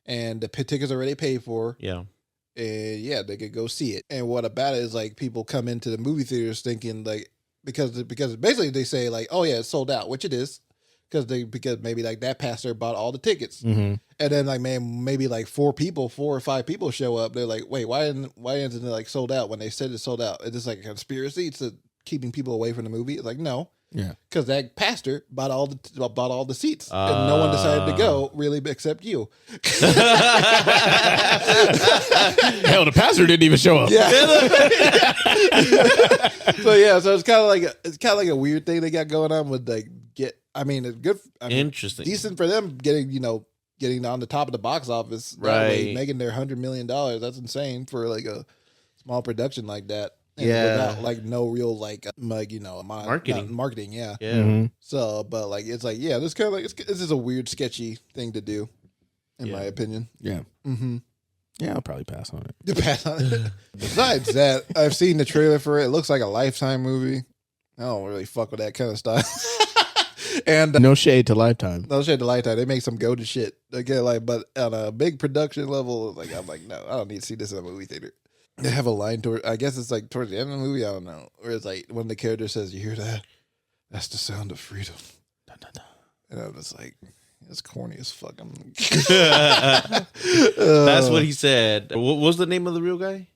and the tickets are already paid for. Yeah. And yeah, they could go see it. And what about it is like people come into the movie theaters thinking like, because basically they say like, oh yeah, it's sold out, which it is, because maybe like that pastor bought all the tickets, Mm-hmm. and then like maybe like 4 or 5 people show up. They're like, wait, why isn't it like sold out when they said it's sold out? Is this like a conspiracy? It's keeping people away from the movie? It's like, no. Yeah. Because that pastor bought all the seats, and no one decided to go really except you. Hell, the pastor didn't even show up. Yeah. So it's kind of like a weird thing they got going on with like it's good. Interesting. Decent for them getting on the top of the box office, that way, Right. making their $100 million. That's insane for like a small production like that. And Yeah. without like no real marketing. Yeah. Yeah. Mm-hmm. So, but like it's like this kind of like this is a weird, sketchy thing to do, in my opinion. Yeah. Mm-hmm. Yeah, I'll probably pass on it. Besides that, I've seen the trailer for it. It looks like a Lifetime movie. I don't really fuck with that kind of stuff. And No shade to Lifetime. no shit to Lifetime. They make some goated shit. Okay, like, but on a big production level, like I'm like, no, I don't need to see this in a movie theater. They have a line I guess it's like towards the end of the movie. I don't know. Where it's like when the character says, "You hear that? That's the sound of freedom." Dun, dun, dun. And I'm just like, it's corny as fuck. That's what he said. What was the name of the real guy?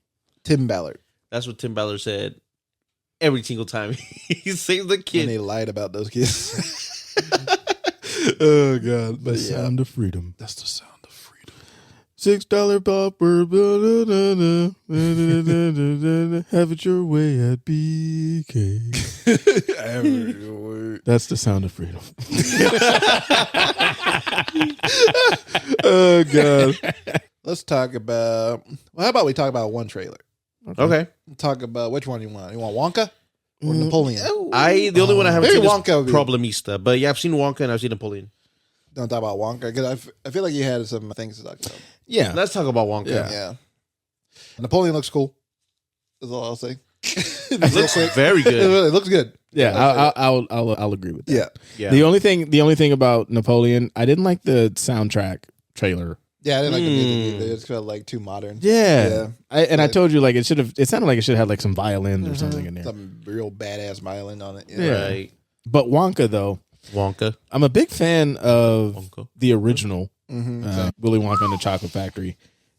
Tim Ballard. That's what Tim Ballard said every single time he saved the And kid. they lied about those kids. Oh god! But The yeah, sound of freedom. that's the sound of freedom. $6 popper. Have it your way at BK. That's the sound of freedom. Oh god! Let's talk about. Well, how about we talk about one trailer? Okay. Talk about which one you want. You want Wonka or Napoleon? The only one I haven't Maybe seen Wonka would is be- Problemista. But yeah, I've seen Wonka and I've seen Napoleon. Don't talk about Wonka because I feel like you had some things to talk about. Yeah. Let's talk about Wonka. Yeah. Napoleon looks cool. That's all I'll say. It looks very good. It looks good. Yeah, I'll agree with that. Yeah. Yeah. The only thing about Napoleon, I didn't like the soundtrack trailer. Yeah, I didn't like the music either. It just felt like too modern. Yeah. I told you like it sounded like it should have like some violins or something in there. Some real badass violin on it. Yeah. Right. But Wonka though, Wonka. I'm a big fan of Wonka. the original Willy Wonka and the Chocolate Factory.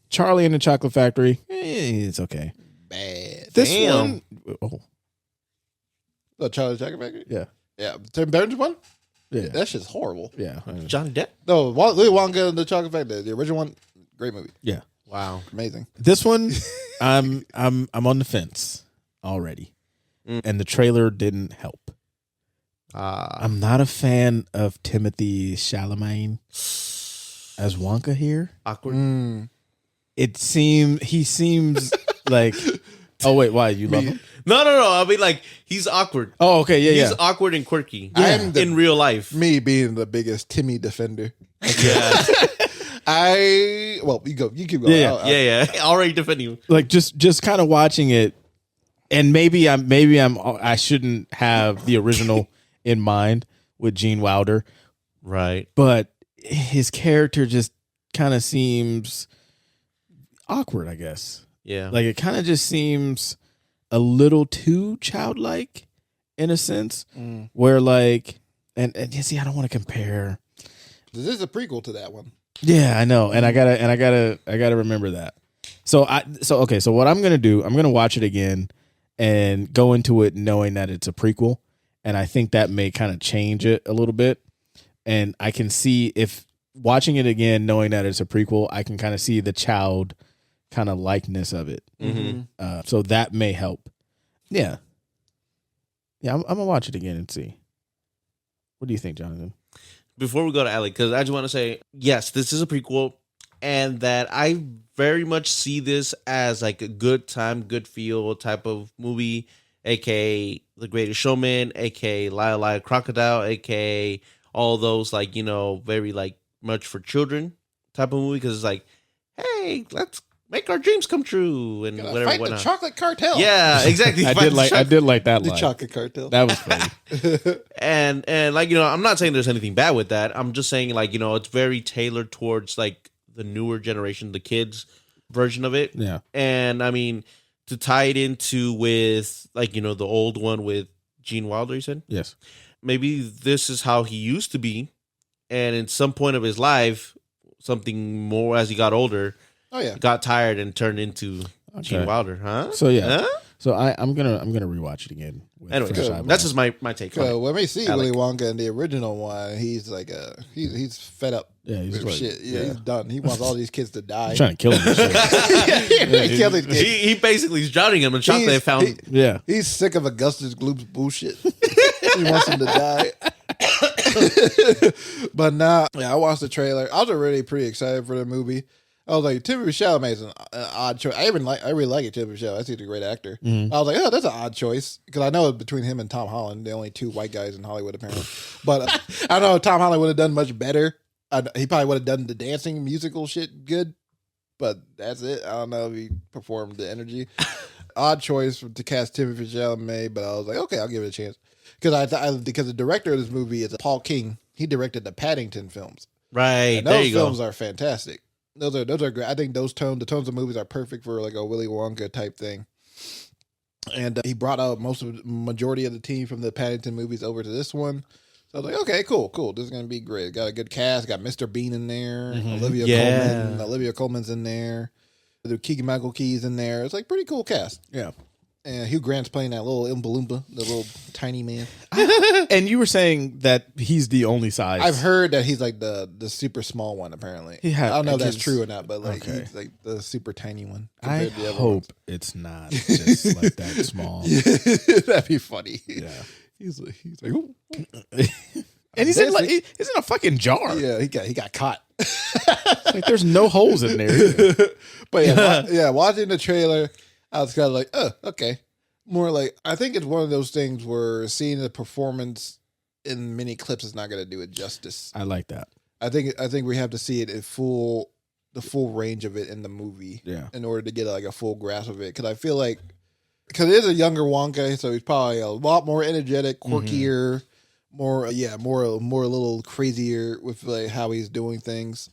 Charlie and the Chocolate Factory, it's okay. Bad. This Damn. one, The Charlie Chocolate Factory? yeah, Yeah. Tim Burton's one? yeah, That shit's horrible. yeah, Johnny Depp. No, Willy Wonka and the Chocolate Factory, the original one, great movie. yeah. Wow. Amazing. This one, I'm on the fence already, and the trailer didn't help. I'm not a fan of Timothee Chalamet as Wonka here. Awkward. He seems like. Oh wait, why you love him? No. I mean, like, he's awkward. Oh, okay, yeah. He's awkward and quirky. I am in real life. Me being the biggest Timmy defender. Yeah. Well, you keep going. Yeah. Yeah. Already defending you. Like just kind of watching it, and maybe I shouldn't have the original in mind with Gene Wilder, Right. but his character just kind of seems awkward, I guess. Yeah. Like it kind of just seems a little too childlike in a sense, where like and you see, I don't want to compare. This is a prequel to that one. Yeah, I know, and I gotta remember that. So what I'm gonna do, I'm gonna watch it again and go into it knowing that it's a prequel, and I think that may kind of change it a little bit, and I can see if watching it again knowing that it's a prequel, I can kind of see the child kind of likeness of it. So that may help. Yeah, I'm gonna watch it again and see. What do you think, Jonathan? Before we go to Alec, because I just want to say, yes, this is a prequel, and that I very much see this as like a good time, good feel type of movie, aka The Greatest Showman, aka Liar Liar Crocodile, aka all those like, very like much for children type of movie, because it's like, hey, let's make our dreams come true and Gotta whatever. fight whatnot. the chocolate cartel. Yeah, exactly. I did like that The line. chocolate cartel. That was funny. And like, I'm not saying there's anything bad with that. I'm just saying like, it's very tailored towards like the newer generation, the kids version of it. Yeah. And I mean, to tie it into with like, the old one with Gene Wilder, you said? Yes. Maybe this is how he used to be. And in some point of his life, something more as he got older, Oh yeah. got tired and turned into Gene Wilder, huh? So yeah. Huh? So I'm gonna rewatch it again. With Anyway, fresh eyeballs. that's just my take on it. So when we see Alec. Willy Wonka in the original one, he's like he's fed up. Yeah, he's with like- shit. Yeah, he's done. He wants all these kids to die. I'm trying to kill him. and shit. He killed these kids. He basically is drowning him in chocolate. He's- Found he- Yeah. He's sick of Augustus Gloop's bullshit. He wants him to die. But now, I watched the trailer. I was already pretty excited for the movie. I was like, Timothee Chalamet is an odd choice. I really like it, Timothee Chalamet. I think he's a great actor. I was like, oh, that's an odd choice. Because I know between him and Tom Holland, the only two white guys in Hollywood, apparently. But I don't know if Tom Holland would have done much better. He probably would have done the dancing musical shit good. But that's it. I don't know if he performed the energy. Odd choice to cast Timothee Chalamet, but I was like, okay, I'll give it a chance. Because the director of this movie is Paul King. He directed the Paddington films. right. And There those you films go. are fantastic. Those are great. I think the tones of movies are perfect for like a Willy Wonka type thing. And he brought out majority of the team from the Paddington movies over to this one. So I was like, okay, cool. This is gonna be great. Got a good cast. Got Mr. Bean in there. Olivia Yeah. Colman. Olivia Colman's in there. The Keegan Michael Key's in there. It's like pretty cool cast. Yeah. And Hugh Grant's playing that little Oompa Loompa, the little tiny man. And you were saying that he's the only size. I've heard that he's like the super small one. Apparently, I don't know if that's true or not, but like Okay. he's like the super tiny one. I compared to the other hope ones. it's not just like that small. That'd be funny. Yeah. He's like, ooh. And he's in he's in a fucking jar. Yeah, he got caught. Like there's no holes in there. either. But watching the trailer, I was kind of like, okay. More like, I think it's one of those things where seeing the performance in many clips is not going to do it justice. I like that. I think we have to see it in the full range of it in the movie. Yeah. In order to get like a full grasp of it, because I feel like because it is a younger Wonka, so he's probably a lot more energetic, quirkier, more a little crazier with like how he's doing things.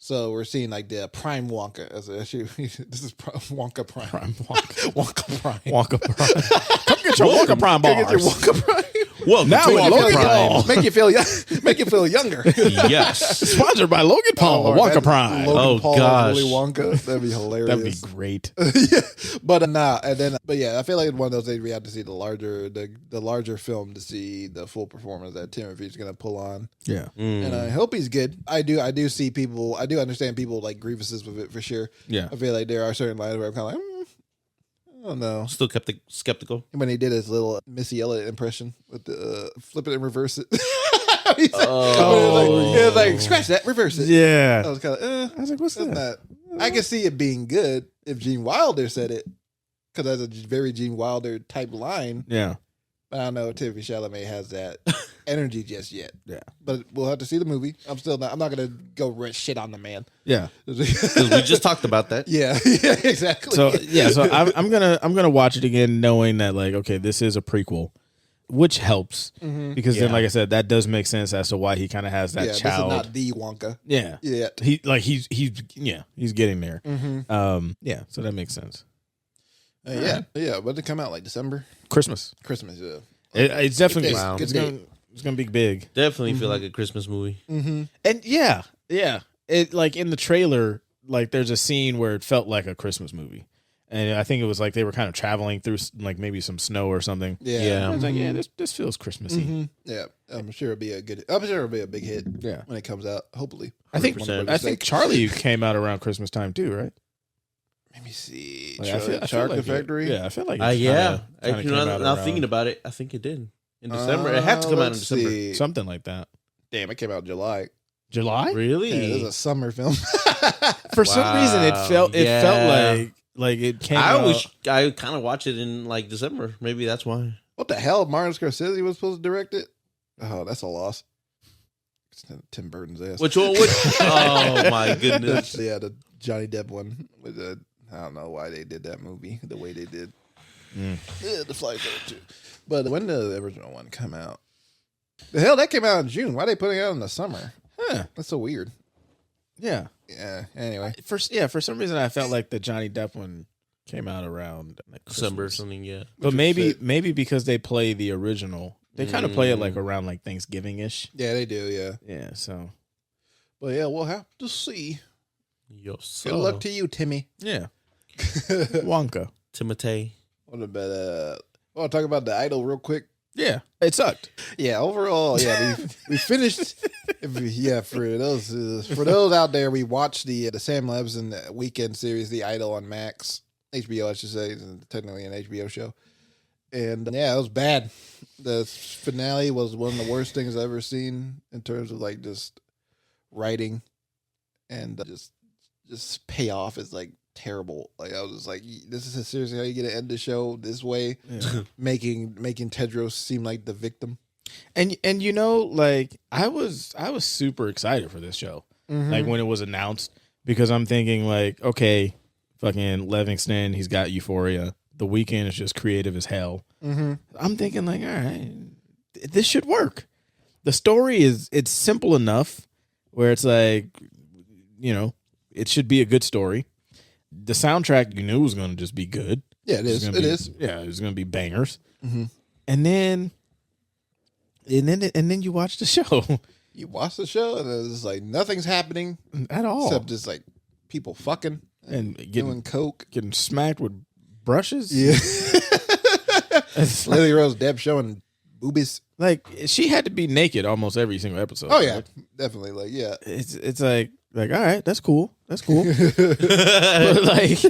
So we're seeing like the prime Wonka as actually this is Wonka Prime. Wonka Prime. Wonka Prime. Come get your Wonka Prime bars. Get your Wonka Prime. Well, Now to with Wonka Logan Prime. Paul. Make you feel younger. Yes. Sponsored by Logan Paul, Lord, Wonka that- Prime. Logan Oh, Paul gosh. as Willy Wonka. That'd be hilarious. That'd be great. Yeah, but I feel like it's one of those things we have to see the larger film to see the full performance that Timothy's gonna pull on, Yeah. and I hope he's good. I do understand people like grievances with it for sure. Yeah. I feel like there are certain lines where I'm kind of like, I don't know. Still skeptical. When he did his little Missy Elliott impression with the flip it and reverse it. It was like scratch that, reverse it. Yeah. I was kind of, I was like, what's that's that? not. I can see it being good if Gene Wilder said it, because that's a very Gene Wilder type line. Yeah. But I don't know if Timothee Chalamet has that energy just yet. Yeah. But we'll have to see the movie. I'm not gonna go shit on the man. Yeah. Because we just talked about that. yeah, exactly. So I'm gonna watch it again, knowing that like, okay, this is a prequel, which helps because then, Yeah. like I said, that does make sense as to why he kind of has that this child. is not the Wonka. Yeah. Yeah. He's getting there. Yeah. So that makes sense. Yeah. But it come out like December, Christmas. yeah. It's definitely Wow. it's gonna be big. Definitely feel like a Christmas movie. And yeah. It like in the trailer, like there's a scene where it felt like a Christmas movie. And I think it was like they were kind of traveling through like maybe some snow or something. Yeah. I was like, yeah, this feels Christmassy. Yeah. I'm sure it'll be a big hit. Yeah. When it comes out, hopefully. 100%. I think Charlie came out around Christmas time too, right? Let me see. Like, I feel Chocolate like Factory. Yeah, I feel like Yeah. kinda You know, came out now around thinking about it, I think it did. In December. It had to come out in let's December. see. something like that. Damn, it came out in July. July? Really? Yeah, this is a summer film. For some reason, it felt Yeah. like it came. I kind of watch it in like December. Maybe that's why. What the hell? Martin Scorsese was supposed to direct it? Oh, that's a loss. It's Tim Burton's ass. Which one? Oh my goodness! Yeah, the Johnny Depp one. With the, I don't know why they did that movie the way they did. Yeah, the flight too. But when did the original one come out? The hell, that came out in June. Why are they putting it out in the summer? Huh. That's so weird. Yeah. Yeah. Anyway, For some reason, I felt like the Johnny Depp one came out around like December or Christmas. something. Yeah. But Which would maybe fit. because they play the original, they kind of play it like around like Thanksgiving ish. yeah, they do. Yeah, Yeah. So but yeah, we'll have to see. Yo, Good luck to you, Timmy. yeah. Wonka. Timothee. What about I'll talk about the Idol real quick. Yeah. It sucked. Yeah, overall, yeah, we finished. Yeah, for those out there, we watched the Sam Levinson weekend series, The Idol on Max, HBO, I should say, it's technically an HBO show, and yeah, it was bad. The finale was one of the worst things I've ever seen in terms of like just writing and just payoff is like terrible. Like I was just like, this is seriously how you get to end the show this way, Yeah. making Tedros seem like the victim. And you know, like I was super excited for this show. Like when it was announced, because I'm thinking like, okay, fucking Livingston, he's got Euphoria. The Weeknd is just creative as hell. I'm thinking like, all right, this should work. The story it's simple enough where it's like, you know, it should be a good story. The soundtrack you knew was going to just be good. Yeah, it is. It is. Yeah, it was going to be bangers. Mhm. And then you watch the show You watch the show and it's like nothing's happening at all, except just like people fucking and doing coke. getting smacked with brushes. Yeah, It's Lily Rose Depp showing boobies. like she had to be naked almost every single episode. Oh yeah, definitely. Like yeah, It's like all right, that's cool. But like,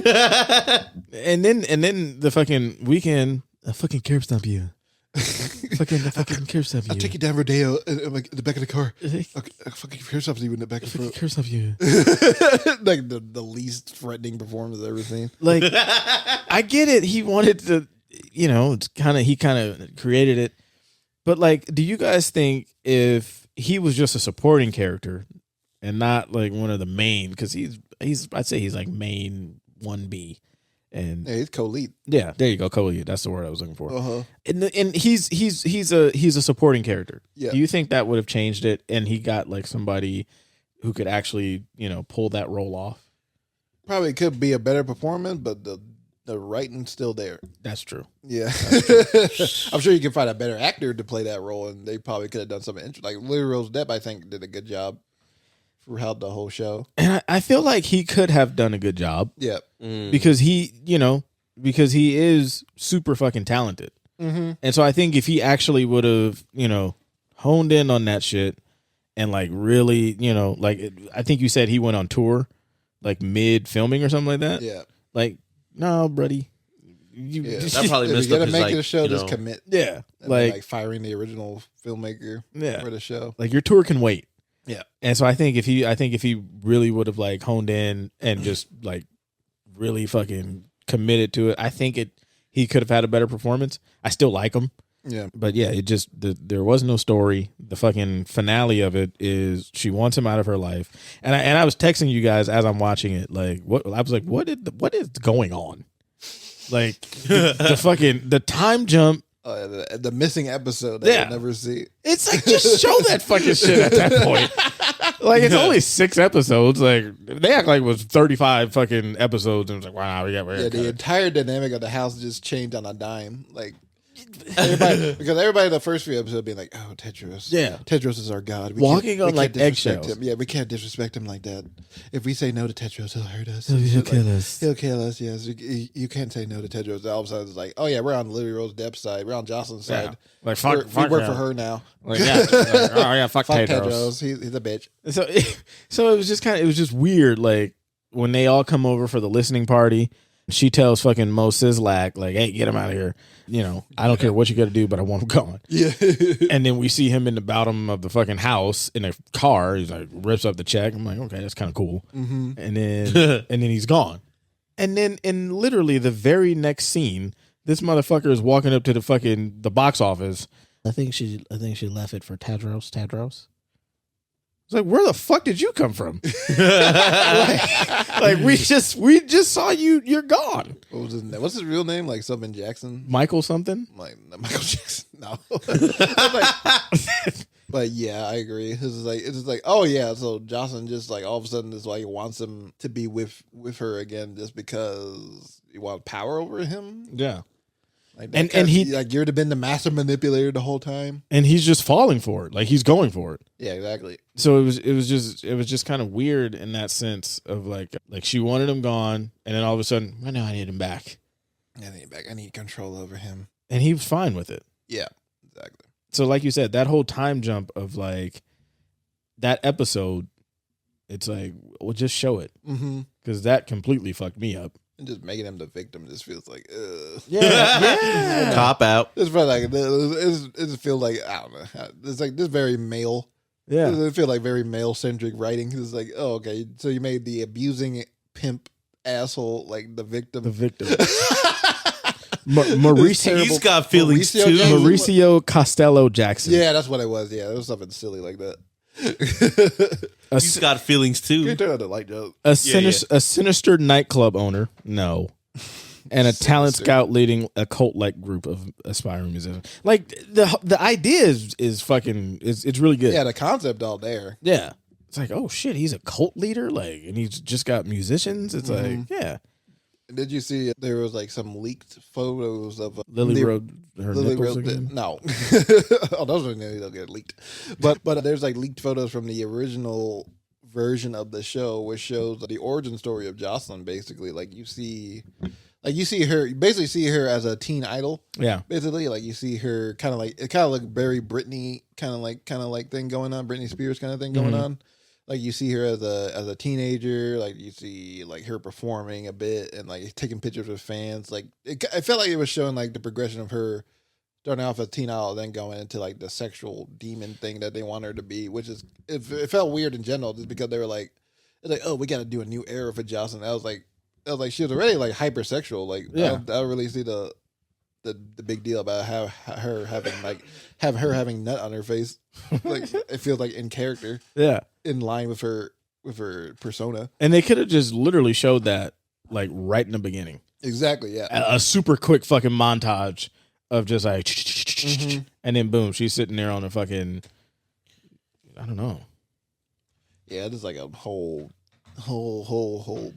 and then the fucking Weekend, I fucking curb stomp you. fucking curb stomp you. I'll take you down Rodeo in the back of the car. I'll fucking hear something you in the back of the Fucking front. curb stomp you. Like the least threatening performance I've ever seen. Like, I get it. He wanted to, you know, he kind of created it. But like, do you guys think if he was just a supporting character, and not like one of the main, because he's I'd say he's like main 1B. And Yeah, he's co-lead. yeah, there you go, co-lead. That's the word I was looking for. Uh-huh. And he's a supporting character. Yeah. Do you think that would have changed it? And he got like somebody who could actually, pull that role off. Probably could be a better performance, but the writing's still there. That's true. Yeah. I'm sure you can find a better actor to play that role, and they probably could have done something interesting. Like Lily Rose Depp, I think, did a good job throughout the whole show. And I feel like he could have done a good job. Yeah. Because he is super fucking talented. Mm-hmm. And so I think if he actually would have, honed in on that shit and like really, I think you said he went on tour like mid filming or something like that. Yeah. Like, no, buddy. That probably If messed you up gotta his, make like, the show, just commit. Yeah. And Like, then, firing the original filmmaker for the show. like your tour can wait. Yeah. And so I think if he really would have like honed in and just like really fucking committed to it, I think he could have had a better performance. I still like him. Yeah. But yeah, it just there was no story. The fucking finale of it is she wants him out of her life. And I was texting you guys as I'm watching it, like what what is going on? Like the time jump. The missing episode that we'll never see. It's like, just show that fucking shit at that point. Like, it's only 6 episodes. Like, they act like it was 35 fucking episodes. And it's like, wow, we got the entire dynamic of the house just changed on a dime. Like, everybody in the first few episodes being like, oh, Tedros. Yeah. Tedros is our god. Walking on, like, disrespect eggshells. him. Yeah, we can't disrespect him like that. If we say no to Tedros, he'll hurt us. He'll kill us. He'll kill us, yes. You can't say no to Tedros. All of a sudden, it's like, oh, yeah, we're on Lily Rose Depp's side. We're on Jocelyn's side. Like, We work for her now. Like, yeah. Like, oh, yeah, fuck Fuck Tedros. Tedros. He's a bitch. So it was just weird. Like, when they all come over for the listening party, she tells fucking Mo Sizlak, like, hey, get him out of here. I don't care what you got to do, but I want him gone. Yeah. And then we see him in the bottom of the fucking house in a car. He's like, rips up the check. I'm like, okay, that's kind of cool. Mm-hmm. And then he's gone. And then in literally the very next scene, this motherfucker is walking up to the box office. I think she left it for Tedros. It's like, where the fuck did you come from? like we just saw you. You're gone. What was his name? What's his real name? Like something Jackson? Michael something? Like not Michael Jackson? No. But yeah, I agree. It's just like, oh yeah. So Jocelyn just like all of a sudden is like wants him to be with her again just because he wants power over him. Yeah. Like and he like you'd have been the master manipulator the whole time, and he's just falling for it. Like he's going for it. Yeah, exactly. So it was just kind of weird in that sense of like she wanted him gone, and then all of a sudden, well, no, I need him back. I need control over him, and he was fine with it. Yeah, exactly. So like you said, that whole time jump of like that episode, it's like, well, just show it, because that completely fucked me up. And just making him the victim just feels like, Yeah. Cop out. It's like it just feels like I don't know. It's like this very male. Yeah. It feel like very male centric writing. It's like, oh, okay, so you made the abusing pimp asshole like the victim. The victim. Mauricio. He's got feelings Mauricio too. Jackson? Mauricio Costello Jackson. Yeah, that's what it was. Yeah, it was something silly like that. He's got feelings too. You turn out the light joke. A sinister nightclub owner. No. And a talent scout leading a cult-like group of aspiring musicians. Like the idea is fucking it's really good. Yeah, the concept all there. Yeah. It's like, oh shit, he's a cult leader, like, and he's just got musicians. It's like, yeah. Did you see there was like some leaked photos of Lily wrote her nipples again? No. Oh, those are don't get leaked. But there's like leaked photos from the original version of the show, which shows the origin story of Jocelyn. Basically, you see her. You basically see her as a teen idol. Yeah. Basically, like you see her kind of like very Britney kind of like thing going on, Britney Spears kind of thing going on. Like you see her as a teenager, like you see like her performing a bit and like taking pictures with fans. Like it felt like it was showing like the progression of her starting off as a teen idol, then going into like the sexual demon thing that they want her to be, which is it felt weird in general, just because they were like, it's like, oh, we got to do a new era for Jocelyn. I was like she was already like hypersexual. Like yeah. I don't really see the the big deal about her having nut on her face. Like it feels like in character, Yeah. in line with her persona. And they could have just literally showed that like right in the beginning. Exactly. Yeah. A super quick fucking montage of just like, and then boom, she's sitting there on a fucking, I don't know. Yeah, it's like a whole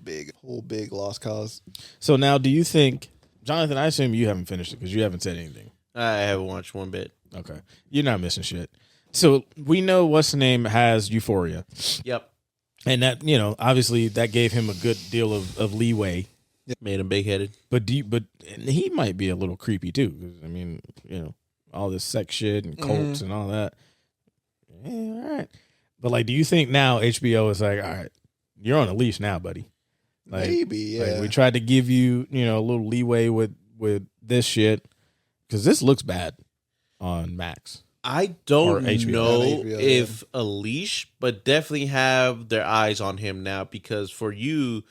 big lost cause. So now, do you think, Jonathan? I assume you haven't finished it because you haven't said anything. I haven't watched one bit. Okay, you're not missing shit. So we know what's the name has Euphoria. Yep. And that, obviously that gave him a good deal of leeway. Made him big headed. But he might be a little creepy too. 'Cause, I mean, all this sex shit and cults and all that. Yeah, all right. But like, do you think now HBO is like, all right, you're on a leash now, buddy? Like, Maybe, yeah. Like we tried to give you, a little leeway with this because this looks bad on Max. I don't Or HBO. know HBO, if a leash, but definitely have their eyes on him now because for you,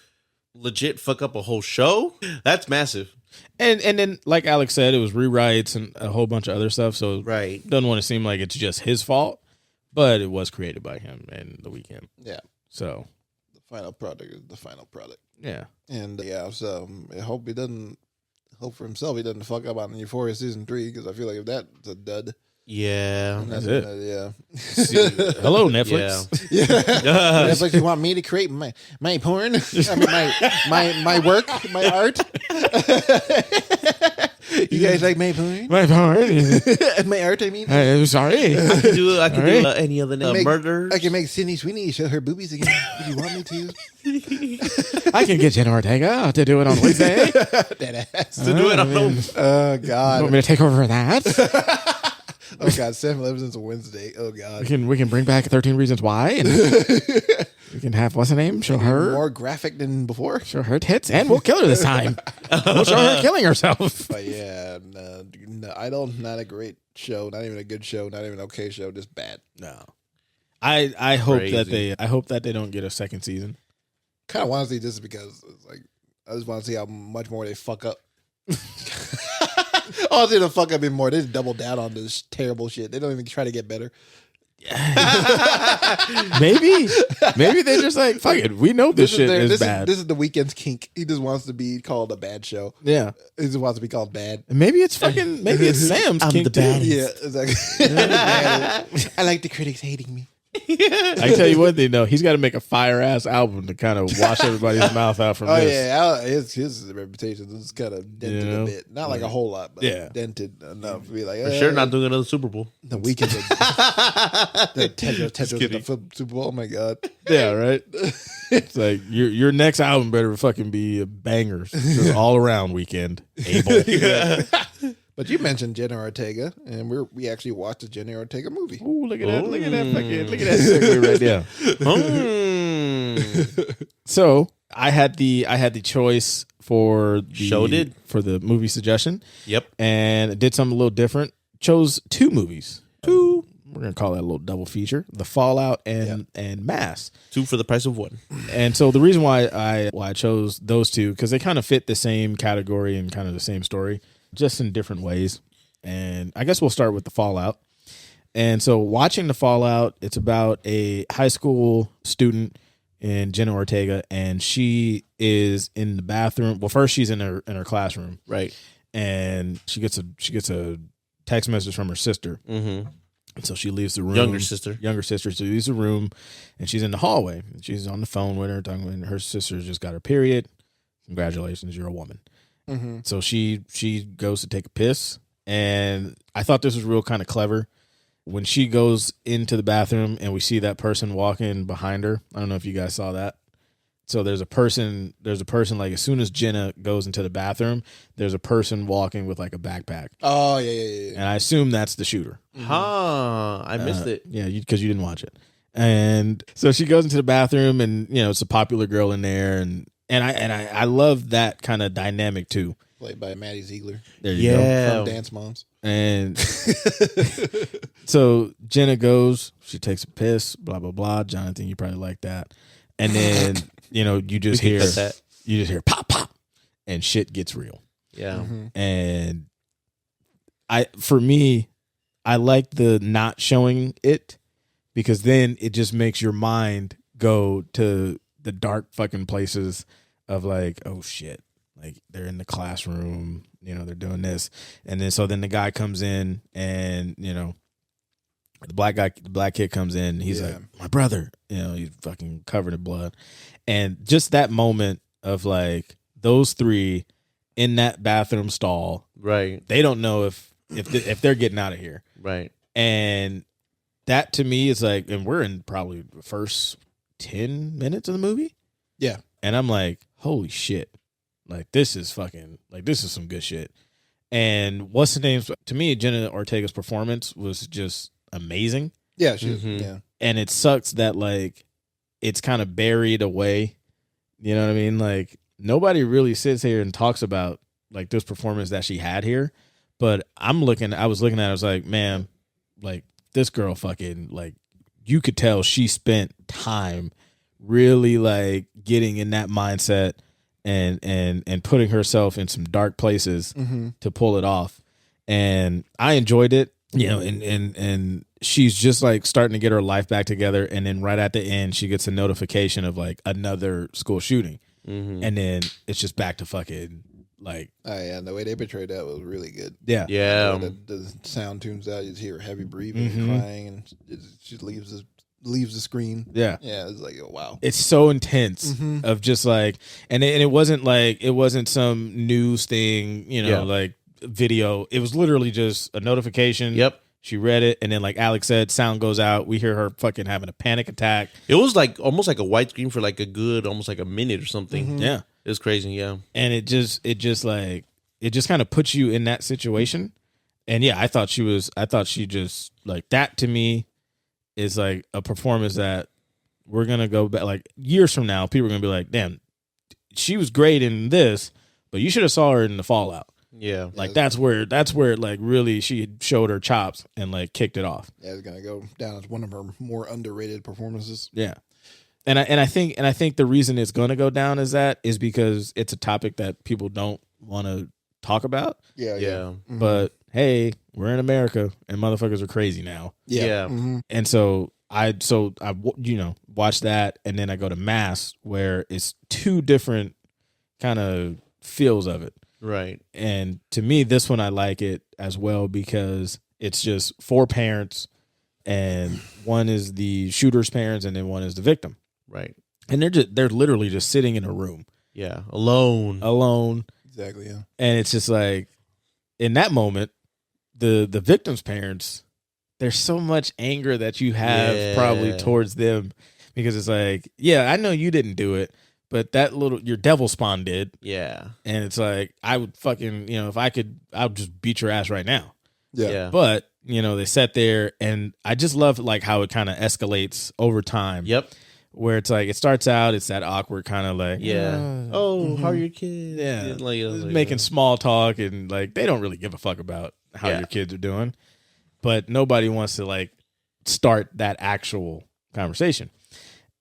legit fuck up a whole show, that's massive. And then, like Alex said, it was rewrites and a whole bunch of other stuff. So Right. doesn't want to seem like it's just his fault, but it was created by him and The Weeknd. Yeah. So The final product is the final product. yeah, And so I hope for himself he doesn't fuck up on Euphoria season 3 because I feel like if that's a dud, Yeah. That's it. Yeah. Hello Netflix. Yeah. Netflix, you want me to create my porn? I mean, my work, my art. You guys like my porn? My part. My art, I mean. I'm sorry. I can do any other Make- murders. I can make Sydney Sweeney show her boobies again if you want me to. I can get Jenna Ortega to do it on Wednesday. That ass. to do it on home. Oh, Want God. me to take over for that? Oh, God. 7-Eleven's a Wednesday. Oh, God. We can bring back 13 Reasons Why, and we can have what's her name? Show her More graphic than before. tits, and we'll kill her this time. We'll show her killing herself. But yeah, no, not a great show, not even a good show, not even an okay show, just bad. No, I hope Crazy. that they don't get a second season. Kind of want to see just because it's like I just want to see how much more they fuck up. Oh, they don't fuck up even more. They just double down on this terrible shit. They don't even try to get better. Maybe they're just like, fuck it. We know this shit is bad. This is the Weeknd's kink. He just wants to be called a bad show. Yeah, He just wants to be called bad. maybe it's Sam's I'm kink the too. baddest. Yeah, exactly. I like the critics hating me. I tell you one thing though, he's got to make a fire ass album to kind of wash everybody's mouth out from Oh this. yeah, his reputation is kind of dented You know? a bit. Not like a whole lot, but Yeah. dented enough to be like, For sure, not doing another Super Bowl. the Weeknd. The Tetris at the Super Bowl. Oh my god. Yeah, right. It's like your next album better fucking be bangers, just all around Weekend. Abel. But you mentioned Jenna Ortega, and we actually watched a Jenna Ortega movie. Ooh, look at that! Look at that! Look at that segue right there. So I had the choice for the movie suggestion. Yep. And did something a little different. Chose 2 movies. We're gonna call that a little double feature: The Fallout and Mass. 2 for the price of 1. And so the reason why I chose those 2 because they kind of fit the same category and kind of the same story, just in different ways. And I guess we'll start with The Fallout. And so watching The Fallout, it's about a high school student in Jenna Ortega, and she is in the bathroom. Well, first she's in her classroom, Right. and she gets a text message from her sister. Mm-hmm. And so she leaves the room. Younger sister. She leaves the room, and she's in the hallway. She's on the phone with her, talking with her sister's just got her period. Congratulations, you're a woman. Mm-hmm. So she goes to take a piss, and I thought this was real kind of clever. When she goes into the bathroom and we see that person walking behind her, I don't know if you guys saw that. So there's a person like as soon as Jenna goes into the bathroom, there's a person walking with like a backpack. Oh yeah. And I assume that's the shooter. Huh. I missed it. Yeah, because you didn't watch it. And so she goes into the bathroom, and it's a popular girl in there, and I love that kind of dynamic too. Played by Maddie Ziegler There you go. from Dance Moms. And so Jenna goes, she takes a piss, blah blah blah. Jonathan, you probably like that. And then you just hear cut that. pop pop, and shit gets real. Yeah. Mm-hmm. And for me, I like the not showing it because then it just makes your mind go to the dark fucking places of like, oh shit, like they're in the classroom, you know, they're doing this. And then the guy comes in and, you know, the black kid comes in, he's like, my brother, you know, he's fucking covered in blood. And just that moment of like those three in that bathroom stall, Right. they don't know if they're getting out of here. Right. And that to me is like, and we're in probably the first 10 minutes of the movie. Yeah. And I'm like, holy shit. Like this is some good shit. And what's the name? To me, Jenna Ortega's performance was just amazing. Yeah, she was, yeah. And it sucks that like it's kind of buried away. You know what I mean? Like nobody really sits here and talks about like this performance that she had here. But I was looking at it, I was like, man, like this girl fucking, like you could tell she spent time really like getting in that mindset and putting herself in some dark places to pull it off. And I enjoyed it, you know, and she's just like starting to get her life back together. And then right at the end, she gets a notification of like another school shooting. And then it's just back to fucking like, oh yeah, and the way they portrayed that was really good. yeah. The sound tunes out, you just hear her heavy breathing, and crying, and she leaves the screen. Yeah. It's like, oh wow, it's so intense of just like, and it wasn't some news thing, you know, like video. It was literally just a notification. Yep. She read it, and then like Alex said, sound goes out. We hear her fucking having a panic attack. It was like almost like a widescreen for like a good, almost like a minute or something. Yeah. It was crazy, yeah. And it just kind of puts you in that situation. And yeah, I thought she just like that to me is like a performance that we're going to go back like years from now. People are going to be like, damn, she was great in this, but you should have saw her in the Fallout. Yeah. Like that's where like really she showed her chops and like kicked it off. Yeah, it's gonna go down as one of her more underrated performances. Yeah. And I think the reason it's going to go down is because it's a topic that people don't want to talk about. Yeah. But hey, we're in America and motherfuckers are crazy now. Yeah. And so I you know, watch that, and then I go to Mass, where it's two different kind of feels of it. Right. And to me, this one I like it as well because it's just four parents, and one is the shooter's parents, and then one is the victim. Right. And they're literally just sitting in a room. Yeah. Alone. Exactly. Yeah. And it's just like in that moment, the victim's parents, there's so much anger that you have probably towards them because it's like, yeah, I know you didn't do it, but your devil spawn did. Yeah. And it's like, I would fucking, you know, if I could, I would just beat your ass right now. Yeah. But, you know, they sat there, and I just love like how it kind of escalates over time. Yep. Where it's like, it starts out, it's that awkward kind of like, how are your kids? Yeah. Like, making small talk, and like, they don't really give a fuck about how your kids are doing. But nobody wants to like start that actual conversation.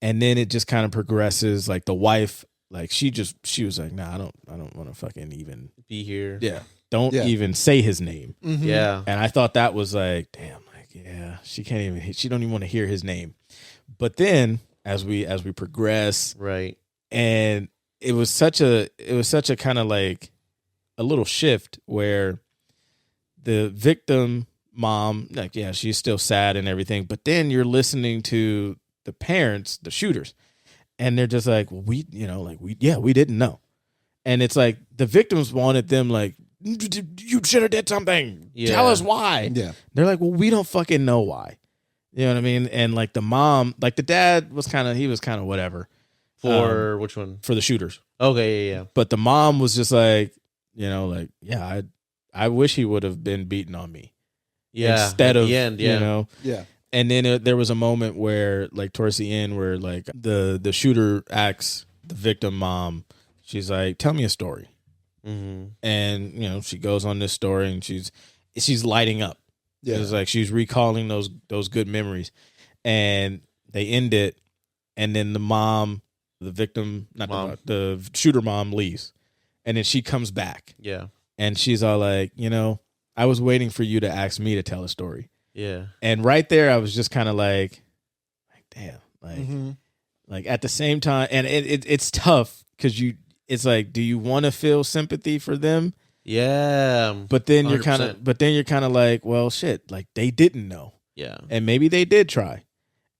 And then it just kind of progresses. Like the wife, like she was like, nah, I don't want to fucking even be here. Yeah. Don't even say his name. Yeah. And I thought that was like, damn, like, yeah, she don't even want to hear his name. But then as we progress, right. And it was such a kind of like a little shift where the victim mom, like, yeah, she's still sad and everything, but then you're listening to the parents, the shooters, and they're just like, well, we didn't know. And it's like the victims wanted them like, you should have did something. Yeah. Tell us why. Yeah. They're like, well, we don't fucking know why. You know what I mean? And like the mom, like the dad was kind of whatever. For which one? For the shooters. Okay, yeah. But the mom was just like, you know, like, yeah, I wish he would have been beaten on me. Yeah. Instead of, the end, you know. Yeah. And then there was a moment where, like, towards the end, where like the shooter asks the victim mom, she's like, "Tell me a story." Mm-hmm. And you know, she goes on this story, and she's lighting up. Yeah, it's like she's recalling those good memories, and they end it, and then the mom, the victim, the shooter mom leaves, and then she comes back. Yeah, and she's all like, you know, I was waiting for you to ask me to tell a story. Yeah. And right there, I was just kind of like, damn, like, Mm-hmm. like at the same time, and it's tough because it's like, do you want to feel sympathy for them? Yeah. But then you're 100%. kind of like, well, shit, like they didn't know, Yeah. and maybe they did try,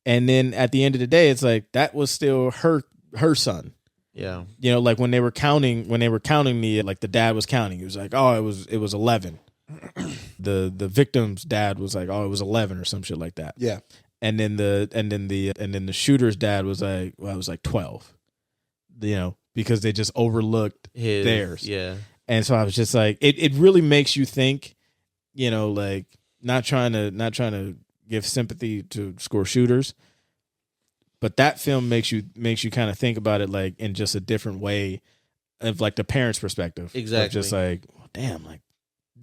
and then at the end of the day, it's like that was still her son. Yeah. You know, like when they were counting the like the dad was counting, he was like, oh, it was 11. The victim's dad was like, oh, it was 11 or some shit like that. Yeah. And then the shooter's dad was like, well, it was like 12. You know, because they just overlooked theirs. Yeah. And so I was just like, it really makes you think, you know, like not trying to give sympathy to score shooters, but that film makes you kind of think about it like in just a different way of like the parents' perspective. Exactly. Of just like, damn, like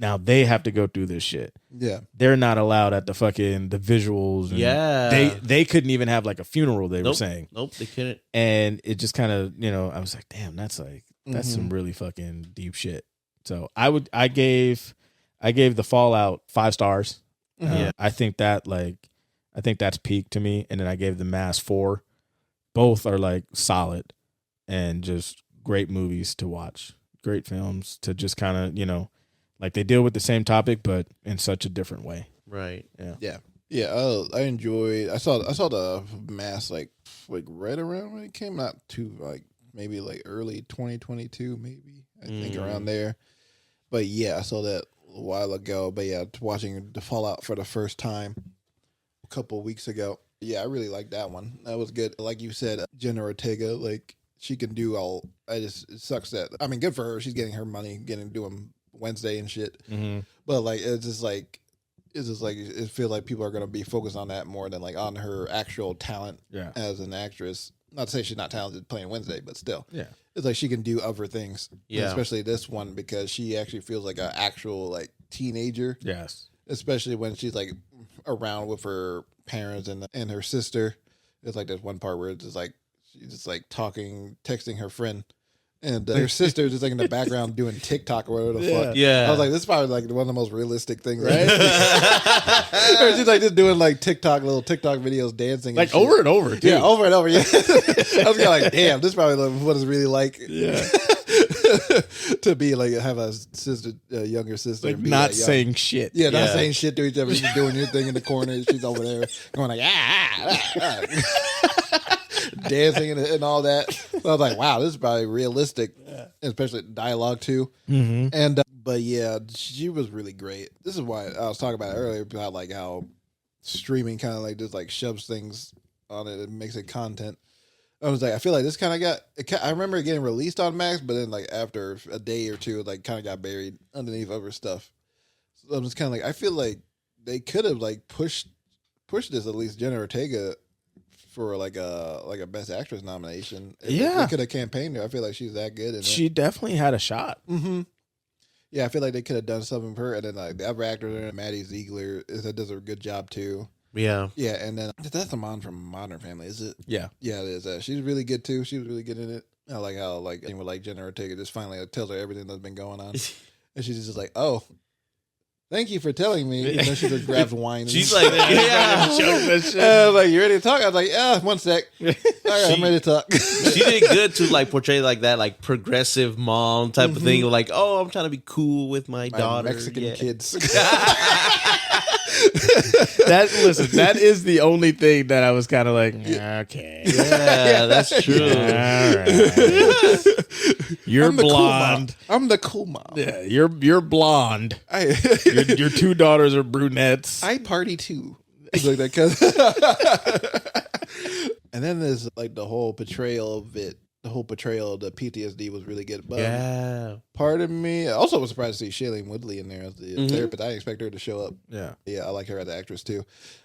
now they have to go through this shit. Yeah. They're not allowed at the visuals. And Yeah. They couldn't even have like a funeral, they were saying. Nope, they couldn't. And it just kind of, you know, I was like, damn, that's some Mhm. really fucking deep shit. So I gave the Fallout 5 stars. Yeah. I think that's peak to me. And then I gave The Mask 4. Both are like solid and just great movies to watch. Great films to just kind of, you know, like they deal with the same topic, but in such a different way. Right. Yeah. Yeah. I enjoyed. I saw the Mask like right around when it came out too, like maybe like early 2022, maybe I think around there. But yeah, I saw that a while ago. But yeah, watching the Fallout for the first time a couple weeks ago. Yeah, I really liked that one. That was good. Like you said, Jenna Ortega, like she can do all. It sucks that. I mean, good for her. She's getting her money, doing Wednesday and shit. Mm-hmm. But like, it feels like people are gonna be focused on that more than like on her actual talent as an actress. Not to say she's not talented playing Wednesday, but still, it's like she can do other things. Yeah, especially this one because she actually feels like an actual like teenager. Yes, especially when she's like around with her parents and her sister. It's like there's one part where it's just like she's just like texting her friend, and her sister just like in the background doing TikTok or whatever the fuck. Yeah, I was like, this is probably like one of the most realistic things, right? Or she's like just doing like little TikTok videos, dancing, like and over and over. Too. Yeah, over and over. Yeah, I was kind of like, damn, this is probably what it's really like. Yeah. To be like have a sister, a younger sister, Like and be not that young. saying shit. Yeah, not saying shit to each other. Just doing your thing in the corner. She's over there going like dancing and all that. So I was like, wow, this is probably realistic, especially dialogue too. Mm-hmm. And but yeah, she was really great. This is why I was talking about it earlier about like how streaming kind of like just like shoves things on it and makes it content. I was like, I feel like this kind of I remember it getting released on Max, but then like after a day or two, it like kind of got buried underneath other stuff. So I'm just kind of like, I feel like they could have like pushed this, at least Jenna Ortega, for like a Best Actress nomination. If they could have campaigned her. I feel like she's that good. And she definitely had a shot. Mm-hmm. Yeah, I feel like they could have done something for her. And then like the other actor, Maddie Ziegler, that does a good job too. Yeah. Yeah, and then that's the mom from Modern Family, is it? Yeah. Yeah, it is. She's really good too. She was really good in it. I like how like anyone like Jenna Ortega just finally tells her everything that's been going on. And she's just like, oh, thank you for telling me. Even though she just grabs wine. And She's like, like, you ready to talk? I was like, yeah, one sec. All right, I'm ready to talk. She did good to like portray like that, like progressive mom type of thing. Like, oh, I'm trying to be cool with my daughter. Mexican kids. That is the only thing that I was kind of like, okay. Yeah, that's true. All right. You're blonde. Cool I'm the cool mom. Yeah, you're blonde. Your two daughters are brunettes. I party too. It's like that, cause and then there's like the whole portrayal of it. The whole portrayal of the PTSD was really good. But part of me, I also was surprised to see Shailene Woodley in there as the therapist. I didn't expect her to show up. Yeah, I like her as an actress too.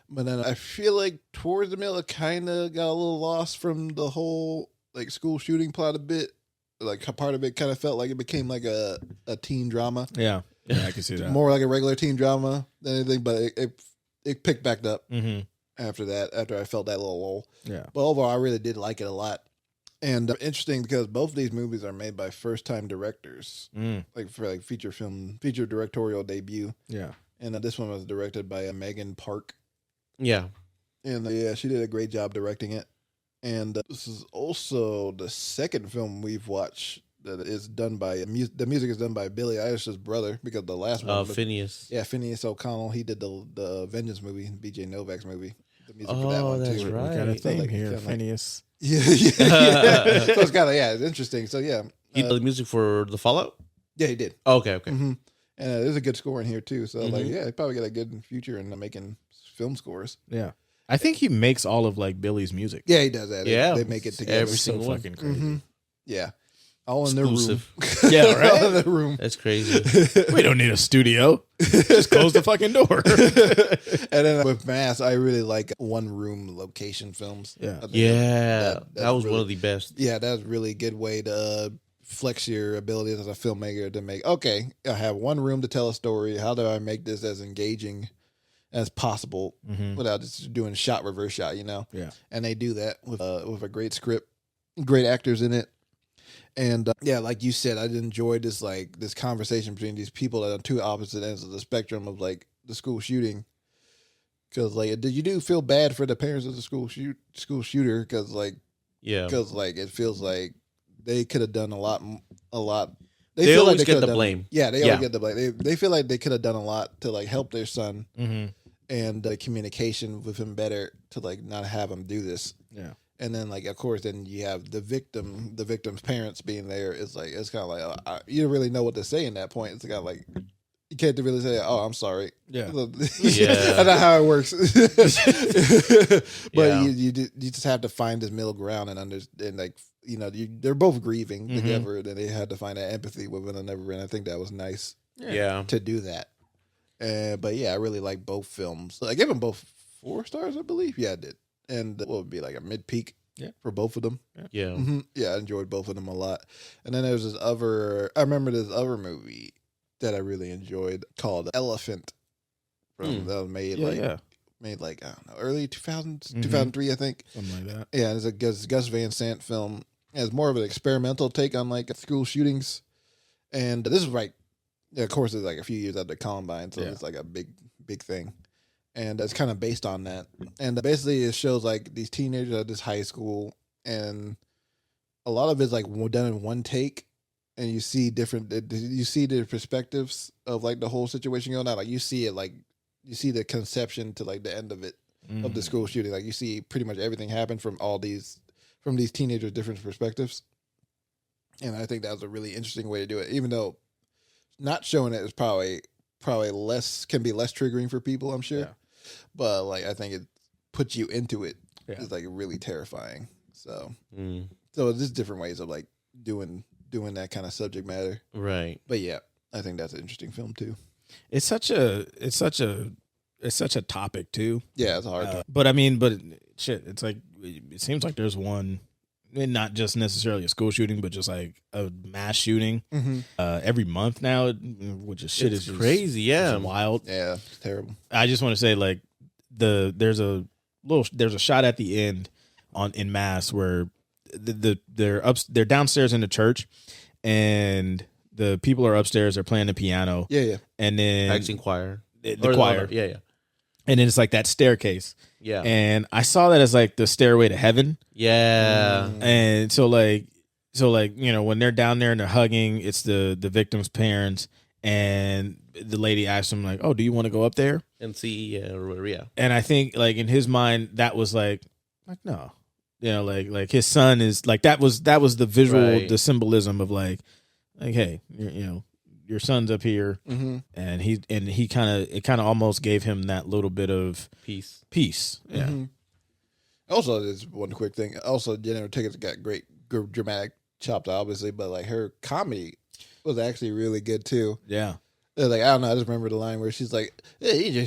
But then I feel like towards the middle, it kind of got a little lost from the whole like school shooting plot a bit. Like part of it kind of felt like it became like a teen drama. Yeah, I can see that. More like a regular teen drama than anything. But it picked back up after that. After I felt that little lull. Yeah. But overall, I really did like it a lot. And interesting because both of these movies are made by first-time directors, like for like feature directorial debut. Yeah. And this one was directed by Megan Park. Yeah. And yeah, she did a great job directing it. And this is also the second film we've watched that is done by the music is done by Billie Eilish's brother, because the last one, Phineas. Yeah, Phineas O'Connell. He did the Vengeance movie, BJ Novak's movie. The music for Oh, that one that's too. right. We got a theme like- here, kinda like- Phineas. Yeah. So it's kind of it's interesting. So yeah, He did the music for the Fallout. yeah, he did. Oh, okay. And there's a good score in here too. So like, yeah, he probably got a good future in making film scores. Yeah. I think he makes all of like Billy's music. Yeah, he does that. Yeah. They make it together. Every So single one. fucking crazy. Yeah, all in their room. Exclusive. Yeah, right? All in their room. That's crazy. We don't need a studio. Just close the fucking door. And then with Mass, I really like one room location films. Yeah. I think Yeah, that's that was really- one of the best. Yeah, that's a really good way to flex your abilities as a filmmaker to make, okay, I have one room to tell a story. How do I make this as engaging as possible without just doing shot, reverse shot, Yeah. And they do that with a great script, great actors in it. And yeah, like you said, I enjoyed this conversation between these people that are on two opposite ends of the spectrum of like the school shooting. Because like, did you feel bad for the parents of the school shooter? Because Yeah. it feels like they could have done a lot. They feel always like get coulda the done- blame. Yeah, they Yeah. always get the blame. They feel like they could have done a lot to like help their son and the communication with him better to like not have him do this. Yeah. And then like, of course, then you have the victim's parents being there. It's like, it's kind of like, you don't really know what to say in that point. It's kind of like, you can't really say, oh, I'm sorry. Yeah. Yeah. That's not how it works. But Yeah. you just have to find this middle ground and understand, like, they're both grieving together, and they had to find that empathy with one another. And I think that was nice Yeah. to do that. But yeah, I really like both films. I gave them both 4 stars, I believe. Yeah, I did. And what would be like a mid-peak for both of them. Yeah. Yeah, I enjoyed both of them a lot. And then there's I remember this other movie that I really enjoyed called Elephant. That was made I don't know, early 2000s, 2003, I think. Something like that. Yeah, it's a Gus Van Sant film. It's more of an experimental take on like school shootings. And this is like, of course, it's like a few years after Columbine, so it's like a big thing. And it's kind of based on that. And basically it shows like these teenagers at this high school, and a lot of it's like done in one take. And you see the perspectives of like the whole situation going on. Like you see it, like you see the conception to like the end of it, of the school shooting. Like you see pretty much everything happen from these teenagers' different perspectives. And I think that was a really interesting way to do it, even though not showing it is probably can be less triggering for people, I'm sure. Yeah. But like I think it puts you into it. Yeah. It's like really terrifying. So Mm. so it's just different ways of like doing that kind of subject matter. Right. But yeah, I think that's an interesting film too. It's such a topic too. Yeah, it's a hard time. But shit, it's like it seems like there's one, and not just necessarily a school shooting, but just like a mass shooting every month now, which is shit It's is just- crazy. Yeah. it's wild. Yeah, it's terrible. I just want to say like there's a shot at the end in mass where they're downstairs in the church, and the people are upstairs. They're playing the piano. Yeah. And then Acting choir. the Or choir. Yeah. And then it's like that staircase. Yeah. And I saw that as like the stairway to heaven. Yeah. And so when they're down there and they're hugging, it's the victim's parents, and the lady asks him like, "Oh, do you want to go up there?" And see, or whatever. Yeah. And I think like in his mind that was like no, like his son is like that was the visual, Right. the symbolism of like hey, your son's up here, and he kind of almost gave him that little bit of Peace. Yeah. Also, there's one quick thing. Also, Jennifer Tickets got great dramatic chops, obviously, but like her comedy was actually really good too. Yeah. Like I don't know, I just remember the line where she's like, "Hey, you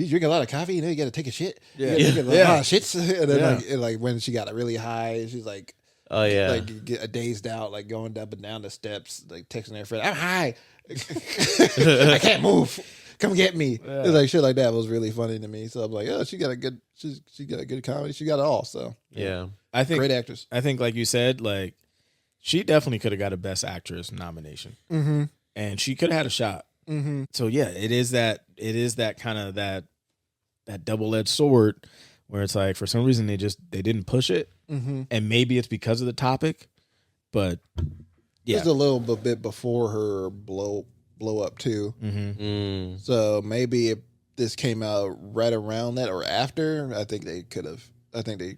drink a lot of coffee, you got to take a shit. Yeah. You drink a lot of shits." And then Yeah. like when she got really high, she's like, Oh yeah. like get dazed out, like going up and down the steps, like texting her friend, "I'm high, I can't move." come get me. It's like shit like that was really funny to me. So I'm like, oh, she got a good comedy. She got it all. So Yeah. I think great actress. I think, like you said, like she definitely could have got a Best Actress nomination, and she could have had a shot. So yeah, it is that kind of that double-edged sword where it's like for some reason they didn't push it, and maybe it's because of the topic, but yeah, Just a little bit before her blow up too. So maybe if this came out right around that or after, I think they could have. I think they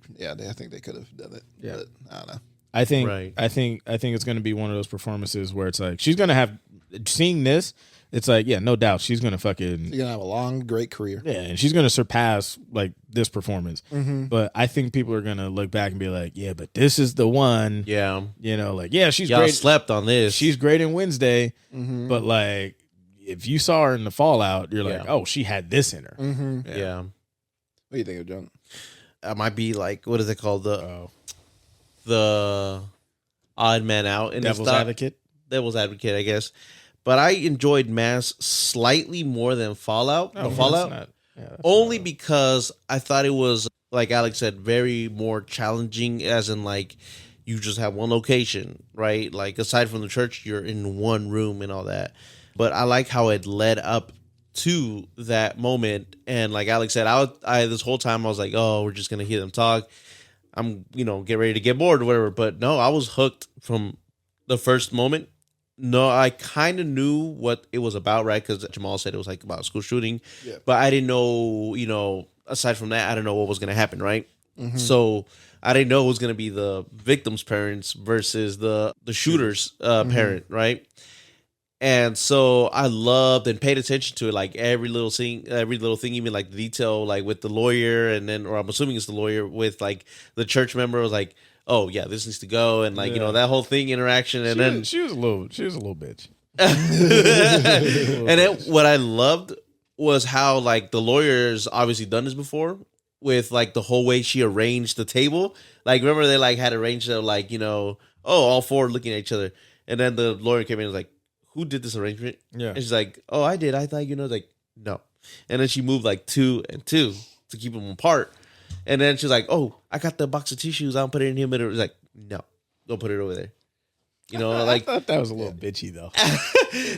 could have done it. Yeah. But I don't know. I think Right. I think it's going to be one of those performances where it's like she's going to have seeing this. It's like, yeah, no doubt she's going to fucking You're gonna have a long, great career. yeah, and she's going to surpass like this performance. But I think people are going to look back and be like, yeah, but this is the one. Yeah. You know, like yeah, she's Y'all great. slept on this. She's great in Wednesday, but like if you saw her in the Fallout, you're like, oh, she had this in her. yeah. What do you think of John? I might be like, what is it called? The odd man out in Devil's this doc- Advocate. Devil's advocate, I guess. But I enjoyed Mass slightly more than Fallout. Oh, the Fallout. that's not- Only because I thought it was, like Alex said, very more challenging, as in like you just have one location, right? Like aside from the church, you're in one room and all that. But I like how it led up to that moment. And like Alex said, I this whole time I was like, oh, we're just gonna hear them talk. I'm, get ready to get bored or whatever. But no, I was hooked from the first moment. No, I kind of knew what it was about, right? Because Jamal said it was like about a school shooting. Yeah. But I didn't know, aside from that, I didn't know what was going to happen, right? So I didn't know it was going to be the victim's parents versus the shooter's parent, right? And so I loved and paid attention to it, like every little thing, even like the detail, like with the lawyer, and then, or I'm assuming it's the lawyer with like the church member was like, oh yeah, this needs to go, and like that whole thing interaction, and then she was a little bitch. and then what I loved was how like the lawyer's obviously done this before with like the whole way she arranged the table. Like remember they like had arranged it like all four looking at each other, and then the lawyer came in and was like, who did this arrangement? Yeah. And she's like, oh, I did. I thought, like, no. And then she moved like 2 and 2 to keep them apart. And then she's like, oh, I got the box of tissues. I'll put it in here. But it was like, no, don't put it over there. I thought that was a little bitchy though.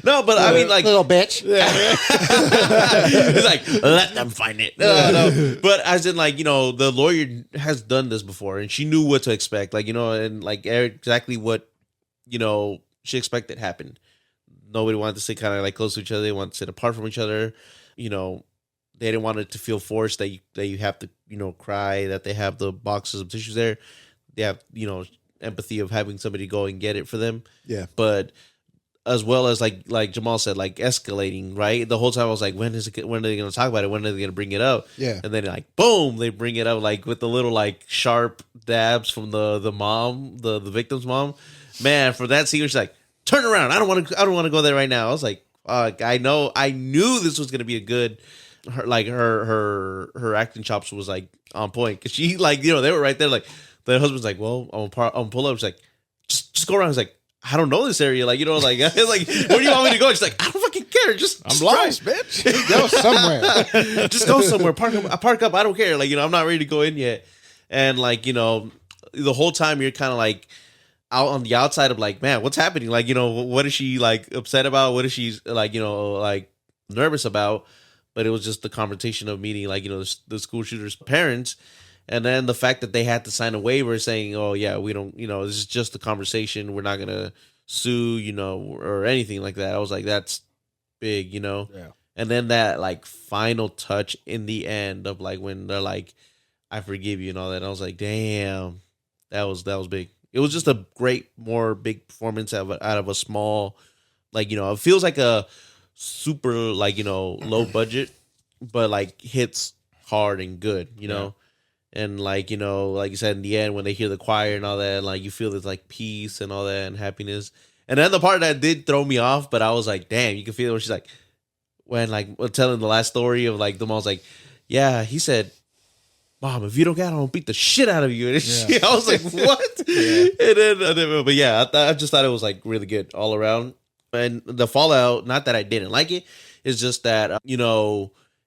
No, but I mean, like, little bitch. it's like, let them find it. No. But as in, like, the lawyer has done this before and she knew what to expect. Like, and like exactly what, she expected happened. Nobody wanted to sit kind of like close to each other. They wanted to sit apart from each other. They didn't want it to feel forced that you have to, cry, that they have the boxes of tissues there. They have, empathy of having somebody go and get it for them. Yeah. But as well as like Jamal said, like escalating, right? The whole time I was like, when are they going to talk about it? When are they going to bring it up? Yeah. And then like, boom, they bring it up like with the little like sharp dabs from the mom, the victim's mom. Man, for that scene, she's like, turn around. I don't want to go there right now. I was like, I knew this was going to be a good, her acting chops was like on point. Cause she like, they were right there. Like the husband's like, well, I'm gonna pull up. She's like, just go around. He's like, I don't know this area. Like, like, it's like, where do you want me to go? She's like, I don't fucking care. I'm lost, bitch. Go somewhere. Just go somewhere. Park up. I don't care. Like, I'm not ready to go in yet. And like, the whole time you're kind of like, out on the outside of like, man, what's happening? Like, what is she like upset about? What is she like, like nervous about? But it was just the confrontation of meeting like, the school shooter's parents. And then the fact that they had to sign a waiver saying, oh yeah, we don't, this is just a conversation. We're not going to sue, or anything like that. I was like, that's big, Yeah. And then that like final touch in the end of like, when they're like, I forgive you and all that. I was like, damn, that was big. It was just a big performance out of a small, like, it feels like a super, like, low budget, but like hits hard and good, know? And like, like you said, in the end, when they hear the choir and all that, like you feel there's like peace and all that and happiness. And then the part that did throw me off, but I was like, damn, you can feel it when she's like, telling the last story of like the mom's like, yeah, he said, Mom, if you don't get it, I'm gonna beat the shit out of you. And I was like, what? And then, but yeah, I just thought it was like really good all around. And the Fallout, not that I didn't like it, It's just that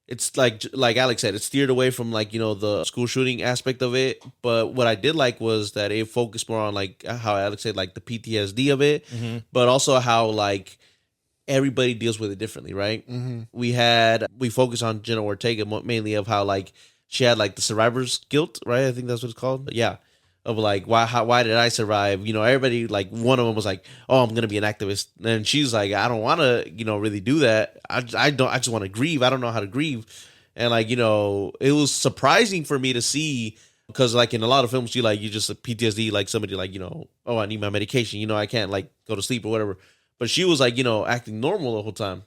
it's like Alex said, it steered away from like the school shooting aspect of it. But what I did like was that it focused more on like how Alex said, like the PTSD of it, but also how like everybody deals with it differently, right? We focus on Jenna Ortega mainly of how like she had like the survivor's guilt, right? I think that's what it's called. Yeah. Of like why did I survive? Everybody, like one of them was like, oh, I'm gonna be an activist, and she's like, I don't want to really do that. I just want to grieve. I don't know how to grieve, and like it was surprising for me to see, because like in a lot of films you just PTSD, like somebody like oh, I need my medication, I can't like go to sleep or whatever, but she was like acting normal the whole time,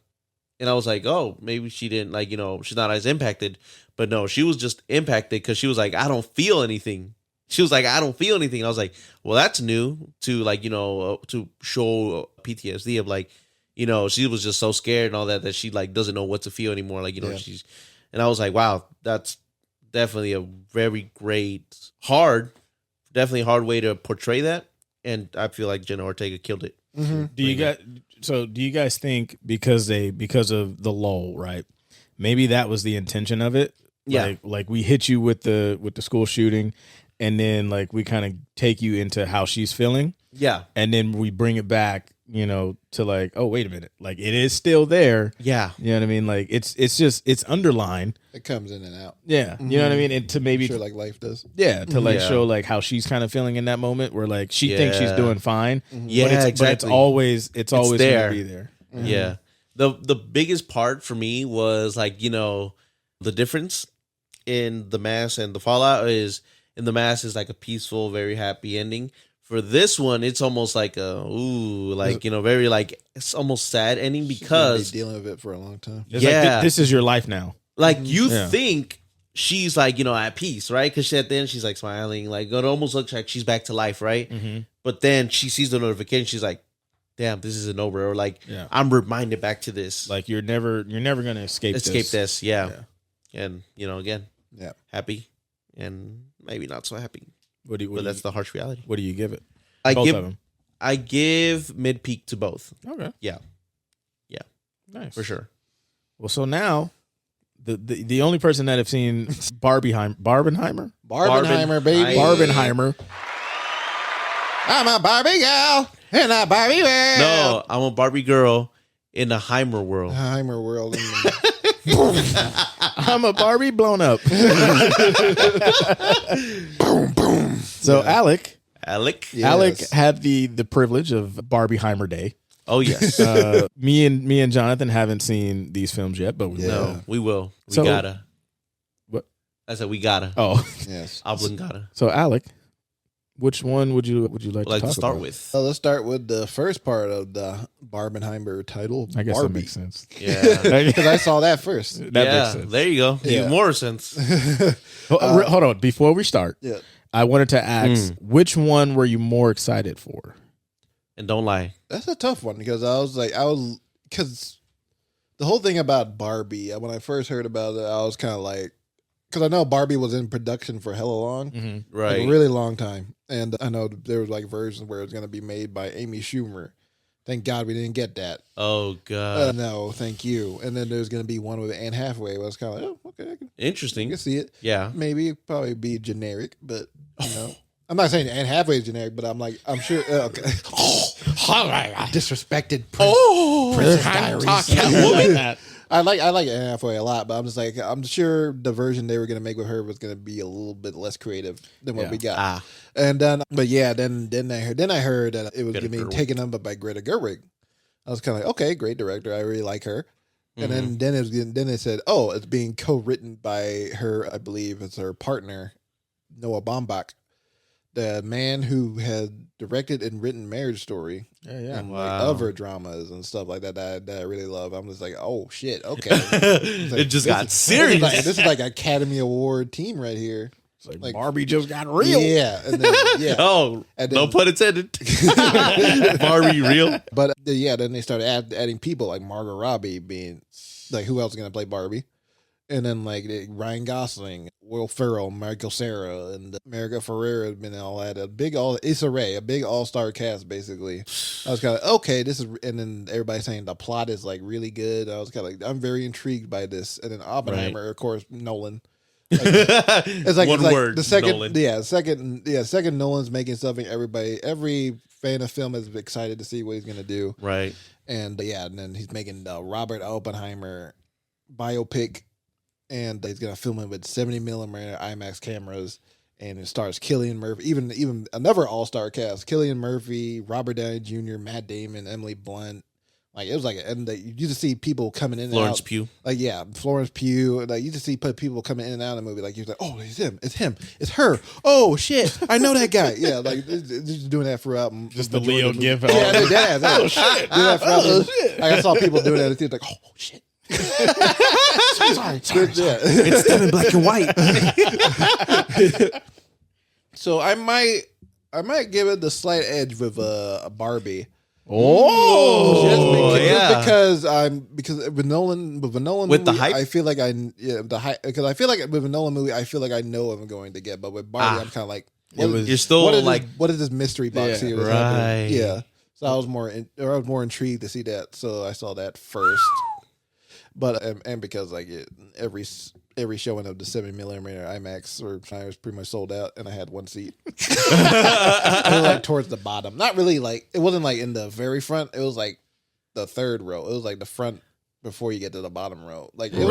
and I was like, oh, maybe she didn't like she's not as impacted, but no, she was just impacted because she was like, I don't feel anything. She was like, I don't feel anything. I was like, well, that's new to like, to show PTSD of like, she was just so scared and all that she like doesn't know what to feel anymore. Like, and I was like, wow, that's definitely a very definitely hard way to portray that. And I feel like Jenna Ortega killed it. Do you guys think because of the lull, right? Maybe that was the intention of it. Yeah. Like we hit you with the school shooting, and then like we kind of take you into how she's feeling. Yeah. And then we bring it back, to like, oh, wait a minute. Like it is still there. Yeah. You know what I mean? Like it's underlined. It comes in and out. Yeah. You know what I mean? And to maybe like life does. Yeah. To like show like how she's kind of feeling in that moment where like she thinks she's doing fine. Yeah, but exactly. But it's always there. Gonna be there. Yeah. The biggest part for me was like, the difference in The Mask and The Fallout is in The Mask is like a peaceful, very happy ending. For this one, it's almost like very like it's almost sad ending because she's been dealing with it for a long time. It's like, this is your life now. Like you think she's like at peace, right? Because at the end she's like smiling, like it almost looks like she's back to life, right? But then she sees the notification, she's like, damn, this isn't over, or like I'm reminded back to this. Like you're never gonna escape this. Yeah. And again, happy and maybe not so happy. But that's the harsh reality. What do you give it? Both of them. I give mid-peak to both. Okay. Yeah. Nice. For sure. Well, so now the only person that have seen Barbenheimer, baby. Barbenheimer. I'm a Barbie girl in a Barbie world. No, I'm a Barbie girl in a Heimer world. Heimer world. I'm a Barbie blown up. Boom, boom. So Alec had the privilege of Barbenheimer Day. Oh yes. Me and Jonathan haven't seen these films yet, but we will. No, we will. We gotta. What? I said we gotta. Oh yes. Obligata. So Alec, which one would you like to start about? with? Let's start with the first part of the Barbenheimer title. I guess Barbie. that makes sense. Yeah, because I saw that first. That makes sense. There you go. Even more sense. Hold on, before we start, I wanted to ask which one were you more excited for? And don't lie. That's a tough one because because the whole thing about Barbie, when I first heard about it, I was kind of like, because I know Barbie was in production for hella long, right? Like a really long time, and I know there was like versions where it's going to be made by Amy Schumer. Thank God we didn't get that. Oh God, no, thank you. And then there's going to be one with Anne Hathaway. I was kind of like, oh, okay, interesting. I can see it. Yeah, maybe it'd probably be generic, but I'm not saying Anne Hathaway is generic, but I'm sure. Okay. Disrespected Princess Diaries. I like Anne Hathaway a lot, but I'm just like, I'm sure the version they were gonna make with her was gonna be a little bit less creative than what we got. And then, then I heard that it was gonna be taken up by Greta Gerwig. I was kind of like, okay, great director, I really like her. And then they said, oh, it's being co-written by her, I believe it's her partner, Noah Baumbach, the man who had directed and written Marriage Story, and like other dramas and stuff like that that I really love. I'm just like, oh shit, okay. It just got serious. This is like Academy Award team right here. It's like Barbie just got real. Yeah, and then, oh, and then, no pun intended. Barbie real. But then they started adding people like Margot Robbie being like, who else is gonna play Barbie? And then like Ryan Gosling, Will Ferrell, Michael Cera, and America Ferrera had been all that. A big all-star cast basically. I was kind of okay. This is, and then everybody saying the plot is like really good. I was kind of like, I'm very intrigued by this. And then Oppenheimer, of course, Nolan. Like, it's like One it's like word, the second, Nolan. second Nolan's making something. Every fan of film is excited to see what he's gonna do. Right. And and then he's making the Robert Oppenheimer biopic. And he's gonna film it with 70mm IMAX cameras, and it stars Cillian Murphy, even another all-star cast: Cillian Murphy, Robert Downey Jr., Matt Damon, Emily Blunt. Like it was like, and you just see people coming in. Florence and out. Pugh. Like Florence Pugh. Like you just see people coming in and out of the movie. Like you're like, oh, it's him, it's her. Oh shit, I know that guy. Yeah, like they're just doing that throughout. Just the Leo gif. Yeah, oh shit. Oh shit. Like, I saw people doing that. It's like, oh shit. sorry. Yeah. It's them in black and white. So I might give it the slight edge with a Barbie. Oh, yeah. Because with Nolan With movie, the hype? I feel like the hype, because I feel like with a Nolan movie, I feel like I know what I'm going to get, but with Barbie, I'm kind of like, You're still what is this mystery box here? That's right. happening? Yeah. So I was more intrigued to see that. So I saw that first. But and because like every showing of the 70mm IMAX was pretty much sold out, and I had one seat. It was like towards the bottom. Not really like, it wasn't like in the very front. It was like the third row. It was like the front before you get to the bottom row. Like it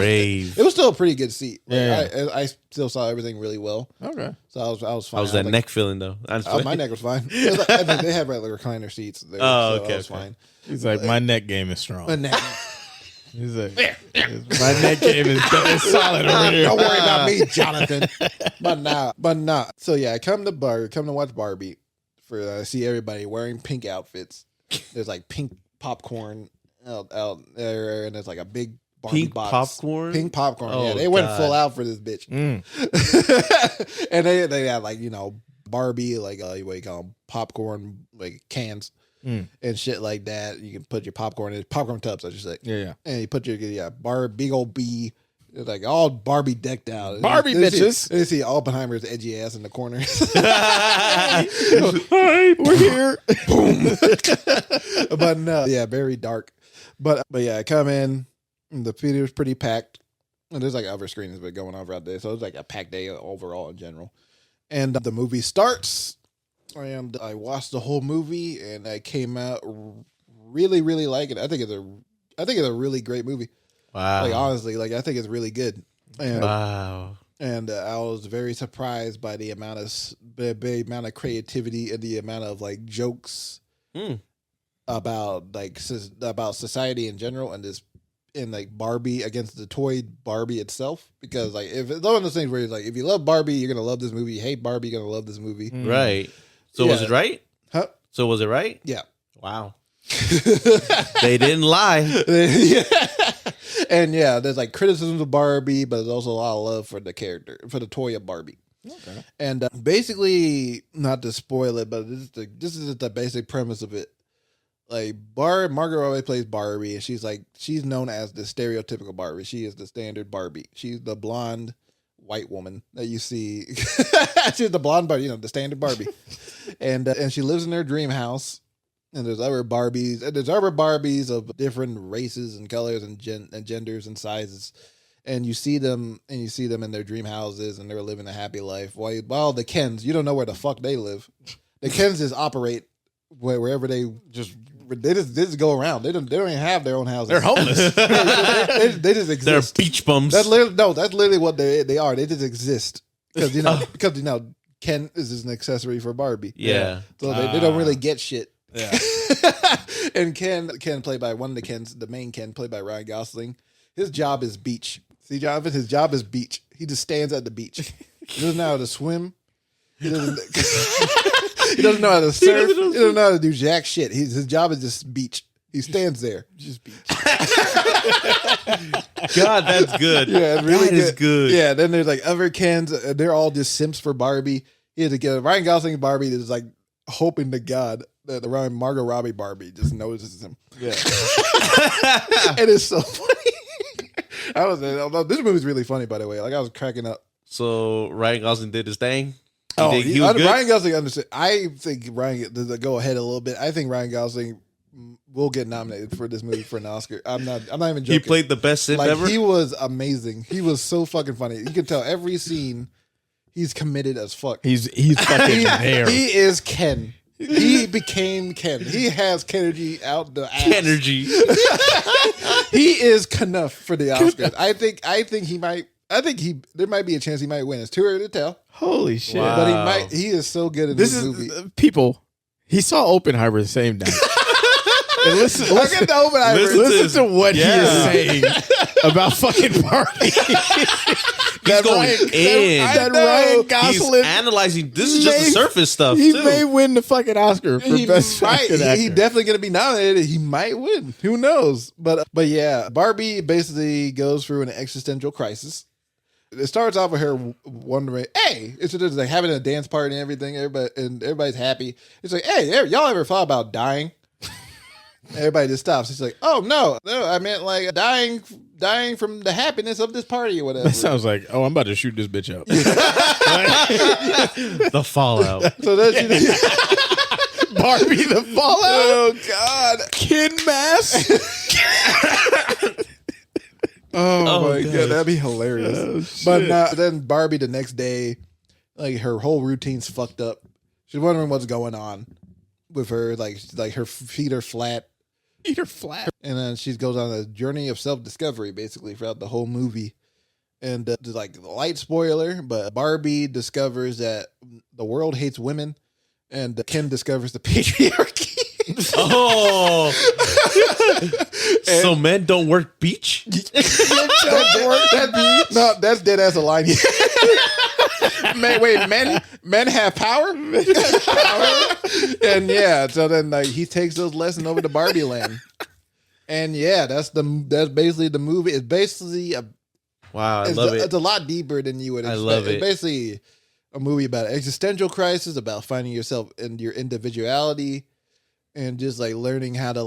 was still a pretty good seat. Like, Yeah. I still saw everything really well. Okay. So I was fine. How's that neck feeling though? My neck was fine. I mean, they had regular recliner seats there. Oh, so okay, I was okay. fine. He's like, my neck game is strong. My neck. He's like, my neck game is solid over here. Don't worry about me, Jonathan. But nah. So yeah, I come to watch Barbie. I see everybody wearing pink outfits. There's like pink popcorn out there, and there's like a big Barbie Pink box. popcorn? Pink popcorn. Oh, Yeah, they went God. full out for this bitch. And they had like, Barbie, like what you call them, popcorn like cans. And shit like that. You can put your popcorn in popcorn tubs, I should say. Yeah. And you put your big old B, it's like all Barbie decked out. Barbie bitches. You see Oppenheimer's edgy ass in the corner. Hi, we're here. Boom. But no, yeah, very dark. But yeah, I come in, and the theater's pretty packed. And there's like other screenings been going on throughout the day, so it's like a packed day overall in general. And the movie starts. And I watched the whole movie, and I came out really, really liking it. I think it's a really great movie. Wow. Like honestly, like I think it's really good. And, Wow. And I was very surprised by the amount of creativity and the amount of like jokes about society in general, and like Barbie against the toy Barbie itself. Because like if it's one of those things where it's like, if you love Barbie, you're gonna love this movie. You hate Barbie, you're gonna love this movie. Right. So Yeah. was it right? Huh? So was it right? Yeah. Wow. They didn't lie. Yeah. And yeah, there's like criticisms of Barbie, but there's also a lot of love for the character, for the toy of Barbie. Okay. And basically, not to spoil it, but this is the basic premise of it. Like Margot Robbie plays Barbie, and she's known as the stereotypical Barbie. She is the standard Barbie. She's the blonde white woman that you see. She's the blonde Barbie, the standard Barbie. And she lives in her dream house. And there's other Barbies. And there's other Barbies of different races and colors and genders and sizes. And you see them in their dream houses, and they're living a happy life. While the Kens, you don't know where the fuck they live. The Kens just operate wherever they just go around. They don't even have their own houses. They're homeless. they just exist. They're beach bums. That's literally what they are. They just exist because Ken is just an accessory for Barbie. Yeah. So they don't really get shit. Yeah. And Ken played by one of the Kens, the main Ken played by Ryan Gosling. His job is beach. See, Jonathan, his job is beach. He just stands at the beach. He doesn't know how to swim. He doesn't know how to surf. He doesn't know how to do jack shit. His job is just beach. He stands there. Just beach. God, that's good. Yeah, really that is good. Yeah, then there's like other Kens. They're all just simps for Barbie. He had to get Ryan Gosling Barbie is like hoping to God that the Margot Robbie Barbie just notices him. Yeah. It is so funny. This movie's really funny, by the way. Like I was cracking up. So Ryan Gosling did his thing. He was good? Ryan Gosling understood. I think Ryan to go ahead a little bit. I think Ryan Gosling will get nominated for this movie for an Oscar. I'm not even joking. He played the best simp ever. He was amazing. He was so fucking funny. You can tell every scene he's committed as fuck. He's fucking there. He is Ken. He became Ken. He has Kenergy out the ass. Energy. He is Knuff for the Oscars. I think he might. There might be a chance he might win. It's too early to tell. Holy shit! Wow. But he might. He is so good in this movie. People. He saw Oppenheimer the same night. And listen to Oppenheimer. Listen to what he is saying about fucking Barbie. He's going in. That Ryan Gosling. He's analyzing. This is just the surface stuff. He too. may win the fucking Oscar for best fucking actor. He definitely going to be nominated. He might win. Who knows? But yeah, Barbie basically goes through an existential crisis. It starts off with her wondering, hey, it's just like having a dance party and everything. Everybody's happy. It's like, hey, y'all ever thought about dying? Everybody just stops. He's like, oh no, I meant like dying from the happiness of this party or whatever. That sounds like, I'm about to shoot this bitch up. The fallout. So that's Barbie the fallout. Oh God, Kid Mass. oh my God, that'd be hilarious. But then Barbie the next day, like her whole routine's fucked up. She's wondering what's going on with her, like her feet are flat. Eat her flat. And then she goes on a journey of self-discovery, basically, throughout the whole movie. And like light spoiler, but Barbie discovers that the world hates women, and Ken discovers the patriarchy. Oh, so men don't work beach? No, that's dead as a line. Men have power? And yeah, so then like he takes those lessons over to Barbie Land. And yeah, that's basically the movie. It's basically wow, I love it. It's a lot deeper than you would expect. I love it. It's basically a movie about existential crisis, about finding yourself and your individuality, and just like learning how to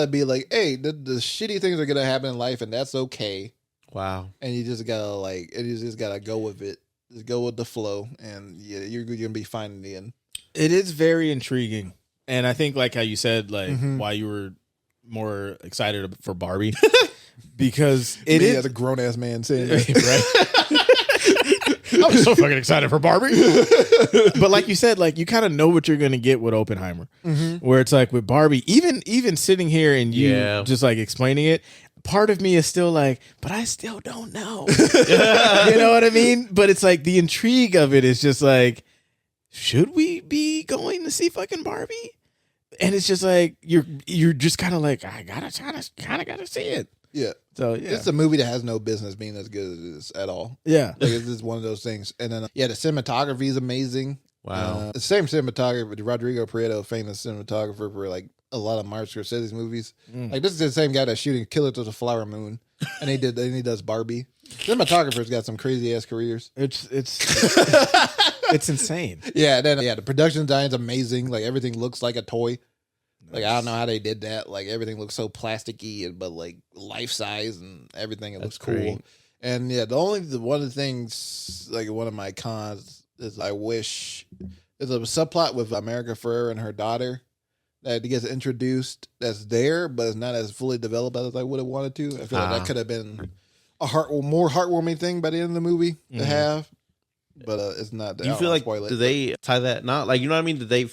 be like, hey, the shitty things are gonna happen in life, and that's okay. Wow. And you just gotta go with it. Just go with the flow, and yeah, you're gonna be fine in the end. It is very intriguing, and I think like how you said, like why you were more excited for Barbie because it is the grown ass man saying that. Right. I'm so fucking excited for Barbie. But like you said, like you kind of know what you're gonna get with Oppenheimer, where it's like with Barbie, even sitting here and you just like explaining it. Part of me is still like, but I still don't know. You know what I mean? But it's like the intrigue of it is just like, should we be going to see fucking Barbie? And it's just like you're just kind of like, I gotta see it. Yeah. So yeah, it's a movie that has no business being as good as it is at all. Yeah, like it's just one of those things. And then the cinematography is amazing. Wow. The same cinematographer, Rodrigo Prieto, famous cinematographer for like a lot of Martin Scorsese's movies. Like this is the same guy that's shooting Killer to the Flower Moon, and he does Barbie. Cinematographer's got some crazy ass careers. It's insane. Yeah, then the production design's amazing. Like everything looks like a toy. Like I don't know how they did that. Like everything looks so plasticky, but like life size and everything. It looks cool. Great. And yeah, one of the things, like one of my cons is I wish there's a subplot with America Ferrera and her daughter that gets introduced that's there, but it's not as fully developed as I would have wanted to. I feel like that could have been a more heartwarming thing by the end of the movie to have, but it's not. Do you feel like did they tie that knot? Like you know what I mean?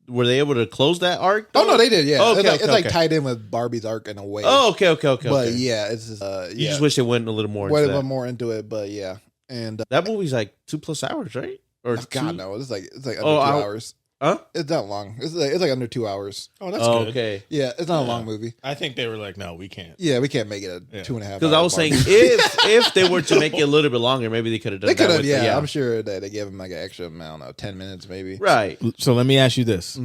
Were they able to close that arc? Oh no, they did. Yeah, okay, it's like tied in with Barbie's arc in a way. Oh, okay. But yeah, it's just you just wish it went a little more. Went a little more into it, but yeah, and that movie's like 2+ hours, right? Or God no, it's like under 2 hours. Huh? It's not long. It's like under 2 hours. Oh, that's good. Okay. Yeah, it's not a long movie. I think they were like, no, we can't. Yeah, we can't make it a 2.5. Because I was saying if they were to make it a little bit longer, maybe they could have done. They could have. Yeah, I'm sure that they gave him like an extra amount of 10 minutes, maybe. Right. So let me ask you this: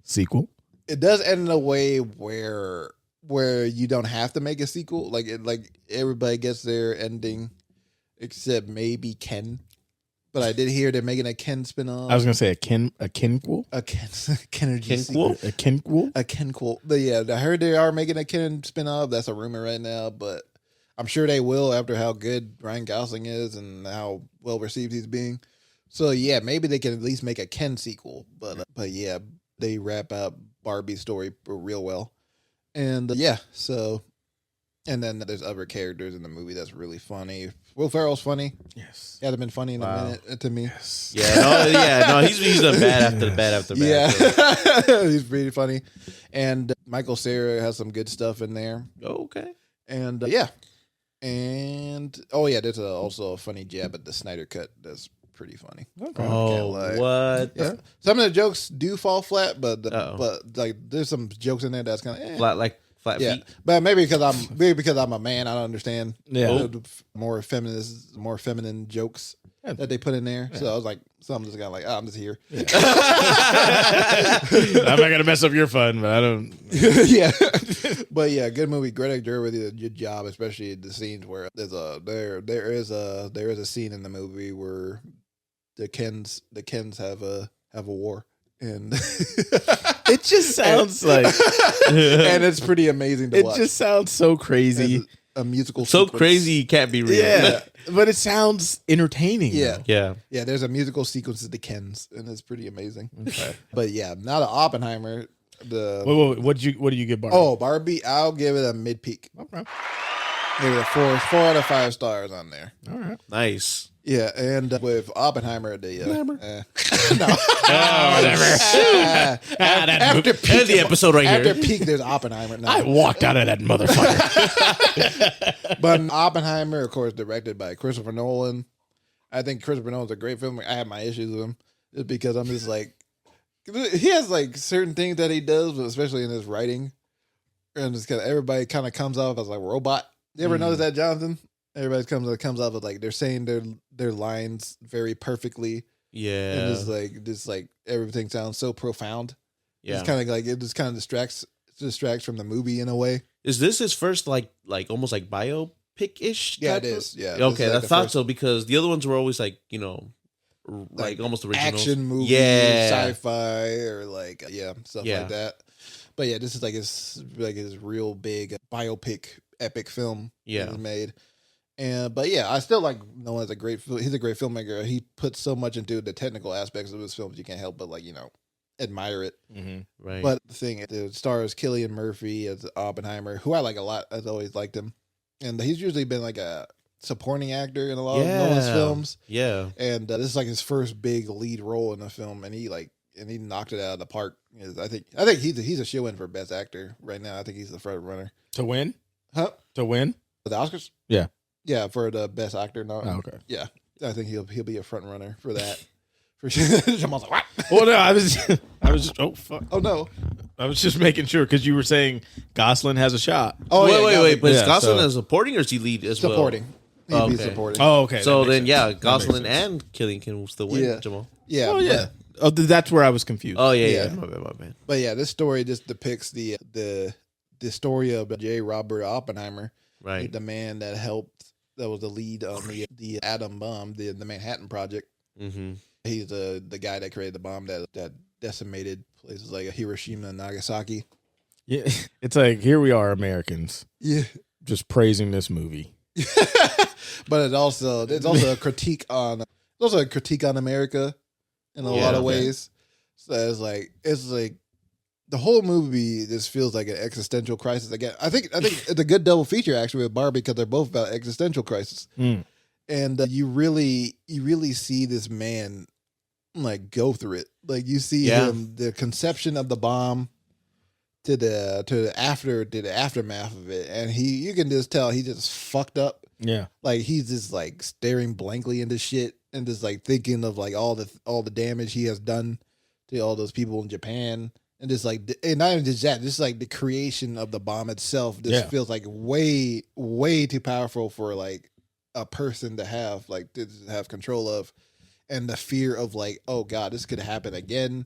sequel? It does end in a way where you don't have to make a sequel. Like everybody gets their ending, except maybe Ken. but I did hear they're making a Ken spinoff. I was gonna say a Kenquel. A Kenergy Kenquel? A Kenquel. A Kenquel. But yeah, I heard they are making a Ken spinoff. That's a rumor right now, but I'm sure they will after how good Ryan Gosling is and how well received he's being. So yeah, maybe they can at least make a Ken sequel. But yeah, they wrap up Barbie's story real well. And so, and then there's other characters in the movie that's really funny. Will Ferrell's funny. Yes. He hasn't been funny in a minute to me. Yes. No, he's a bad after bad. Yeah, So. he's pretty funny. And Michael Cera has some good stuff in there. Okay. And there's also a funny jab at the Snyder Cut that's pretty funny. Okay. Oh, what? Yeah. Some of the jokes do fall flat, but like there's some jokes in there that's kind of Flat yeah. feet. But maybe because I'm a man, I don't understand. Yeah. More feminine jokes that they put in there. So I was like, so I'm just kind of like, I'm just here. Yeah. I'm not gonna mess up your fun, but I don't. Yeah, but yeah, good movie. Greta Gerwig did a good job, especially the scenes where there is a scene in the movie where the Kens have a war, and It just sounds like, and it's pretty amazing to watch. It just sounds so crazy. As a musical So sequence. crazy, it can't be real. Yeah, but it sounds entertaining. Yeah. though. Yeah. There's a musical sequence of the Kens, and it's pretty amazing. Okay. But yeah, not an Oppenheimer. Wait, what do you get, Barbie? Oh, Barbie, I'll give it a mid peak. Okay. Give it a 4 out of 5 stars on there. All right. Nice. Yeah, and with Oppenheimer, no. After peak, End the episode right after here. peak, there's Oppenheimer. No. I walked out of that motherfucker. But Oppenheimer, of course, directed by Christopher Nolan. I think Christopher Nolan's a great film. I have my issues with him just because I'm just like, he has like certain things that he does, but especially in his writing, and just kind of everybody kind of comes off as like robot. You ever notice that, Jonathan? Everybody comes off as like they're saying their lines very perfectly. Yeah. And just like everything sounds so profound. Yeah. It's kind of like it just kind of distracts from the movie in a way. Is this his first like almost like biopic-ish? Yeah, type it of- is. Yeah. Okay, This is I the thought first so because the other ones were always like, like almost original action movie, sci-fi, or like stuff Yeah. like that. But yeah, this is like his real big biopic epic film. Yeah. that he made. But yeah, I still like Nolan as he's a great filmmaker. He puts so much into the technical aspects of his films, you can't help but admire it. Right. But the thing, it stars Cillian Murphy as Oppenheimer, who I like a lot. I've always liked him, and he's usually been like a supporting actor in a lot of Nolan's films. Yeah. And this is like his first big lead role in a film, and he knocked it out of the park. I think he's a shoe-in for best actor right now. I think he's the front runner To win? Huh? To win? for the Oscars. Yeah. Yeah, for the best actor. No, Oh, okay. yeah, I think he'll be a front runner for that. For sure. Jamal's like, what? Well, no, I was just. Oh fuck! Oh no. I was just making sure because you were saying Gosling has a shot. Oh wait. But is Yeah, Gosling so- as supporting or is he lead as supporting. well? He'd be Okay. supporting. Oh, okay. So that then, makes yeah, sense. That Gosling makes sense. and Killian can still win. Yeah. Jamal. Yeah. Oh yeah. Oh, that's where I was confused. Oh yeah. Yeah. My bad. But yeah, this story just depicts the story of J. Robert Oppenheimer, Right. the man that was the lead on the atom bomb, the Manhattan Project. Mm-hmm. He's the guy that created the bomb that decimated places like Hiroshima and Nagasaki. Yeah, it's like here we are, Americans, Yeah, just praising this movie. but it's also a critique on America in a lot of ways. So it's like the whole movie just feels like an existential crisis. Again, I think it's a good double feature actually with Barbie because they're both about existential crisis. Mm. And you really see this man like go through it. Like you see him, the conception of the bomb to the aftermath of it, and you can just tell he just fucked up. Yeah. Like he's just like staring blankly into shit and just like thinking of like all the damage he has done to all those people in Japan. And just like, and not even just that, just like the creation of the bomb itself just feels like way, way too powerful for like a person to have control of. And the fear of like, oh God, this could happen again.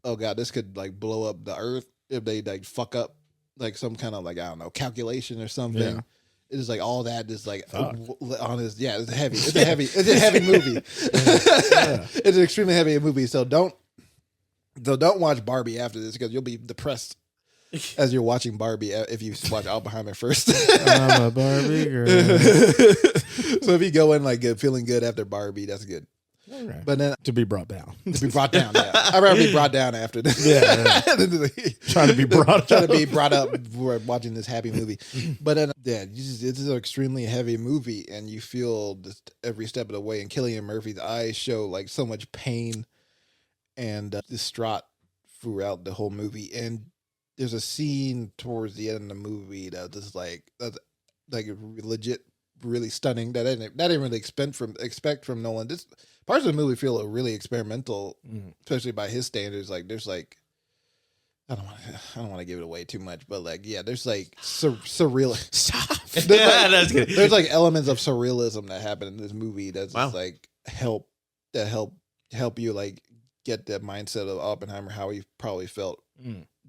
Oh God, this could like blow up the earth if they like fuck up like some kind of like, I don't know, calculation or something. It is like all that is like Fuck. on his. Yeah, it's heavy. It's a heavy. It's a heavy movie. It's an extremely heavy movie. So don't watch Barbie after this because you'll be depressed as you're watching Barbie if you watch Oppenheimer first. I'm a Barbie girl. So if you go in like feeling good after Barbie, that's good. Okay. But then To be brought down. to be brought down, yeah. I'd rather be brought down after this. Yeah, Trying to be brought Trying up. to be brought up for watching this happy movie. But then, yeah, it's an extremely heavy movie, and you feel just every step of the way. And Cillian Murphy's eyes show like so much pain and distraught throughout the whole movie. And there's a scene towards the end of the movie that's like legit, really stunning. That I didn't really expect from Nolan. This parts of the movie feel really experimental, especially by his standards. Like there's like I don't want to give it away too much, but like yeah, there's like surreal. Stop. That's good. There's like elements of surrealism that happen in this movie that's just like help you like get that mindset of Oppenheimer, how he probably felt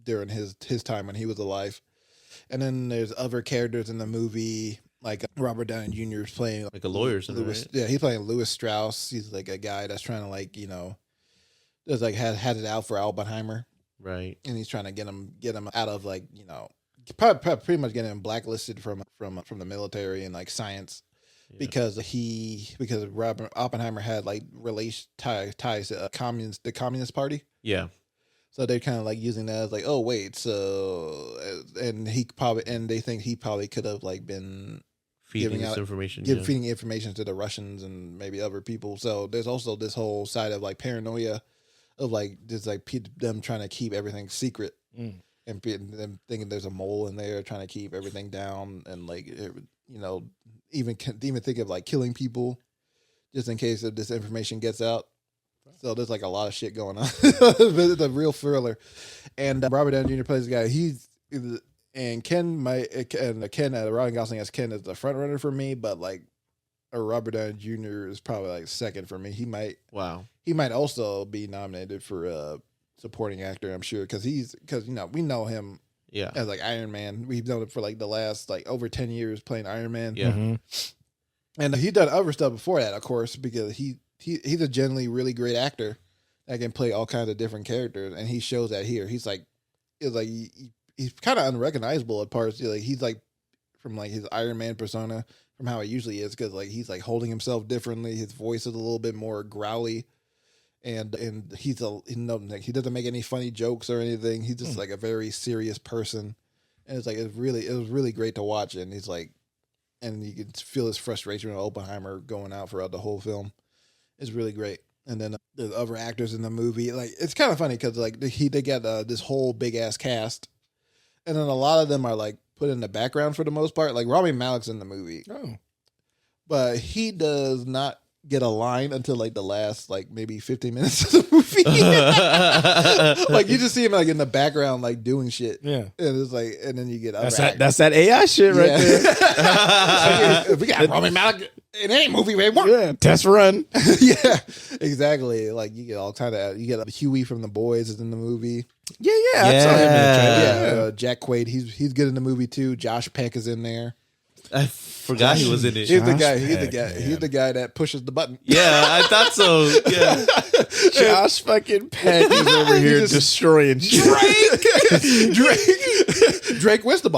during his time when he was alive. And then there's other characters in the movie, like Robert Downey Jr. is playing Like a lawyer or something, Lewis, right? yeah, he's playing Lewis Strauss. He's like a guy that's trying to like just like had it out for Oppenheimer, Right. and he's trying to get him out of like probably pretty much getting him blacklisted from the military and like science. Because Robert Oppenheimer had like ties to the Communist Party. Yeah. So they're kind of like using that as like, oh wait, so and they think he probably could have like been Feeding this information. feeding information to the Russians and maybe other people. So there's also this whole side of like paranoia of like just like them trying to keep everything secret and them thinking there's a mole in there trying to keep everything down and like even think of like killing people just in case if this information gets out. So there's like a lot of shit going on. It's a real thriller. And Robert Downey Jr. plays the guy. Ryan Gosling as Ken is the front runner for me, but like Robert Downey Jr. is probably like second for me. He might also be nominated for supporting actor, I'm sure, because we know him as like Iron Man. We've known him for like the last like over 10 years playing Iron Man. Yeah. Mm-hmm. And he's done other stuff before that, of course, because he's a generally really great actor that can play all kinds of different characters, and he shows that here. He's kind of unrecognizable at parts. Like he's like from like his Iron Man persona from how he usually is, because like he's like holding himself differently. His voice is a little bit more growly, and he doesn't make any funny jokes or anything. He's just like a very serious person, and it was really great to watch. And he's like, and you can feel his frustration with Oppenheimer going out throughout the whole film. It's really great. And then there's other actors in the movie. Like it's kind of funny because like they get this whole big ass cast, and then a lot of them are like put in the background for the most part. Like Rami Malek's in the movie, but he does not get a line until like the last like maybe 15 minutes of the movie. Like you just see him like in the background like doing shit. Yeah, and it's like, and then you get that's that AI shit right there. We got Rami Malek in any movie we want. Yeah, test run. Yeah, exactly. Like you get all kind of Huey from The Boys is in the movie. Yeah. I saw him in the trailer. Jack Quaid, he's good in the movie too. Josh Peck is in there. I forgot he was in it. He's the guy that pushes the button. Yeah, I thought so. Yeah. Josh fucking Peck is over here destroying shit. Drake Winston.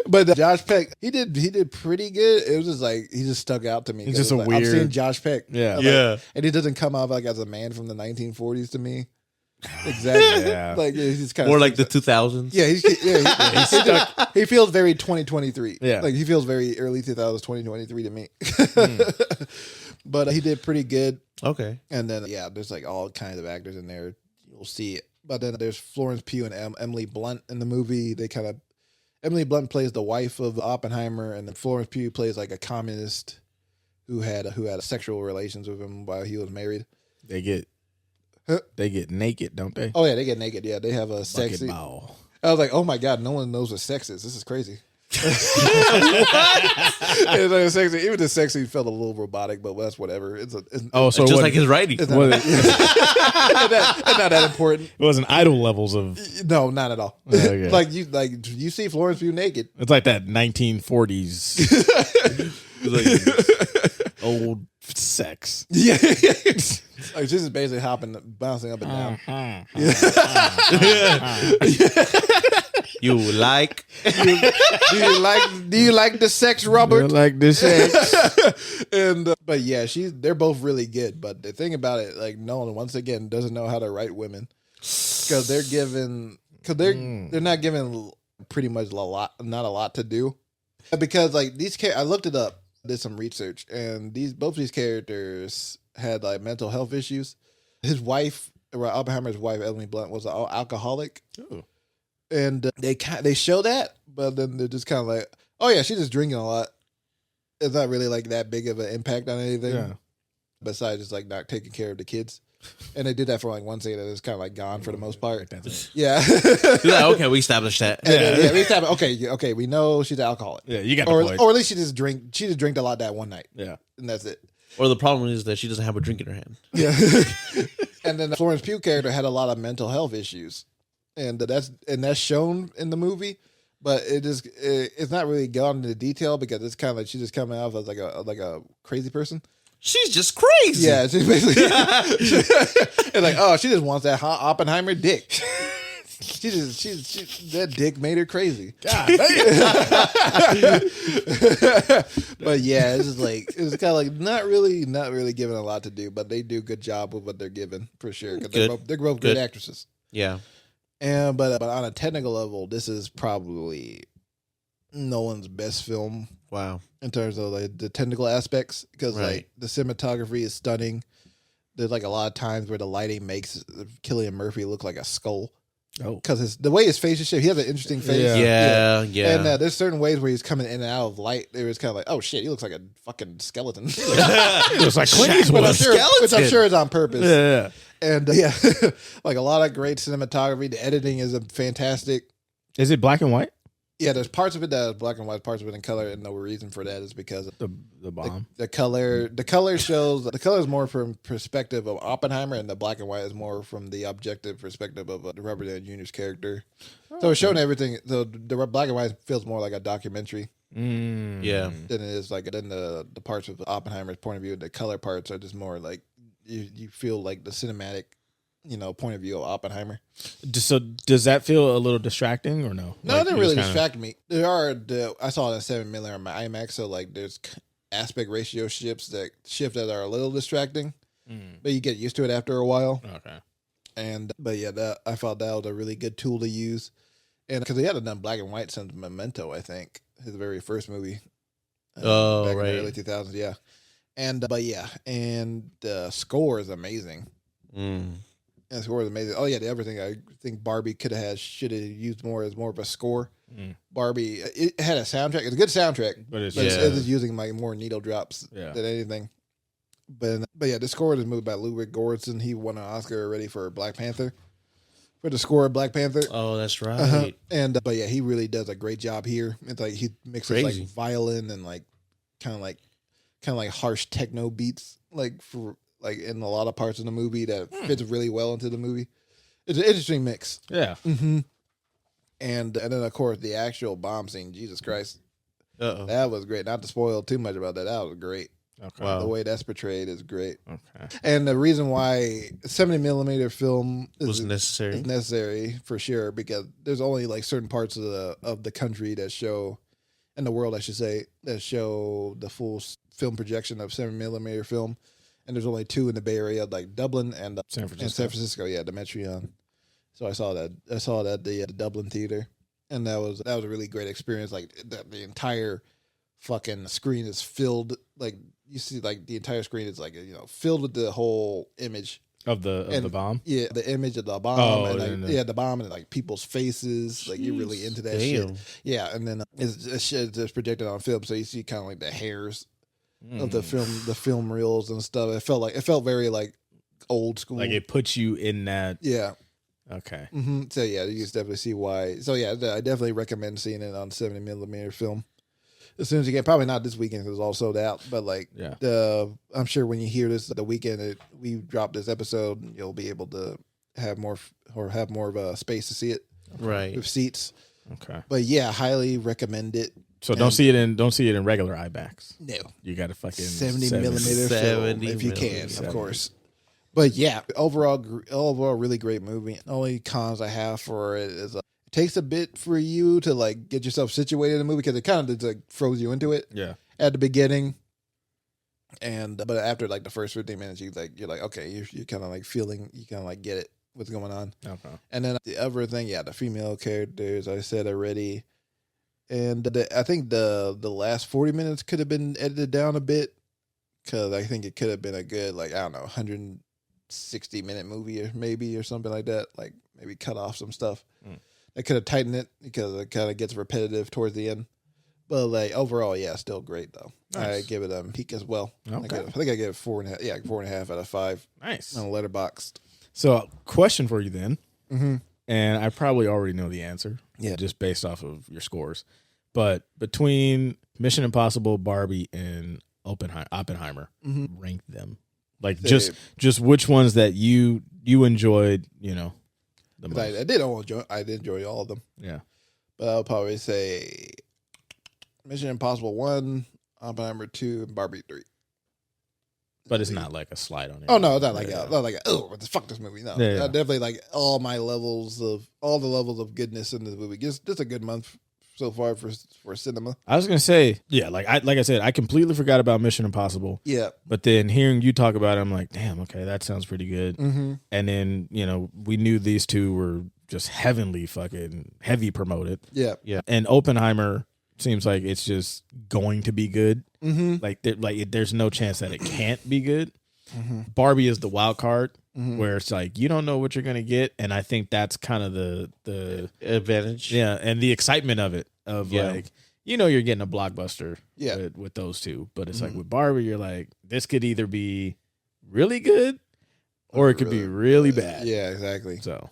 But Josh Peck, he did pretty good. It was just like he just stuck out to me. He's just a like, weird. I'm seeing Josh Peck. Yeah. And he doesn't come off like as a man from the 1940s to me. Exactly. Yeah. Like he's kind of More like the 2000s. Yeah, he feels very 2023. Yeah. Like he feels very early 2000s, 2023 to me. But he did pretty good. Okay. And then there's like all kinds of actors in there. You'll see it. But then there's Florence Pugh and Emily Blunt in the movie. Emily Blunt plays the wife of Oppenheimer, and then Florence Pugh plays like a communist who had sexual relations with him while he was married. They get naked, don't they? Oh yeah, they get naked. Yeah, they have a sexy. Ball. I was like, oh my god, no one knows what sex is. This is crazy. It's like sexy. Even the sexy felt a little robotic, but that's whatever. So Just like his writing. it's not, it's not that important. It wasn't idol levels of. No, not at all. Okay. like you see Florence Pugh naked. It's like that 1940s old sex. Yeah, like she's just basically bouncing up and down. You like? Do you like the sex, Robert? Like the sex. And but yeah, they're both really good. But the thing about it, like Nolan once again doesn't know how to write women because they're not given pretty much not a lot to do because like I looked it up, did some research, and both these characters had like mental health issues. His wife, Oppenheimer's wife, Emily Blunt, was an alcoholic. Oh. And they show that, but then they're just kind of like, oh yeah, she's just drinking a lot. It's not really like that big of an impact on anything. Yeah. Besides just like not taking care of the kids. And they did that for like one scene that is kind of like gone for the most part. Yeah. Okay, we established that. Yeah, we established, okay, we know she's an alcoholic. Yeah, you got the or point. at least she just drank a lot that one night. Yeah. And that's it. Or the problem is that she doesn't have a drink in her hand. Yeah. And then the Florence Pugh character had a lot of mental health issues. And that's shown in the movie, but it's not really gone into detail because it's kind of like she's just coming off as like a crazy person. She's just crazy. Yeah, she's basically it's like, oh, she just wants that Oppenheimer dick. That dick made her crazy. God damn. But yeah, it's kind of like not really given a lot to do, but they do a good job with what they're given for sure. Because they're both good actresses. Yeah. But on a technical level, this is probably Nolan's best film. Wow. In terms of like the technical aspects, because like the cinematography is stunning. There's like a lot of times where the lighting makes Cillian Murphy look like a skull. Oh, because the way his face is shaped, he has an interesting face. Yeah. And there's certain ways where he's coming in and out of light. It was kind of like, oh shit, he looks like a fucking skeleton. it was like Clint Eastwood. Which I'm sure is on purpose. Yeah. And like a lot of great cinematography. The editing is fantastic. Is it black and white? Yeah, there's parts of it that is black and white, parts of it in color, and the reason for that is because of the bomb. The color shows the color is more from perspective of Oppenheimer, and the black and white is more from the objective perspective of Robert Downey Jr.'s character. So it's showing everything. So the black and white feels more like a documentary. Yeah. Than it is like the parts of Oppenheimer's point of view. The color parts are just more like you feel like the cinematic, point of view of Oppenheimer. So does that feel a little distracting or no? No, it didn't really distract me. I saw it in 7mm on my IMAX, so like there's aspect ratio shifts that are a little distracting, but you get used to it after a while. Okay. But yeah, I thought that was a really good tool to use, and because he hadn't done black and white since Memento, I think his very first movie. Back in the early 2000s, yeah. And the score is amazing. And the score is amazing. Oh yeah, everything. I think Barbie should have used more as more of a score. Barbie, it had a soundtrack. It's a good soundtrack, but it's just using like more needle drops than anything. But yeah, the score is moved by Ludwig Göransson. He won an Oscar already for Black Panther. For the score of Black Panther. Oh, that's right. But yeah, he really does a great job here. It's like he mixes like violin and like kind of like harsh techno beats, like for like in a lot of parts of the movie that fits really well into the movie. It's an interesting mix. Yeah. And then of course the actual bomb scene. Jesus Christ, Uh-oh. that was great. Not to spoil too much about that. That was great. Okay. Wow. The way that's portrayed is great. Okay. And the reason why 70mm film was necessary. is necessary for sure, because there's only like certain parts of the country that show, in the world I should say, that show the full film projection of 7mm film, and there's only two in the Bay Area, like Dublin and San Francisco. Yeah, the Metreon. So I saw that at the Dublin theater, and that was a really great experience. Like the entire fucking screen is filled, like you see, like the entire screen is like filled with the whole image of the bomb. Yeah, the image of the bomb, and the bomb and like people's faces. Like you're really into that shit. Yeah, and then it's projected on film, so you see kind of like the hairs of the film reels and stuff. It felt very like old school. Like it puts you in that. Yeah. Okay. So yeah, you can definitely see why. So yeah, I definitely recommend seeing it on 70mm film as soon as you can. Probably not this weekend because it's all sold out. But like, I'm sure when you hear this the weekend we drop this episode, you'll be able to have more of a space to see it, right, with seats. Okay. But yeah, highly recommend it. So don't see it in regular IMAX. No, you got to fucking 70mm film if you can, of course. But yeah, overall, really great movie. Only cons I have for it is it takes a bit for you to like get yourself situated in the movie because it kind of just like throws you into it. Yeah. At the beginning, but after like the first 15 minutes, you're like okay, you're kind of like feeling, you kind of like get it what's going on. Okay. And then the other thing, the female characters I said already, and I think the last 40 minutes could have been edited down a bit because I think it could have been a good 160-minute movie or something like that. Like maybe cut off some stuff. That could have tightened it because it kind of gets repetitive towards the end. But like overall, still great though. Nice. I give it a peak as well. Okay. I think I give it 4.5. Yeah, 4.5 out of 5. Nice. On Letterboxd. So, question for you then, and I probably already know the answer, just based off of your scores. But between Mission Impossible, Barbie, and Oppenheimer, rank them. Like just which ones that you enjoyed, the most. I did enjoy all of them. Yeah, but I'll probably say Mission Impossible 1, Oppenheimer 2, and Barbie 3. But it's not like a slide on it. Oh no, it's not like what the fuck this movie. No, I definitely like all the levels of goodness in this movie. Just a good month so far for cinema. I was gonna say, like I said, I completely forgot about Mission Impossible. Yeah, but then hearing you talk about it, I'm like, damn, okay, that sounds pretty good. And then we knew these two were just heavenly fucking heavy promoted. Yeah. And Oppenheimer seems like it's just going to be good. Like there's no chance that it can't be good. Barbie is the wild card where it's like you don't know what you're gonna get, and I think that's kind of the advantage. Yeah, and the excitement of it like you're getting a blockbuster. With those two, but it's like with Barbie, you're like this could either be really good or it could be really bad. Yeah, exactly. So.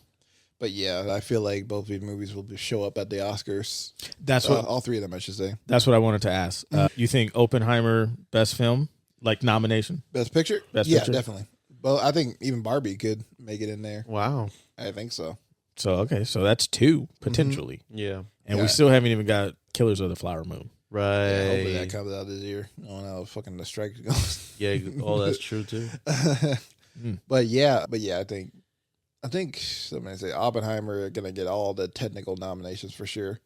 But yeah, I feel like both these movies will show up at the Oscars. That's what all three of them, I should say. That's what I wanted to ask. You think Oppenheimer best film, like nomination, best picture? Picture? Definitely. Well, I think even Barbie could make it in there. Wow, I think so. So that's 2 potentially. Yeah, and we still haven't even got Killers of the Flower Moon. Right. Yeah, hopefully that comes out this year. I don't know how fucking the strike goes. Yeah, that's true too. But I think somebody say Oppenheimer are gonna get all the technical nominations for sure.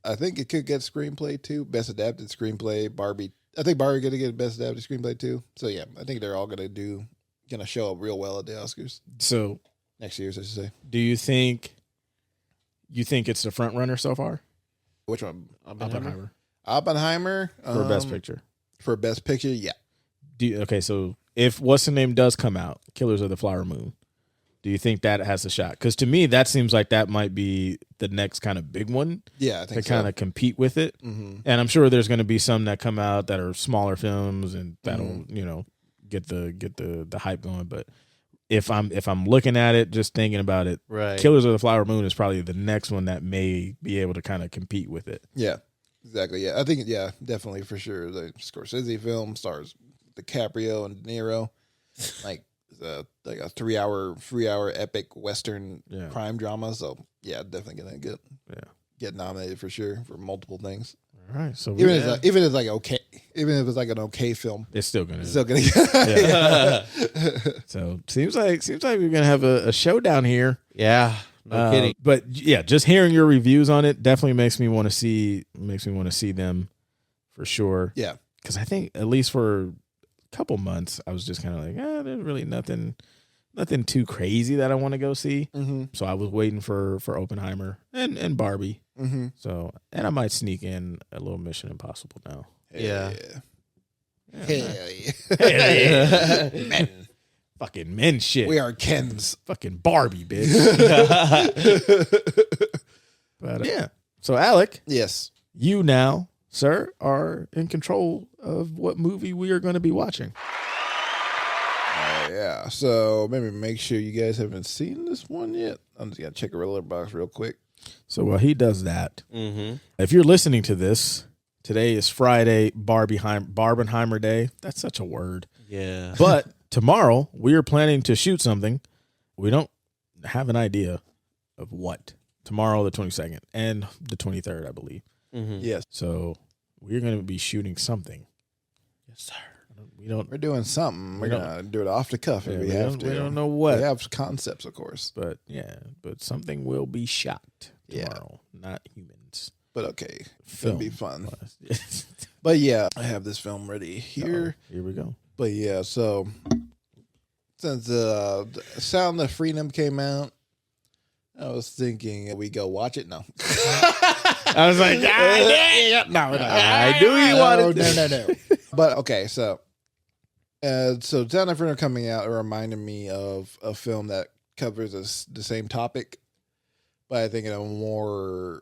I think it could get screenplay too, best adapted screenplay. Barbie, I think Barbie gonna get best adapted screenplay too. So yeah, I think they're all gonna show up real well at the Oscars. So next year, I should say. Do you think it's the front runner so far? Which one? Oppenheimer for best picture. For best picture, yeah. So if What's the Name does come out, Killers of the Flower Moon. Do you think that has a shot? Because to me, that seems like that might be the next kind of big one. Yeah, I think to kind of compete with it. And I'm sure there's going to be some that come out that are smaller films and that'll get the hype going. But if I'm looking at it, just thinking about it, right. Killers of the Flower Moon is probably the next one that may be able to kind of compete with it. Yeah, exactly. Yeah, I think definitely for sure. The Scorsese film stars DiCaprio and De Niro, like a 3-hour epic Western crime drama. So yeah, definitely gonna get nominated for sure for multiple things. All right, so even if it's like an okay film, it's still gonna get. So seems like we're gonna have a showdown here. Yeah, no kidding. But yeah, just hearing your reviews on it definitely makes me want to see them for sure. Yeah, because I think at least for couple months I was just kind of like there's really nothing too crazy that I want to go see. So I was waiting for Oppenheimer and Barbie. So and I might sneak in a little Mission Impossible now. Yeah. Hell yeah. Men. Fucking men shit. We are Kens. Fucking Barbie, bitch. But yeah. So Alec. Yes. You now, sir, are in control of what movie we are going to be watching. Yeah. So maybe make sure you guys haven't seen this one yet. I'm just gonna check a letterbox real quick. So while he does that, Mm-hmm. if you're listening to this, today is Friday, Barbenheimer Day. That's such a word. Yeah. But tomorrow we are planning to shoot something. We don't have an idea of what. Tomorrow, the 22nd, and the 23rd, I believe. Mm-hmm. Yes. So we're going to be shooting something. Yes, sir. We're doing something. We're gonna do it off the cuff if Yeah, we we have don't- to. we don't know what. We have concepts, of course. But something will be shot Yeah. tomorrow, not humans. But okay, Film. it'll be fun. Here But yeah, I have this film ready here. we go. But yeah, so since Sound of Freedom came out, I was thinking we go watch it. No, I was like, no, I knew you wanted to. no. But okay, so Sound of Freedom coming out, it reminded me of a film that covers the same topic, but I think in a more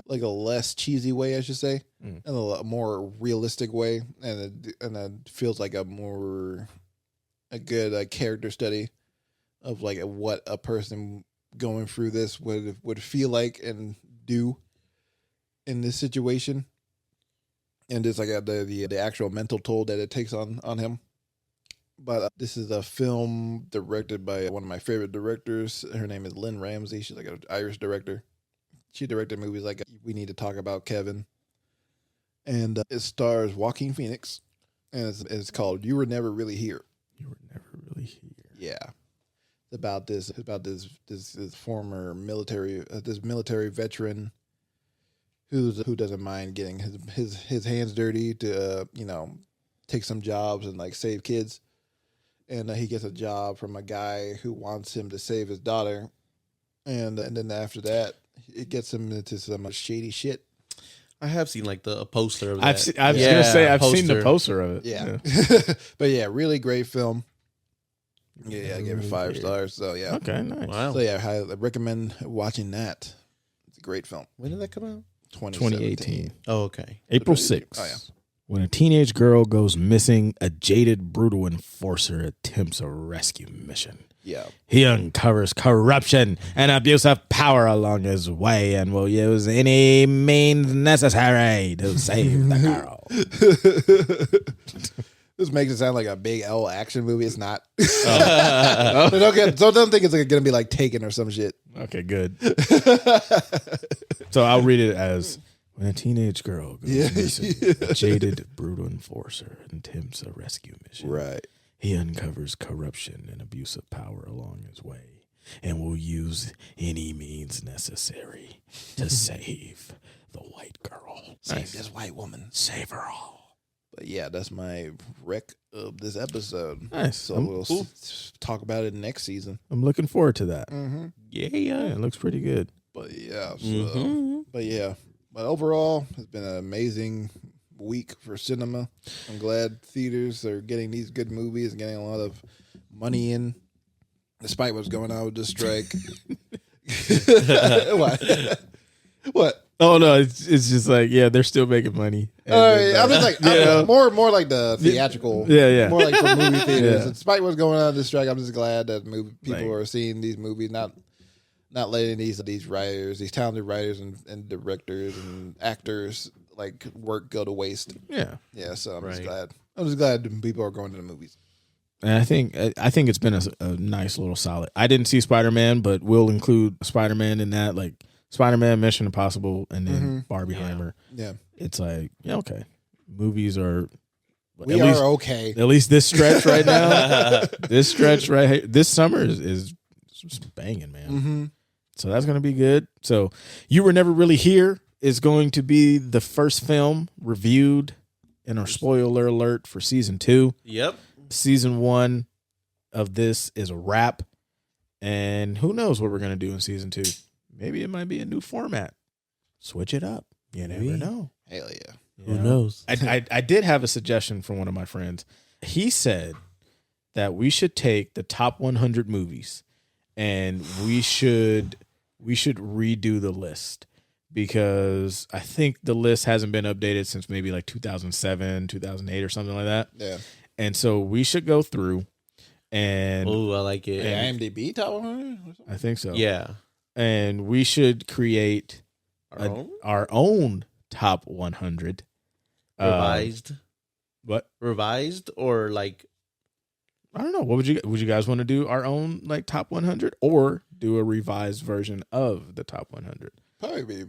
like a less cheesy way, I should say, in a more realistic way, and it feels like a good character study of like what a person going through this would feel like and do in this situation, and just like the actual mental toll that it takes on him. But this is a film directed by one of my favorite directors. Her name is Lynn Ramsey. She's like an Irish director. She directed movies like We Need to Talk About Kevin, and it stars Joaquin Phoenix, and it's called You Were Never Really Here. You were never really here. Yeah. About this former military veteran who doesn't mind getting his hands dirty to take some jobs and like save kids, and he gets a job from a guy who wants him to save his daughter, and then after that it gets him into some shady shit. I have seen like a poster of that. I was gonna say I've seen the poster of it. Yeah. But yeah, really great film. Yeah, I gave it 5 stars. So yeah. Okay, nice. Wow. So yeah, I recommend watching that. It's a great film. When did that come out? 2018. Oh, okay. April 6th. Oh, yeah. When a teenage girl goes missing, a jaded, brutal enforcer attempts a rescue mission. Yeah. He uncovers corruption and abuse of power along his way and will use any means necessary to save the girl. This makes it sound like a big L action movie. It's not. So don't think it's going to be like Taken or some shit. Okay, good. So I'll read it as, when a teenage girl goes missing, a jaded, brutal enforcer attempts a rescue mission. Right. He uncovers corruption and abuse of power along his way and will use any means necessary to save the white girl. Save this white woman. Save her all. But yeah, that's my rec of this episode. Nice. So we'll talk about it next season. I'm looking forward to that. Mm-hmm. Yeah, it looks pretty good. But yeah, but overall, it's been an amazing week for cinema. I'm glad theaters are getting these good movies and getting a lot of money in, despite what's going on with the strike. What? Oh no, it's just like, yeah, they're still making money. I'm just like more like the theatrical. Yeah. More like for movie theaters. Yeah. Despite what's going on with the strike, I'm just glad that people Like- are seeing these movies, not letting these writers, these talented writers and directors and actors like work go to waste. Yeah. Yeah, so I'm just Right. glad. I'm just glad people are going to the movies. And I think it's been a nice little solid. I didn't see Spider-Man, but we'll include Spider-Man in that, like Spider-Man, Mission Impossible, and then Barbenheimer. Yeah, It's like, yeah, okay. Movies are we are okay. At least this stretch right now. This stretch right here, this summer is just banging, man. Mm-hmm. So that's going to be good. So You Were Never Really Here is going to be the first film reviewed in our spoiler alert for season 2. Yep. Season 1 of this is a wrap. And who knows what we're going to do in season 2. Maybe it might be a new format. Switch it up. You never know. Hell yeah. Who knows? I did have a suggestion from one of my friends. He said that we should take the top 100 movies and we should redo the list, because I think the list hasn't been updated since maybe like 2007, 2008 or something like that. Yeah. And so we should go through And Oh, I like it. Yeah, IMDb top 100. I think so. Yeah. And we should create Our own? our own top 100. Revised. What? Revised or like I don't know. What would you guys want to do? Our own like top 100 or do a revised version of the top 100? Probably be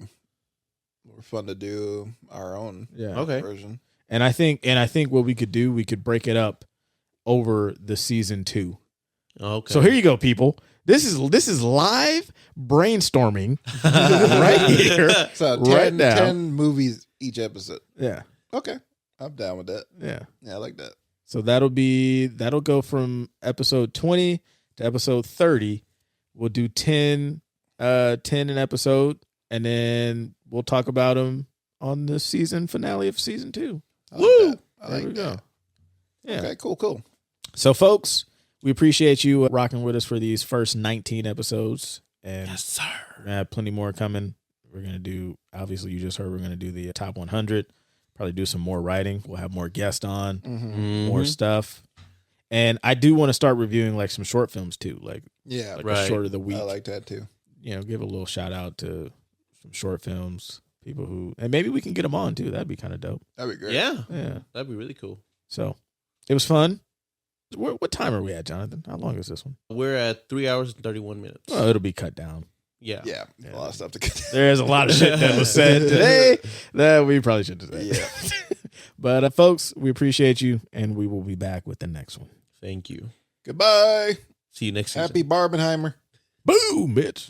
more fun to do our own version. And I think what we could do, we could break it up over the season 2. Okay. So here you go, people. This is live brainstorming right here. So right now. 10 movies each episode. Yeah. Okay. I'm down with that. Yeah. Yeah, I like that. So that'll go from episode 20 to episode 30. We'll do 10 an episode, and then we'll talk about them on the season finale of season 2. Woo! There we go. Yeah. Okay, cool. So, folks, we appreciate you rocking with us for these first 19 episodes. And yes, sir. We're gonna have plenty more coming. We're going to do, obviously, you just heard, we're going to do the top 100. Probably do some more writing. We'll have more guests on, more stuff. And I do want to start reviewing like some short films too. Like a short of the week. I like that too. You know, give a little shout out to some short films, people who, and maybe we can get them on too. That'd be kind of dope. That'd be great. Yeah. Yeah. That'd be really cool. So it was fun. What time are we at, Jonathan? How long is this one? We're at 3 hours and 31 minutes. Well, it'll be cut down. Yeah. Yeah. A lot of stuff to get. There's a lot of shit that was said today that we probably shouldn't have said. Yeah. But folks, we appreciate you, and we will be back with the next one. Thank you. Goodbye. See you next season. Happy Barbenheimer. Boom, bitch.